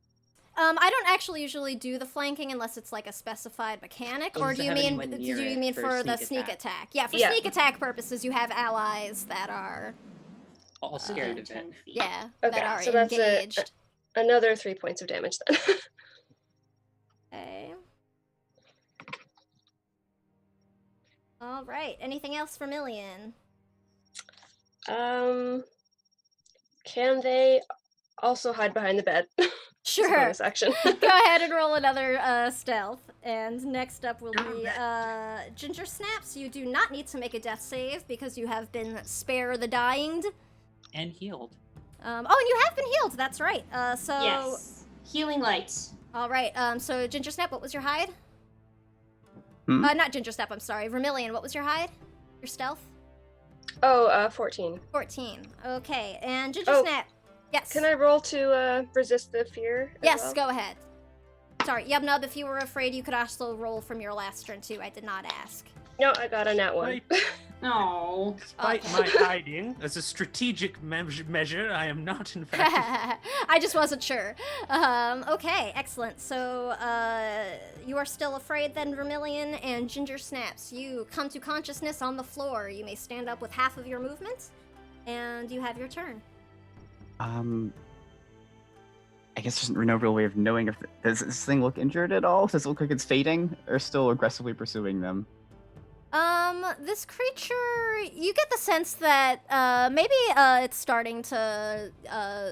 I don't actually usually do the flanking unless it's like a specified mechanic. Or Does do it you have mean anyone near it for the sneak sneak attack? attack? Yeah, for Yeah. sneak attack purposes, you have allies that are All scared of it. 10 feet. yeah Okay, that are so that's engaged. another 3 points of damage then. Okay. All right. Anything else for Million? Can they also hide behind the bed? Sure. Bonus action. Go ahead and roll another stealth. And next up will be Ginger Snaps. You do not need to make a death save because you have been spare the dying. And healed. Oh, and you have been healed. That's right. So Yes. Healing lights. all right. So Ginger Snap, what was your hide? Hmm? Not Ginger Snap. I'm sorry. Vermilion, what was your hide? Your stealth? 14. 14. Okay. And Ginger Oh, Snap. Yes. Can I roll to resist the fear? as Yes, well? go ahead. Sorry, Yubnub, if you were afraid, you could also roll from your last turn too. I did not ask. No, I got a nat 1. No. Despite Okay. my hiding, as a strategic measure, I am not in fact. I just wasn't sure. Okay, excellent. So, you are still afraid then, Vermilion, and Ginger Snaps. You come to consciousness on the floor. You may stand up with half of your movement, and you have your turn. I guess there's no real way of knowing if does this thing look injured at all? Does it look like it's fading, or still aggressively pursuing them? This creature, you get the sense that, maybe, it's starting to,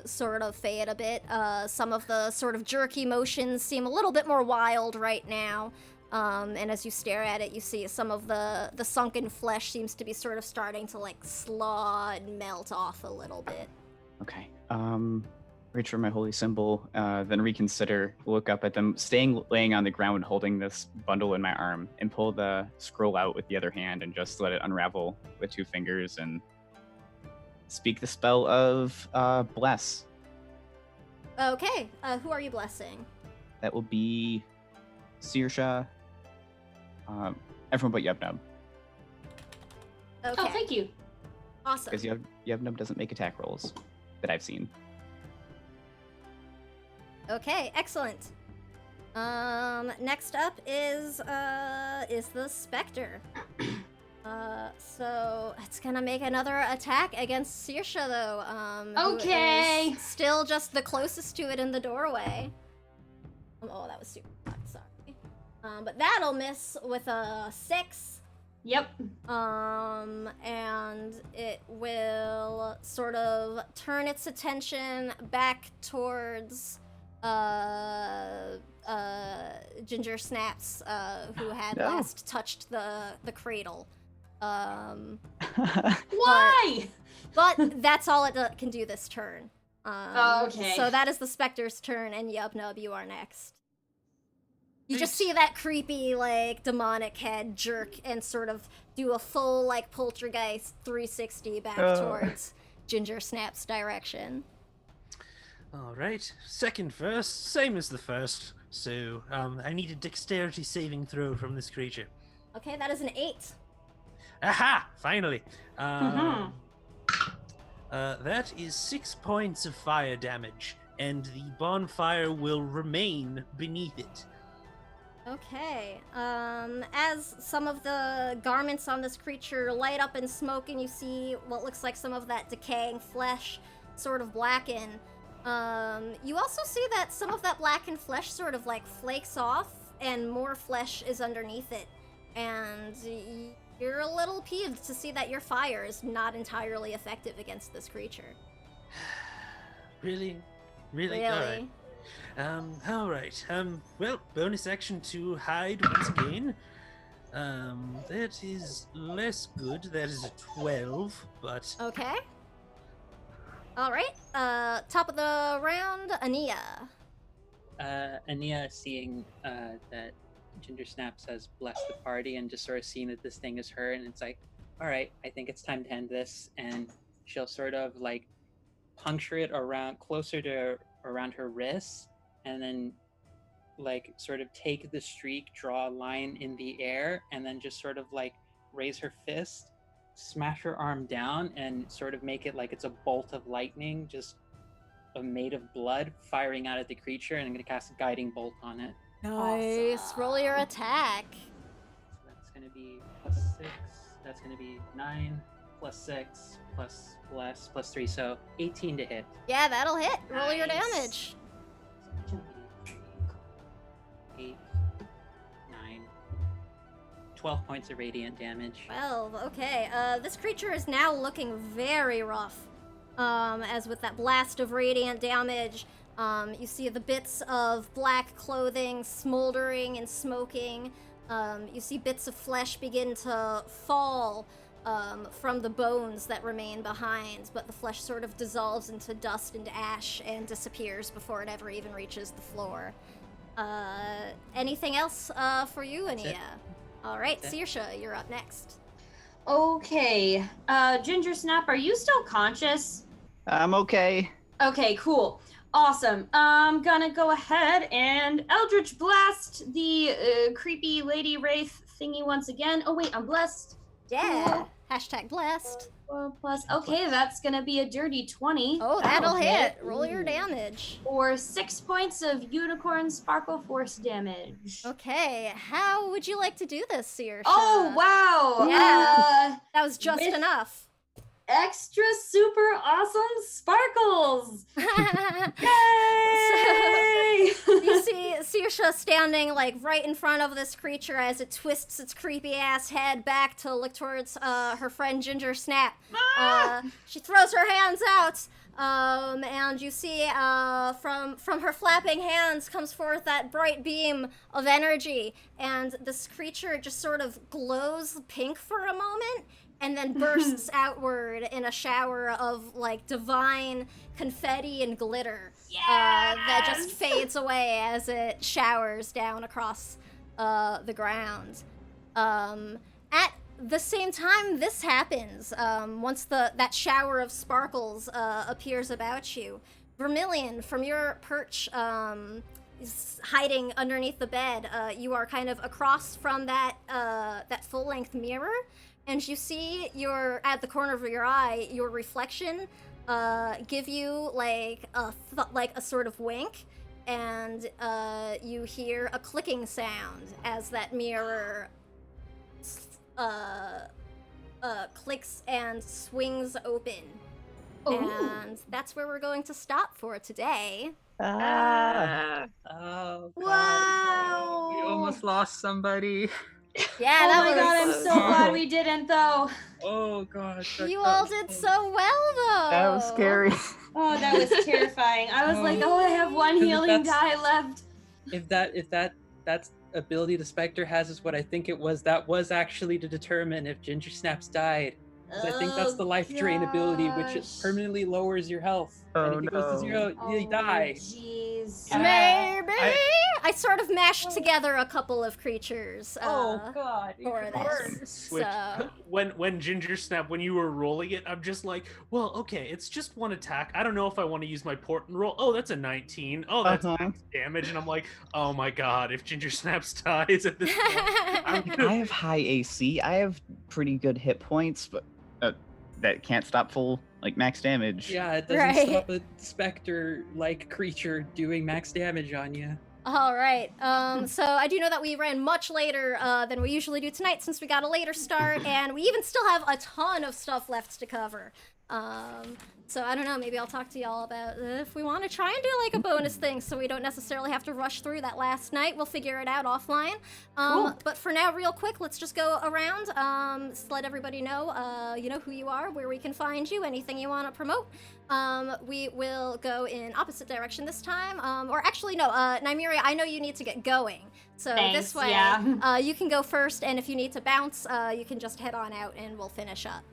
sort of fade a bit. Some of the sort of jerky motions seem a little bit more wild right now. And as you stare at it, you see some of the sunken flesh seems to be sort of starting to, like, slaw and melt off a little bit. Okay. Reach for my holy symbol, then reconsider, look up at them, laying on the ground holding this bundle in my arm, and pull the scroll out with the other hand and just let it unravel with 2 fingers and speak the spell of bless. Okay, who are you blessing? That will be Saoirse, everyone but Yubnub, Okay, Oh, thank you. awesome. because Yubnub doesn't make attack rolls that I've seen. Okay, excellent. Next up is the Spectre. So it's gonna make another attack against Saoirse though. Who Okay. is still just the closest to it in the doorway. Oh, that was super hot, sorry. But that'll miss with a 6. Yep. And it will sort of turn its attention back towards Ginger Snaps, who had No. last touched the cradle. Why? But that's all it can do this turn. Okay. So that is the Spectre's turn, and Yubnub, you are next. You just Thanks. see that creepy, like, demonic head jerk and sort of do a full, like, poltergeist 360 back towards Ginger Snap's direction. All right, second first, same as the first. So I need a dexterity saving throw from this creature. Okay, that is an 8. Aha! Finally. Mhm. That is 6 points of fire damage, and the bonfire will remain beneath it. Okay, as some of the garments on this creature light up in smoke and you see what looks like some of that decaying flesh sort of blacken, you also see that some of that blackened flesh sort of like flakes off and more flesh is underneath it. And you're a little peeved to see that your fire is not entirely effective against this creature. Really? Really? All right. Well, bonus action to hide once again. That is less good. That is a 12, but Okay. Alright, top of the round, Ania. Ania, seeing that Ginger Snaps has blessed the party and just sort of seen that this thing is her, and it's like, all right, I think it's time to end this. And she'll sort of like puncture it around closer to around her wrists, and then like sort of take the streak, draw a line in the air, and then just sort of like raise her fist, smash her arm down, and sort of make it like it's a bolt of lightning, just made of blood, firing out at the creature. And I'm gonna cast a guiding bolt on it. Nice. Awesome. Roll your attack. So that's gonna be +6. That's gonna be 9 +6 plus bless +3, so 18 to hit. Yeah, that'll hit. Roll your Nice. damage. 8, 9, 12 points of radiant damage. 12. Okay. This creature is now looking very rough. As with that blast of radiant damage, you see the bits of black clothing smoldering and smoking. You see bits of flesh begin to fall from the bones that remain behind, but the flesh sort of dissolves into dust and ash and disappears before it ever even reaches the floor. Anything else for you, That's it. Ania? All right, That's it. Saoirse, you're up next. Okay. Ginger Snap, are you still conscious? I'm okay. Okay, cool. Awesome. I'm gonna go ahead and Eldritch Blast the creepy lady wraith thingy once again. Oh wait, I'm blessed. Yeah. Hashtag blessed. Plus, okay, that's gonna be a dirty 20. Oh, that'll hit. Roll your damage. Or 6 points of Unicorn Sparkle Force damage. Okay, how would you like to do this, Saoirse? Oh, wow! Yeah. That was just with- enough. Extra super awesome sparkles! Yay! You see Saoirse standing like right in front of this creature as it twists its creepy ass head back to look towards her friend Ginger Snap. She throws her hands out, and you see from her flapping hands comes forth that bright beam of energy, and this creature just sort of glows pink for a moment, and then bursts outward in a shower of like divine confetti and glitter that just fades away as it showers down across the ground. At the same time this happens, once that shower of sparkles appears about you, Vermilion, from your perch is hiding underneath the bed, you are kind of across from that full-length mirror. And you see at the corner of your eye, your reflection give you like a sort of wink, and you hear a clicking sound as that mirror clicks and swings open. And that's where we're going to stop for today. Ah. Oh, God. Wow! We almost lost somebody. Yeah, Oh that my was. god, I'm so glad we didn't though. Oh, God. You all did so well, though. That was scary. Oh, that was terrifying. I was like, oh, I have one Because healing that's- die left. If that's ability the Spectre has is what I think it was, that was actually to determine if Ginger Snaps died. 'Cause I think that's the life drain ability, which it permanently lowers your health. Oh, and if it goes to no. 0, you die. Jeez. Maybe. I sort of mashed together a couple of creatures. God. for this. Which, So when Ginger Snap, when you were rolling it, I'm just like, well, okay, it's just one attack. I don't know if I want to use my port and roll. Oh, that's a 19. Oh, that's damage. And I'm like, oh my god, if Ginger Snaps dies at this point, I'm I gonna... have high AC. I have pretty good hit points, but that can't stop full max damage. Yeah, it doesn't Right. stop a Spectre-like creature doing max damage on you. all right. So I do know that we ran much later than we usually do tonight, since we got a later start, and we even still have a ton of stuff left to cover. So I don't know, maybe I'll talk to y'all about if we want to try and do like a bonus thing so we don't necessarily have to rush through that last night. We'll figure it out offline. Cool. But for now, real quick, let's just go around, just let everybody know, who you are, where we can find you, anything you want to promote. We will go in opposite direction this time. Or actually, no, Nymeria, I know you need to get going. So Thanks, this way, yeah. you can go first, and if you need to bounce, you can just head on out and we'll finish up.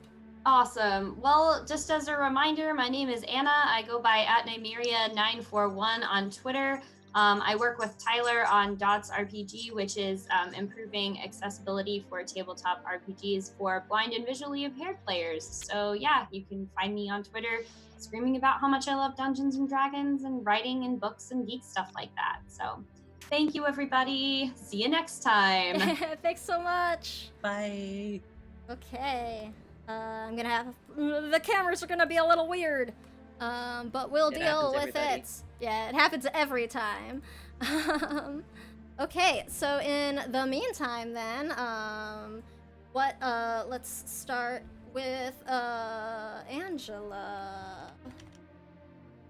Awesome. Well, just as a reminder, my name is Anna. I go by @Nymeria941 on Twitter. I work with Tyler on Dots RPG, which is improving accessibility for tabletop RPGs for blind and visually impaired players. So yeah, you can find me on Twitter screaming about how much I love Dungeons and Dragons and writing and books and geek stuff like that. So thank you, everybody. See you next time. Thanks so much. Bye. Okay. I'm gonna have the cameras are gonna be a little weird, but we'll It deal happens, with everybody. it. Yeah, it happens every time. Okay, so in the meantime, then, let's start with Angela.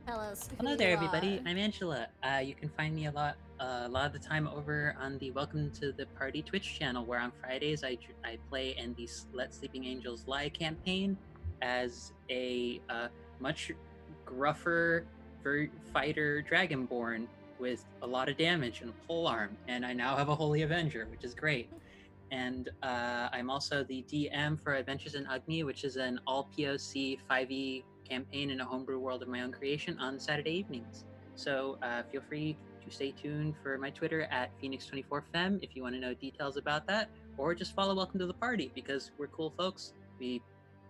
Tell us. Who Hello there, you everybody. are. I'm Angela. You can find me a lot of the time over on the Welcome to the Party Twitch channel, where on Fridays I play in the Let Sleeping Angels Lie campaign as a much gruffer fighter dragonborn with a lot of damage and a pole arm, and I now have a Holy Avenger, which is great. And I'm also the DM for Adventures in Agni, which is an all POC 5e campaign in a homebrew world of my own creation on Saturday evenings. So feel free to stay tuned for my Twitter at Phoenix24Fem if you want to know details about that, or just follow Welcome to the Party because we're cool folks. We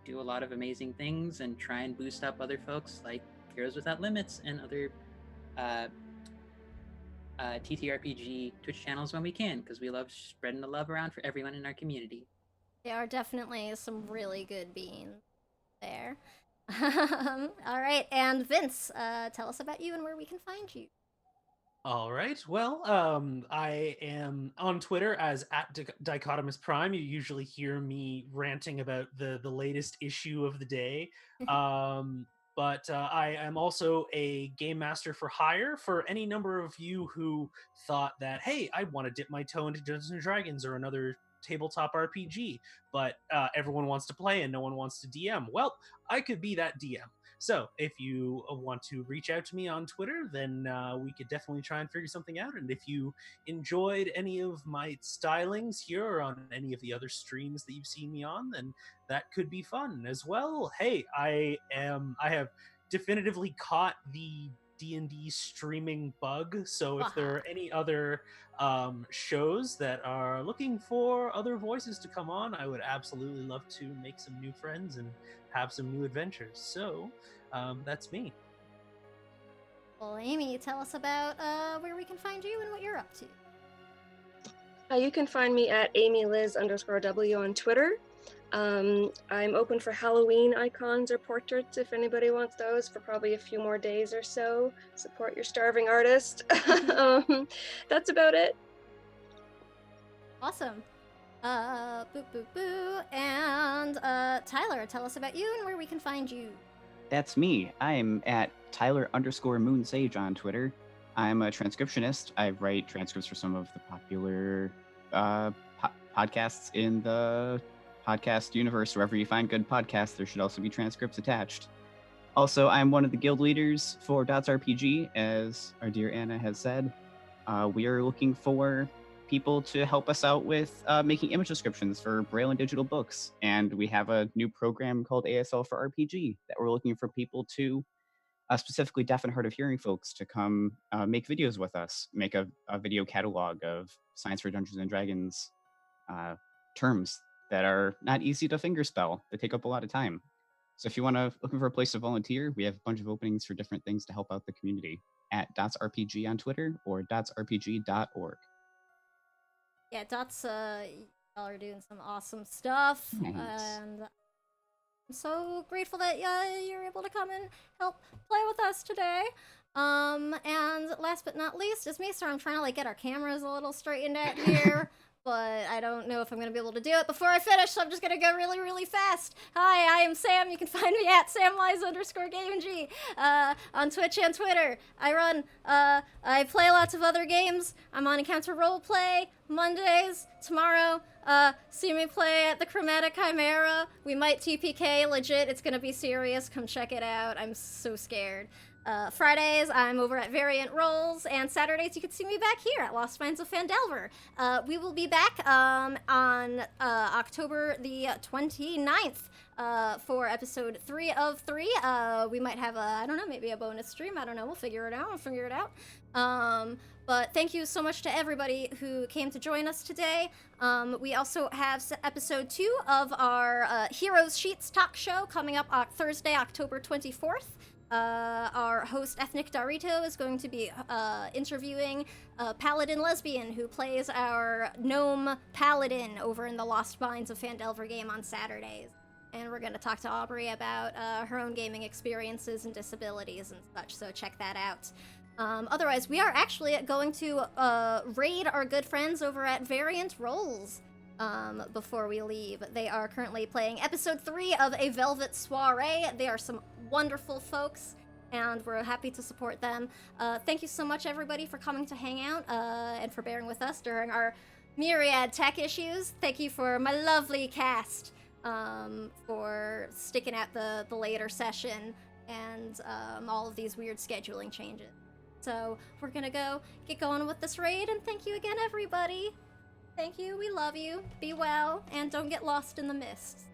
do a lot of amazing things and try and boost up other folks like Heroes Without Limits and other TTRPG Twitch channels when we can, because we love spreading the love around for everyone in our community. There are definitely some really good beans there. All right, and Vince, tell us about you and where we can find you. All right. Well, I am on Twitter as @Dichotomous Prime. You usually hear me ranting about the latest issue of the day. But I am also a game master for hire for any number of you who thought that, hey, I want to dip my toe into Dungeons and Dragons or another tabletop RPG, but everyone wants to play and no one wants to DM. Well, I could be that DM. So if you want to reach out to me on Twitter, then we could definitely try and figure something out. And if you enjoyed any of my stylings here or on any of the other streams that you've seen me on, then that could be fun as well. Hey, I have definitively caught the D&D streaming bug. So if there are any other shows that are looking for other voices to come on, I would absolutely love to make some new friends and have some new adventures. So that's me. Well, Amy, tell us about where we can find you and what you're up to. You can find me at AmyLiz_W on Twitter. I'm open for Halloween icons or portraits if anybody wants those for probably a few more days or so. Support your starving artist. That's about it. Awesome. Boo, boo, boo. And Tyler, tell us about you and where we can find you. That's me. I'm at Tyler_MoonSage on Twitter. I'm a transcriptionist. I write transcripts for some of the popular podcasts in the podcast universe. Wherever you find good podcasts, there should also be transcripts attached. Also, I'm one of the guild leaders for Dots RPG, as our dear Anna has said. We are looking for people to help us out with making image descriptions for Braille and digital books. And we have a new program called ASL for RPG that we're looking for people to, specifically deaf and hard of hearing folks, to come make videos with us, make a video catalog of Science for Dungeons and Dragons terms that are not easy to fingerspell. They take up a lot of time. So if you want to looking for a place to volunteer, we have a bunch of openings for different things to help out the community at DotsRPG on Twitter or dotsrpg.org. Yeah, Dots, y'all are doing some awesome stuff. Thanks. And I'm so grateful that you're able to come and help play with us today. And last but not least is me, so I'm trying to get our cameras a little straightened out here. But I don't know if I'm going to be able to do it before I finish, so I'm just going to go really, really fast. Hi, I am Sam. You can find me at samwise_GameG on Twitch and Twitter. I play lots of other games. I'm on Encounter Roleplay Mondays. Tomorrow, see me play at the Chromatic Chimera. We might TPK, legit. It's going to be serious. Come check it out. I'm so scared. Fridays, I'm over at Variant Rolls, and Saturdays, you can see me back here at Lost Mines of Phandelver. We will be back on October the 29th for episode 3 of 3. We might have I don't know, maybe a bonus stream. I don't know. We'll figure it out. But thank you so much to everybody who came to join us today. We also have episode 2 of our Heroes Sheets talk show coming up on Thursday, October 24th. Our host, Ethnic Dorito, is going to be interviewing Paladin Lesbian, who plays our gnome Paladin over in the Lost Mines of Phandelver game on Saturdays. And we're going to talk to Aubrey about her own gaming experiences and disabilities and such, so check that out. Otherwise, we are actually going to raid our good friends over at Variant Rolls before we leave. They are currently playing episode 3 of A Velvet Soiree. They are some wonderful folks, and we're happy to support them. Thank you so much, everybody, for coming to hang out and for bearing with us during our myriad tech issues. Thank you for my lovely cast for sticking at the later session and all of these weird scheduling changes. So we're gonna go get going with this raid, and thank you again, everybody. Thank you, we love you, be well, and don't get lost in the mist.